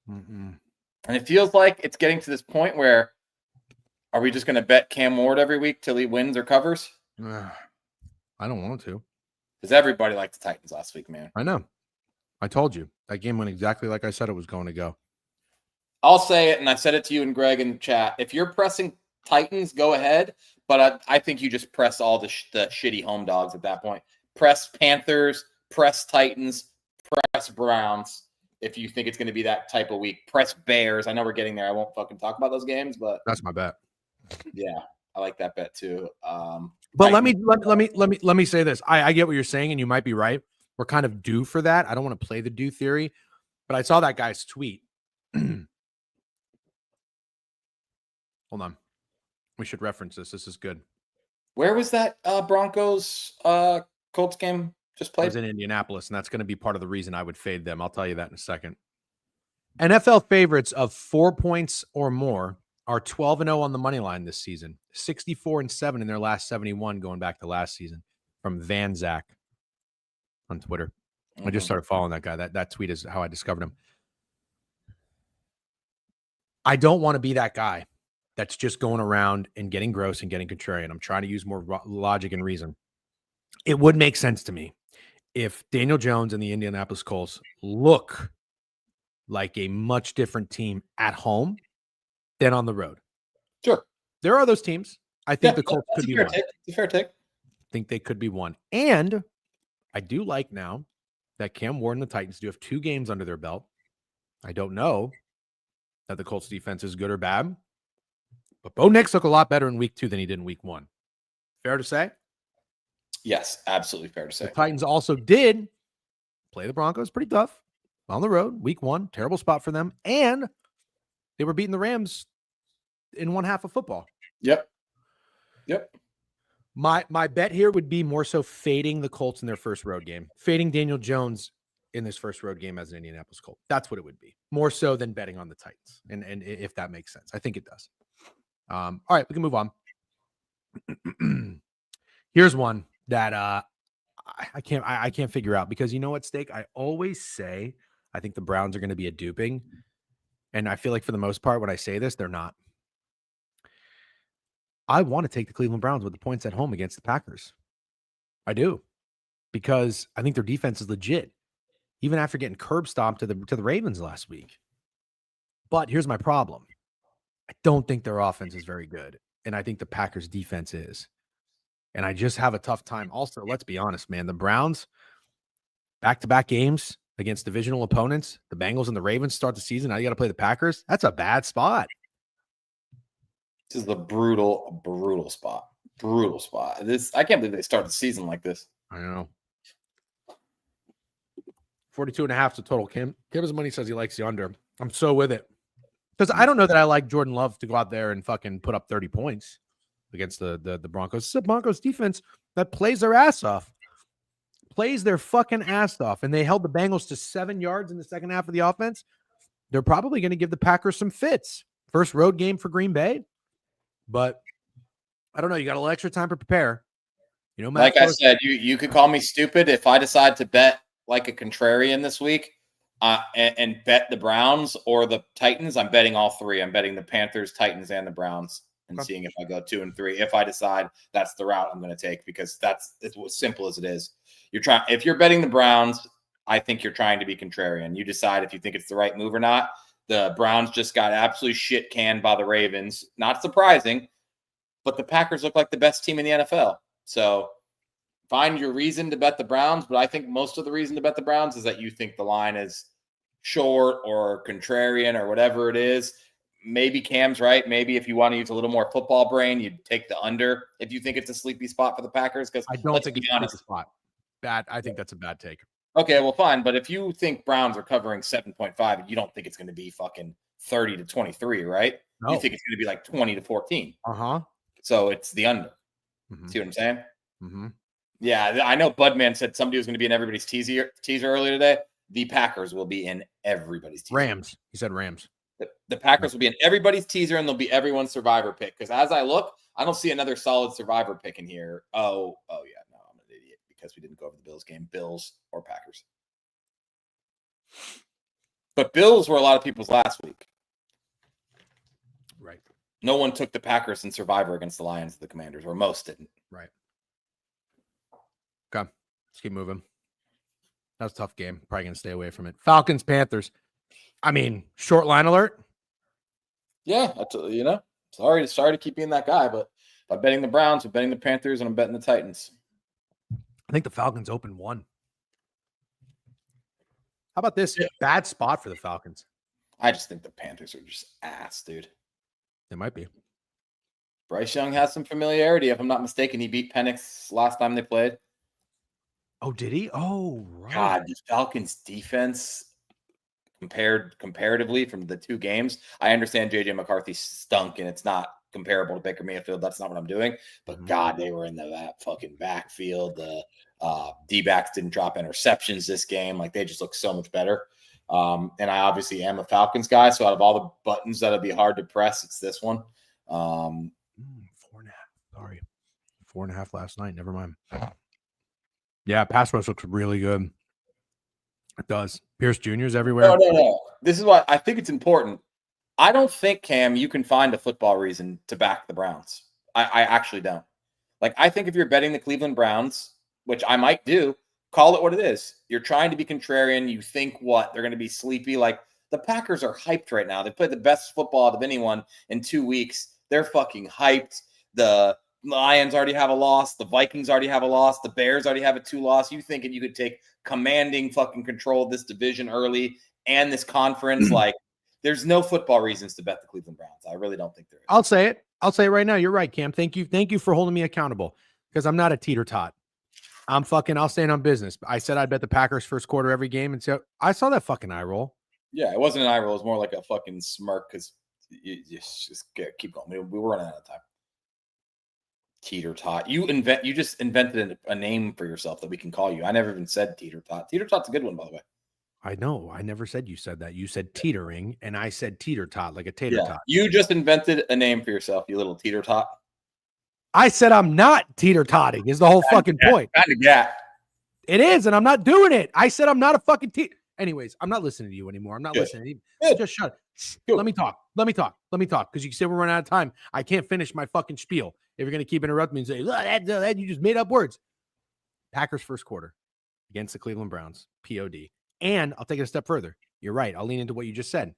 Mm-mm. And it feels like it's getting to this point where are we just going to bet Cam Ward every week till he wins or covers? I don't want to. Because everybody liked the Titans last week, man. I know. I told you. That game went exactly like I said it was going to go. I'll say it, and I said it to you and Greg in the chat. If you're pressing Titans, go ahead. But I think you just press all the shitty home dogs at that point. Press Panthers, press Titans, press Browns. If you think it's going to be that type of week, press Bears. I know we're getting there. I won't fucking talk about those games, but that's my bet. Yeah, I like that bet too. But let me say this. I get what you're saying, and you might be right. We're kind of due for that. I don't want to play the due theory, but I saw that guy's tweet. Hold on. We should reference this. This is good. Where was that Broncos Colts game just played? It was in Indianapolis, and that's going to be part of the reason I would fade them. I'll tell you that in a second. NFL favorites of 4 points or more are 12-0 on the money line this season, 64-7 in their last 71 going back to last season from Van Zach. on Twitter. I just started following that guy. That tweet is how I discovered him. I don't want to be that guy that's just going around and getting gross and getting contrarian. I'm trying to use more logic and reason. It would make sense to me if Daniel Jones and the Indianapolis Colts look like a much different team at home than on the road. Sure. There are those teams. I think the Colts could be one. It's a fair take. I think they could be one. And I do like now that Cam Ward and the Titans do have 2 games under their belt. I don't know that the Colts defense is good or bad, but Bo Nix looked a lot better in week 2 than he did in week 1. Fair to say? Yes, absolutely fair to say. The Titans also did play the Broncos pretty tough on the road. Week 1, terrible spot for them. And they were beating the Rams in one half of football. Yep. My bet here would be more so fading the Colts in their first road game, fading Daniel Jones in this first road game as an Indianapolis Colt. That's what it would be, more so than betting on the Titans. And if that makes sense, I think it does. All right, we can move on. Here's one that I can't figure out, because you know what, Steak? I always say I think the Browns are going to be a duping, and I feel like for the most part when I say this, they're not. I want to take the Cleveland Browns with the points at home against the Packers. I do, because I think their defense is legit, even after getting curb stomped to the Ravens last week. But here's my problem. I don't think their offense is very good, and I think the Packers defense is. And I just have a tough time. Also, let's be honest, man, the Browns, back-to-back games against divisional opponents, the Bengals and the Ravens start the season. Now you got to play the Packers. That's a bad spot. This is a brutal spot. Brutal spot. I can't believe they started the season like this. I know. 42.5 is the total. Kim his money says he likes the under. I'm so with it. Because I don't know that I like Jordan Love to go out there and fucking put up 30 points against the Broncos. It's the Broncos defense that plays their ass off. Plays their fucking ass off. And they held the Bengals to 7 yards in the second half of the offense. They're probably going to give the Packers some fits. First road game for Green Bay. But I don't know. You got a little extra time to prepare. You know, Matt, like I said, you could call me stupid if I decide to bet like a contrarian this week and bet the Browns or the Titans. I'm betting all 3. I'm betting the Panthers, Titans, and the Browns, and seeing if I go 2 and 3. If I decide that's the route I'm going to take, because it's as simple as it is. If you're betting the Browns, I think you're trying to be contrarian. You decide if you think it's the right move or not. The Browns just got absolutely shit canned by the Ravens. Not surprising, but the Packers look like the best team in the NFL. So find your reason to bet the Browns, but I think most of the reason to bet the Browns is that you think the line is short or contrarian or whatever it is. Maybe Cam's right. Maybe if you want to use a little more football brain, you'd take the under if you think it's a sleepy spot for the Packers. Because I don't think it's a sleepy spot. Bad. I think that's a bad take. Okay, well, fine. But if you think Browns are covering 7.5, you don't think it's going to be fucking 30 to 23, right? No. You think it's going to be like 20 to 14. Uh-huh. So it's the under. Mm-hmm. See what I'm saying? Mm-hmm. Yeah, I know Budman said somebody was going to be in everybody's teaser earlier today. The Packers will be in everybody's teaser. Rams. He said Rams. The Packers will be in everybody's teaser, and they'll be everyone's survivor pick. Because as I look, I don't see another solid survivor pick in here. Oh yeah. No, I'm an idiot because we didn't go over the Bills game. Bills or Packers. But Bills were a lot of people's last week. Right. No one took the Packers in survivor against the Lions, the Commanders, or most didn't. Right. Okay. Let's keep moving. That was a tough game. Probably going to stay away from it. Falcons, Panthers. I mean, short line alert. Yeah, sorry to keep being that guy, but I'm betting the Browns, I'm betting the Panthers, and I'm betting the Titans. I think the Falcons open 1. How about this? Yeah. Bad spot for the Falcons. I just think the Panthers are just ass, dude. They might be. Bryce Young has some familiarity. If I'm not mistaken, he beat Penix last time they played. Oh, did he? Oh, right. God, the Falcons defense comparatively from the 2 games. I understand J.J. McCarthy stunk, and it's not comparable to Baker Mayfield. That's not what I'm doing. But God, they were in that fucking backfield. The D-backs didn't drop interceptions this game. Like, they just look so much better. And I obviously am a Falcons guy, so out of all the buttons that'll be hard to press, it's this one. 4.5. Sorry. 4.5 last night. Never mind. Yeah, pass rush looks really good. It does. Pierce Jr.'s everywhere. No. This is why I think it's important. I don't think, Cam, you can find a football reason to back the Browns. I actually don't. Like, I think if you're betting the Cleveland Browns, which I might do, call it what it is. You're trying to be contrarian. You think what? They're going to be sleepy. Like, the Packers are hyped right now. They played the best football out of anyone in 2 weeks. They're fucking hyped. The Lions already have a loss. The Vikings already have a loss. The Bears already have a 2 loss. You thinking you could take commanding fucking control of this division early and this conference? Like, there's no football reasons to bet the Cleveland Browns. I really don't think there is. I'll say it. I'll say it right now. You're right, Cam. Thank you for holding me accountable because I'm not a teeter-tot. I'll stand on business. I said I'd bet the Packers first quarter every game. And so I saw that fucking eye roll. Yeah, it wasn't an eye roll. It was more like a fucking smirk because you just keep going. We were running out of time. Teeter-tot. You just invented a name for yourself that we can call you. I never even said teeter-tot. Teeter-tot's a good one, by the way. I know. I never said you said that. You said teetering, and I said teeter-tot, like a tater-tot. You just invented a name for yourself, you little teeter-tot. I said I'm not teeter-totting is the whole fucking point. It is, and I'm not doing it. I said I'm not a fucking Anyways, I'm not listening to you anymore. I'm not listening. Just shut up. Let me talk. Because you say we're running out of time. I can't finish my fucking spiel. If you're going to keep interrupting me and say, that you just made up words. Packers first quarter against the Cleveland Browns, POD. And I'll take it a step further. You're right. I'll lean into what you just said.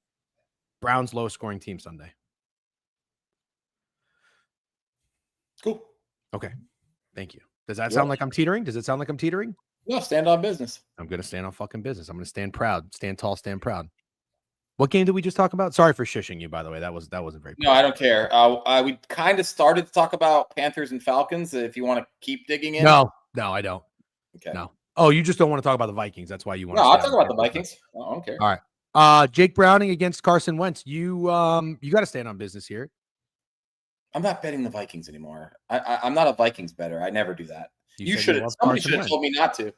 Browns lowest scoring team Sunday. Cool. Okay. Thank you. Does that sound like I'm teetering? Does it sound like I'm teetering? No, stand on business. I'm going to stand on fucking business. I'm going to stand proud, stand tall, stand proud. What game did we just talk about? Sorry for shushing you, by the way. That wasn't very. No, I don't care. We kind of started to talk about Panthers and Falcons. If you want to keep digging in. No, I don't. Okay. No. Oh, you just don't want to talk about the Vikings. That's why you want. No, I'll talk about the Vikings. I don't care. All right. Jake Browning against Carson Wentz. You got to stand on business here. I'm not betting the Vikings anymore. I'm not a Vikings bettor. I never do that. You should. Somebody should have told me not to.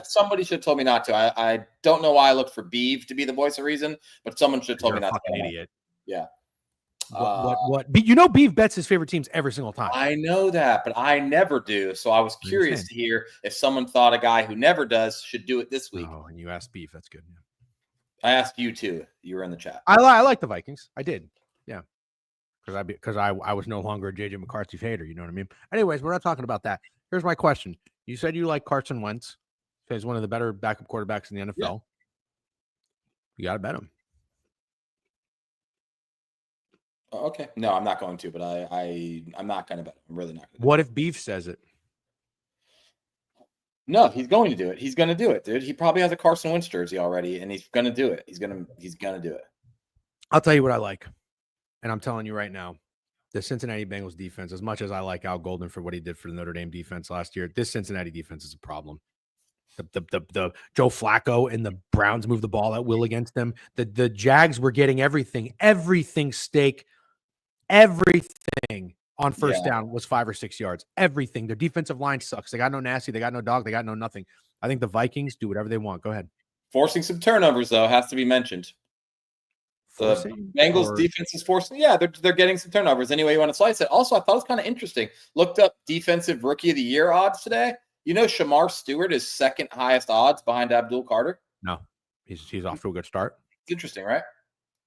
Somebody should have told me not to. I don't know why I looked for Beeve to be the voice of reason, but someone should have told me not to. Fucking idiot. Yeah. What? You know, Beeve bets his favorite teams every single time. I know that, but I never do. So I was curious to hear if someone thought a guy who never does should do it this week. Oh, and you asked Beeve. That's good. Yeah. I asked you too. You were in the chat. I like the Vikings. I did. Yeah. Because I was no longer a JJ McCarthy hater. You know what I mean? Anyways, we're not talking about that. Here's my question. You said you like Carson Wentz. He's one of the better backup quarterbacks in the NFL. Yeah. You got to bet him. Okay. No, I'm not going to, but I'm not going to bet him. I'm really not going to. What if Beef says it? No, he's going to do it. He's going to do it, dude. He probably has a Carson Wentz jersey already, and he's going to do it. He's going to do it. I'll tell you what I like. And I'm telling you right now, the Cincinnati Bengals defense, as much as I like Al Golden for what he did for the Notre Dame defense last year, this Cincinnati defense is a problem. The Joe Flacco and the Browns move the ball at will against them. The Jags were getting everything steak, everything on first down was 5 or 6 yards. Everything. Their defensive line sucks. They got no nasty. They got no dog. They got no nothing. I think the Vikings do whatever they want. Go ahead. Forcing some turnovers, though, has to be mentioned. The Bengals defense is forcing. Yeah, they're getting some turnovers. Anyway, you want to slice it. Also, I thought it was kind of interesting. Looked up defensive rookie of the year odds today. You know, Shamar Stewart is second highest odds behind Abdul Carter. No, he's off to a good start. It's interesting, right?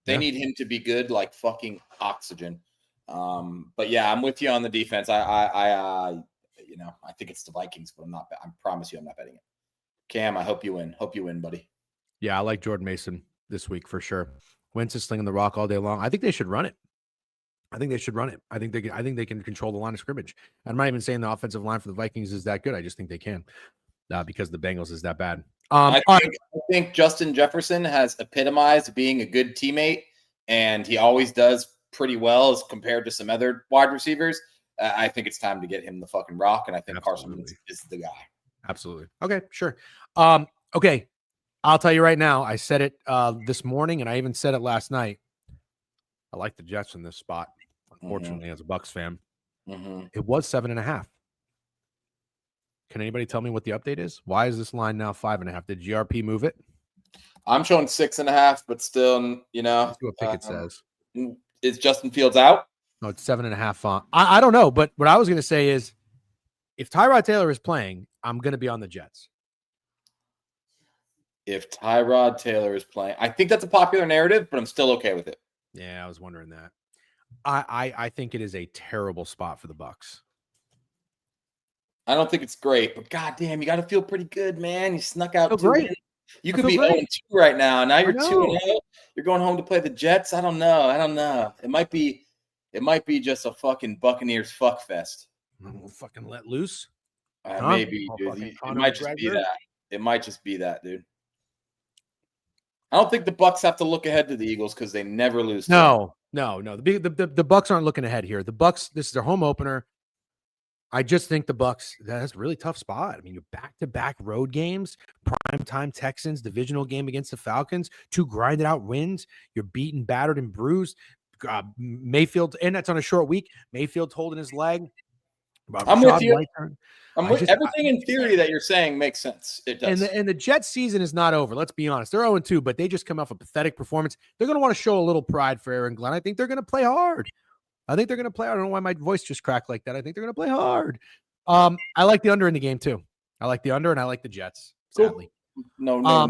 They need him to be good, like fucking oxygen. But yeah, I'm with you on the defense. I think it's the Vikings, but I promise you, I'm not betting it. Cam, I hope you win. Hope you win, buddy. Yeah, I like Jordan Mason this week for sure. Wentz is slinging the rock all day long. I think they should run it. I think they can control the line of scrimmage. I'm not even saying the offensive line for the Vikings is that good. I just think they can because the Bengals is that bad. I think Justin Jefferson has epitomized being a good teammate, and he always does pretty well as compared to some other wide receivers. I think it's time to get him the fucking rock, and I think Carson is the guy. Absolutely. Okay, sure. Okay. I'll tell you right now, I said it this morning, and I even said it last night. I like the Jets in this spot, unfortunately, as a Bucs fan. It was 7.5. Can anybody tell me what the update is? Why is this line now 5.5? Did GRP move it? I'm showing 6.5, but still, you know. Let's see what Pickett says. Is Justin Fields out? No, it's 7.5 on. I don't know, but what I was going to say is if Tyrod Taylor is playing I'm going to be on the Jets. If Tyrod Taylor is playing, I think that's a popular narrative, but I'm still okay with it. Yeah, I was wondering that. I think it is a terrible spot for the Bucs. I don't think it's great, but goddamn, you got to feel pretty good, man. You snuck out 2 great. wins. You could be 0-2 right now. Now you're 2-0. You're going home to play the Jets. I don't know. It might be just a fucking Buccaneers fuck fest. We'll fucking let loose. Maybe, dude. It might just be that. It might just be that, dude. I don't think the Bucs have to look ahead to the Eagles because they never lose. No. The Bucs aren't looking ahead here. The Bucs, this is their home opener. I just think the Bucs, that's a really tough spot. I mean, you're back-to-back road games, primetime Texans, divisional game against the Falcons, 2 grinded out wins. You're beaten, battered, and bruised. Mayfield, and that's on a short week. Mayfield's holding his leg. I'm with you. Everything in theory that you're saying makes sense. It does. And the Jets season is not over. Let's be honest. They're 0-2, but they just come off a pathetic performance. They're going to want to show a little pride for Aaron Glenn. I think they're going to play hard. I don't know why my voice just cracked like that. I think they're going to play hard. I like the under in the game too. I like the under and I like the Jets. Sadly. Cool. No. All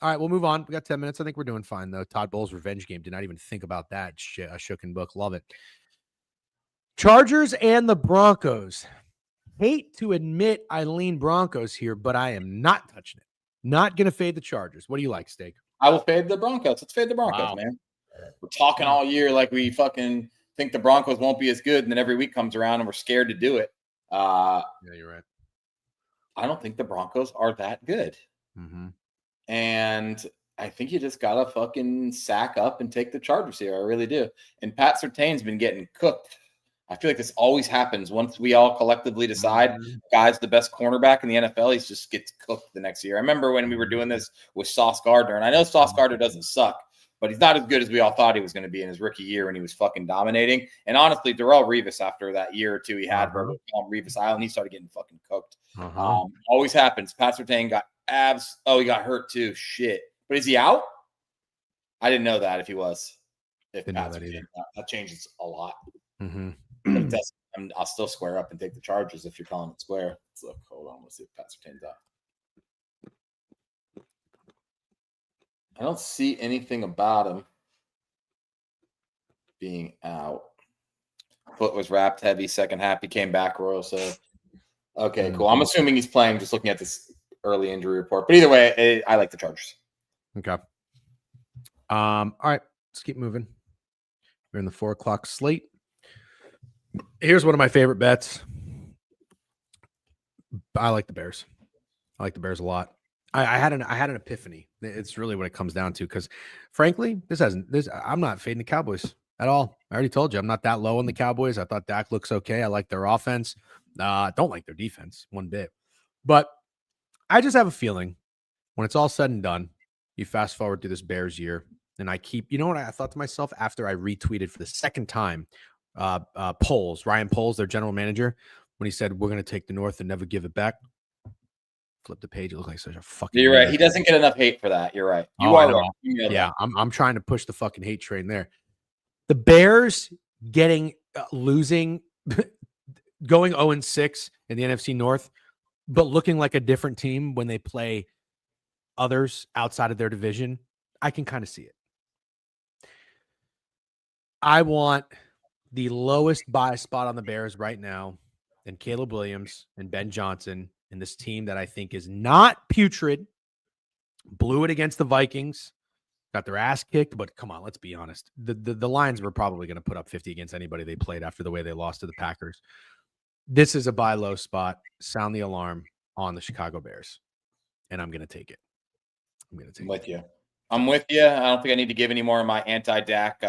right, we'll move on. We got 10 minutes. I think we're doing fine though. Todd Bowles' revenge game. Did not even think about that. A shooken book. Love it. Chargers and the Broncos. Hate to admit I lean Broncos here, but I am not touching it. Not going to fade the Chargers. What do you like, Steak? I will fade the Broncos. Let's fade the Broncos, man. We're talking all year like we fucking think the Broncos won't be as good, and then every week comes around and we're scared to do it. Yeah, you're right. I don't think the Broncos are that good. Mm-hmm. And I think you just got to fucking sack up and take the Chargers here. I really do. And Pat Surtain's been getting cooked. I feel like this always happens. Once we all collectively decide guy's the best cornerback in the NFL, he just gets cooked the next year. I remember when we were doing this with Sauce Gardner, and I know Sauce Gardner doesn't suck, but he's not as good as we all thought he was going to be in his rookie year when he was fucking dominating. And honestly, Darrell Revis, after that year or two he had on Revis Island, he started getting fucking cooked. Always happens. Pat Surtain got abs. Oh, he got hurt too. Shit. But is he out? I didn't know that if he was. Didn't know that either. That changes a lot. Mm-hmm. But I'll still square up and take the Chargers if you're calling it square. Let's look. Hold on. Let's see if Pat Surtain's out. I don't see anything about him being out. Foot was wrapped heavy. Second half, he came back royal. So, okay, cool. I'm assuming he's playing. Just looking at this early injury report. But either way, I like the Chargers. Okay. All right. Let's keep moving. We're in the 4:00 slate. Here's one of my favorite bets. I like the Bears. I like the Bears a lot. I had an epiphany. It's really what it comes down to because, frankly, I'm not fading the Cowboys at all. I already told you I'm not that low on the Cowboys. I thought Dak looks okay. I like their offense. Don't like their defense one bit. But I just have a feeling when it's all said and done, you fast forward through this Bears year, and you know what I thought to myself after I retweeted for the second time, Ryan Poles, their general manager, when he said, we're going to take the North and never give it back. Flip the page. It looked like such a fucking. You're right. He doesn't get enough hate for that. You're right. You are right. Yeah, I'm trying to push the fucking hate train there. The Bears losing, going 0-6 in the NFC North, but looking like a different team when they play others outside of their division. I can kind of see it. I want the lowest buy spot on the Bears right now, and Caleb Williams and Ben Johnson. And this team that I think is not putrid, blew it against the Vikings, got their ass kicked. But come on, let's be honest. The Lions were probably going to put up 50 against anybody they played after the way they lost to the Packers. This is a buy low spot. Sound the alarm on the Chicago Bears. And I'm going to take it. I'm with you. I'm with you. I don't think I need to give any more of my anti-Dak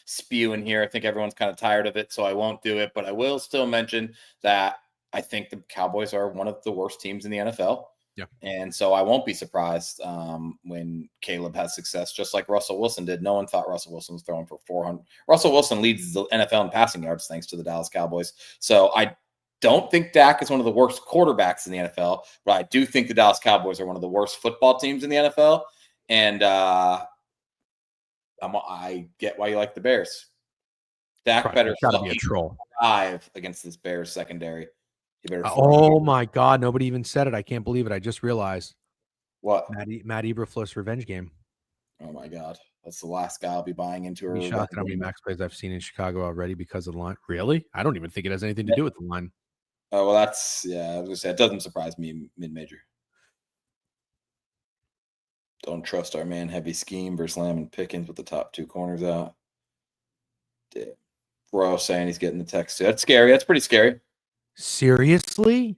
spew in here. I think everyone's kind of tired of it, so I won't do it. But I will still mention that I think the Cowboys are one of the worst teams in the NFL. Yeah. And so I won't be surprised when Caleb has success, just like Russell Wilson did. No one thought Russell Wilson was throwing for 400. Russell Wilson leads the NFL in passing yards thanks to the Dallas Cowboys. So I don't think Dak is one of the worst quarterbacks in the NFL, but I do think the Dallas Cowboys are one of the worst football teams in the NFL. And I get why you like the Bears. Dak better be a troll dive against this Bears secondary. You better. Oh my God! Nobody even said it. I can't believe it. I just realized. What? Matt Eberflus revenge game. Oh my God, that's the last guy I'll be buying into. Be shocked at how many max plays I've seen in Chicago already because of the line. Really? I don't even think it has anything to do with the line. Oh well, that's I was gonna say it doesn't surprise me mid-major. Don't trust our man heavy scheme versus Lamb and Pickens with the top 2 corners out. Royal saying he's getting the text. That's scary. That's pretty scary. Seriously?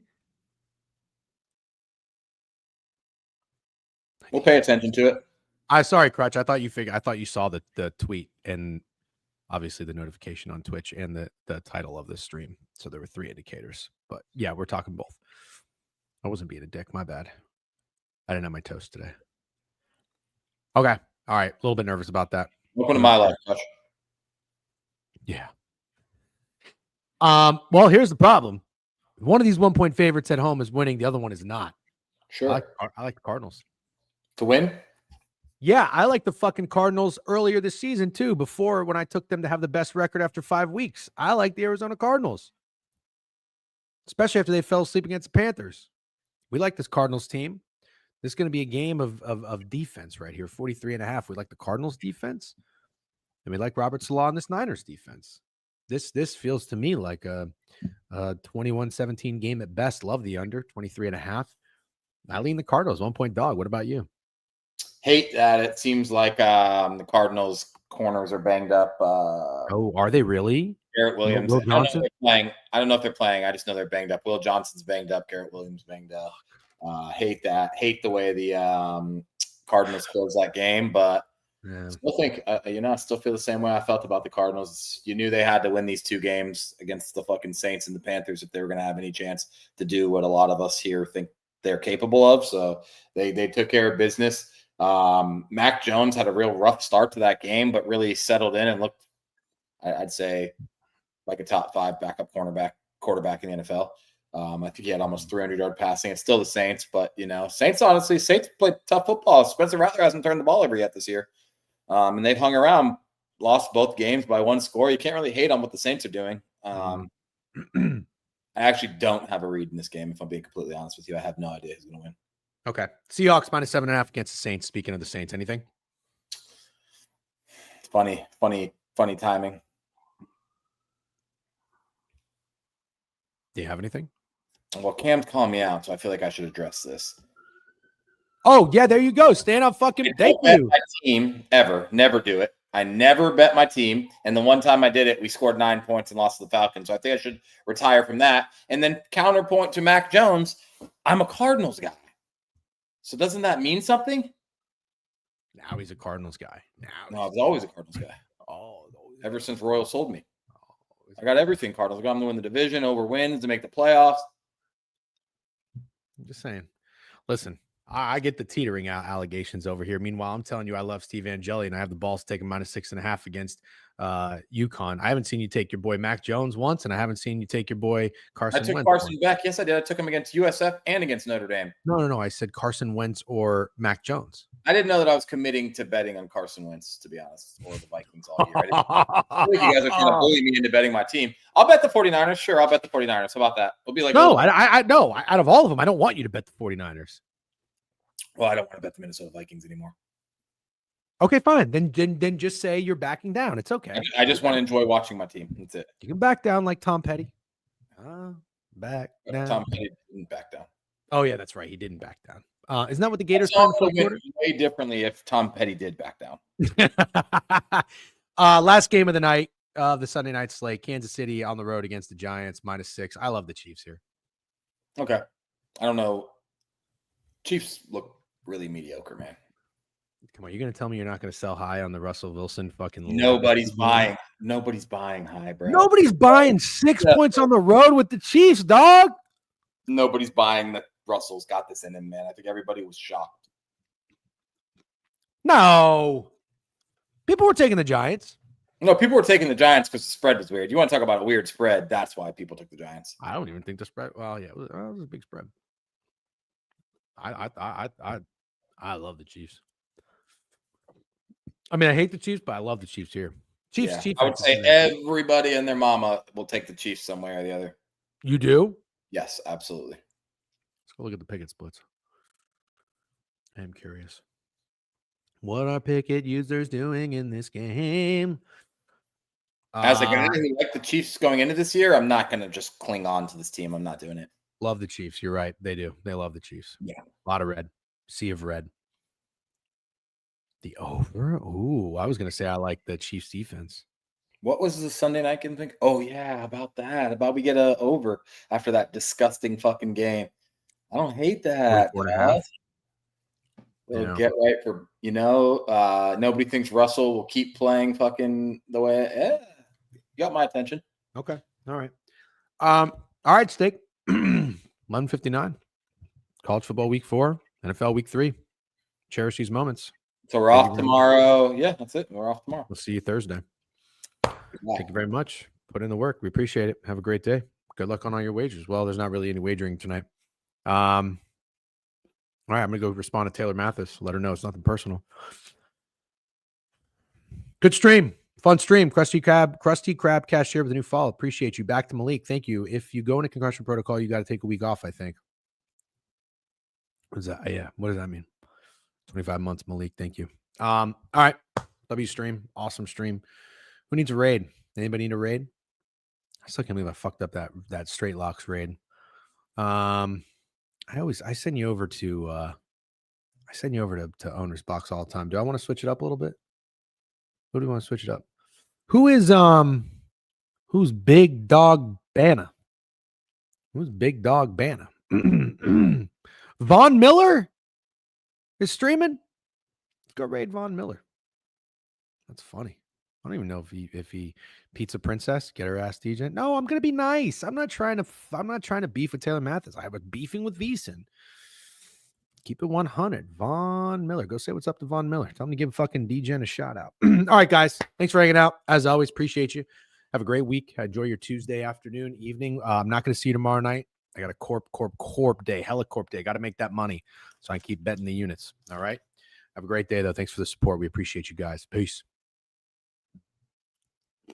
We'll pay attention to it. Sorry, Crutch. I thought you saw the tweet and obviously the notification on Twitch and the title of this stream. So there were 3 indicators. But yeah, we're talking both. I wasn't being a dick. My bad. I didn't have my toast today. Okay. All right. A little bit nervous about that. Welcome to my life, Crutch. Yeah. Well, here's the problem. One of these 1-point favorites at home is winning. The other one is not. Sure. I like the Cardinals. To win? Yeah, I like the fucking Cardinals earlier this season too, before when I took them to have the best record after 5 weeks. I like the Arizona Cardinals, especially after they fell asleep against the Panthers. We like this Cardinals team. This is going to be a game of defense right here, 43.5. We like the Cardinals defense, and we like Robert Saleh on this Niners defense. This feels to me like a 21-17 game at best. Love the under, 23.5. I lean the Cardinals, 1-point dog. What about you? Hate that. It seems like the Cardinals corners are banged up. Oh, are they really? Garrett Williams. Will Johnson? I don't know if they're playing. I just know they're banged up. Will Johnson's banged up. Garrett Williams banged up. Hate that. Hate the way the Cardinals closed that game, but still think I still feel the same way I felt about the Cardinals. You knew they had to win these 2 games against the fucking Saints and the Panthers if they were going to have any chance to do what a lot of us here think they're capable of. So they took care of business. Mac Jones had a real rough start to that game, but really settled in and looked, I'd say, like a top 5 backup quarterback in the NFL. I think he had almost 300-yard passing. It's still the Saints, but Saints played tough football. Spencer Rattler hasn't turned the ball over yet this year, and they've hung around, lost both games by 1 score. You can't really hate on what the Saints are doing. I actually don't have a read in this game. If I'm being completely honest with you, I have no idea who's going to win. Okay. Seahawks -7.5 against the Saints. Speaking of the Saints, anything? It's funny timing. Do you have anything? Well, Cam's calling me out, so I feel like I should address this. Oh, yeah, there you go. Stand up fucking. Thank you. My team ever. Never do it. I never bet my team. And the one time I did it, we scored 9 points and lost to the Falcons. So I think I should retire from that. And then counterpoint to Mac Jones, I'm a Cardinals guy. So doesn't that mean something? Now he's a Cardinals guy. No, I was always a Cardinals guy. Ever since Royal sold me. I got everything Cardinals. I got them to win the division, over wins, to make the playoffs. I'm just saying. Listen, I get the teetering out allegations over here. Meanwhile, I'm telling you I love Steve Angeli, and I have the balls taking -6.5 against UConn. I haven't seen you take your boy Mac Jones once, and I haven't seen you take your boy Carson Wentz. I took Carson back. Yes, I did. I took him against USF and against Notre Dame. No. I said Carson Wentz or Mac Jones. I didn't know that I was committing to betting on Carson Wentz, to be honest, or the Vikings all year. I think you guys are trying to bully me into betting my team. I'll bet the 49ers. Sure, I'll bet the 49ers. How about that? We'll be like, no, I no. Out of all of them, I don't want you to bet the 49ers. Well, I don't want to bet the Minnesota Vikings anymore. Okay, fine. Then just say you're backing down. It's okay. I just want to enjoy watching my team. That's it. You can back down like Tom Petty. Back down. Tom Petty didn't back down. Oh yeah, that's right. He didn't back down. Isn't that what the Gators done way differently if Tom Petty did back down? Last game of the night of the Sunday night slate: Kansas City on the road against the Giants, -6. I love the Chiefs here. Okay, I don't know. Chiefs look really mediocre, man. Come on, you're gonna tell me you're not gonna sell high on the Russell Wilson fucking? Nobody's buying. Nobody's buying high, bro. Nobody's buying 6 points on the road with the Chiefs, dog. Nobody's buying that Russell's got this in him, man. I think everybody was shocked. No, people were taking the Giants. No, people were taking the Giants because the spread was weird. You want to talk about a weird spread? That's why people took the Giants. I don't even think the spread. Well, yeah, it was a big spread. I love the Chiefs. I mean, I hate the Chiefs, but I love the Chiefs here. Chiefs. I would say everybody and their mama will take the Chiefs some way or the other. You do? Yes, absolutely. Let's go look at the Pickett splits. I'm curious. What are Pickett users doing in this game? As a guy who liked the Chiefs going into this year, I'm not going to just cling on to this team. I'm not doing it. Love the Chiefs. You're right. They do. They love the Chiefs. Yeah. A lot of red. Sea of red. The over? Ooh, I was going to say I like the Chiefs defense. What was the Sunday night game thing? Oh, yeah, about that. About we get a over after that disgusting fucking game. I don't hate that. 44.5. We'll get right for, nobody thinks Russell will keep playing fucking the way. You got my attention. Okay. All right. All right, Steak. 11:59. College football week 4, NFL week 3. Cherish these moments. So we're off tomorrow. Yeah, that's it. We're off tomorrow. We'll see you Thursday. Thank you very much. Put in the work. We appreciate it. Have a great day. Good luck on all your wagers. Well, there's not really any wagering tonight. All right, I'm going to go respond to Taylor Mathis. Let her know it's nothing personal. Good stream. Fun stream. Krusty Krab Cashier with a new follow. Appreciate you. Back to Malik. Thank you. If you go into concussion protocol, you got to take a week off, I think. What is that? Yeah. What does that mean? 25 months, Malik. Thank you. All right. W stream. Awesome stream. Who needs a raid? Anybody need a raid? I still can't believe I fucked up that straight locks raid. I send you over to to Owner's Box all the time. Do I want to switch it up a little bit? Who do you want to switch it up? Who's Big Dog Banna? Who's Big Dog Banna? Von Miller is streaming. Let's go raid Von Miller. That's funny. I don't even know if he Pizza Princess, get her ass DJ. No, I'm gonna be nice. I'm not trying to beef with Taylor Mathis. I was beefing with Veasan. Keep it 100. Von Miller. Go say what's up to Von Miller. Tell him to give fucking DGen a shout out. All right, guys. Thanks for hanging out. As always, appreciate you. Have a great week. Enjoy your Tuesday afternoon, evening. I'm not going to see you tomorrow night. I got a corp day, helicorp day. Got to make that money. So I keep betting the units. All right. Have a great day, though. Thanks for the support. We appreciate you guys. Peace.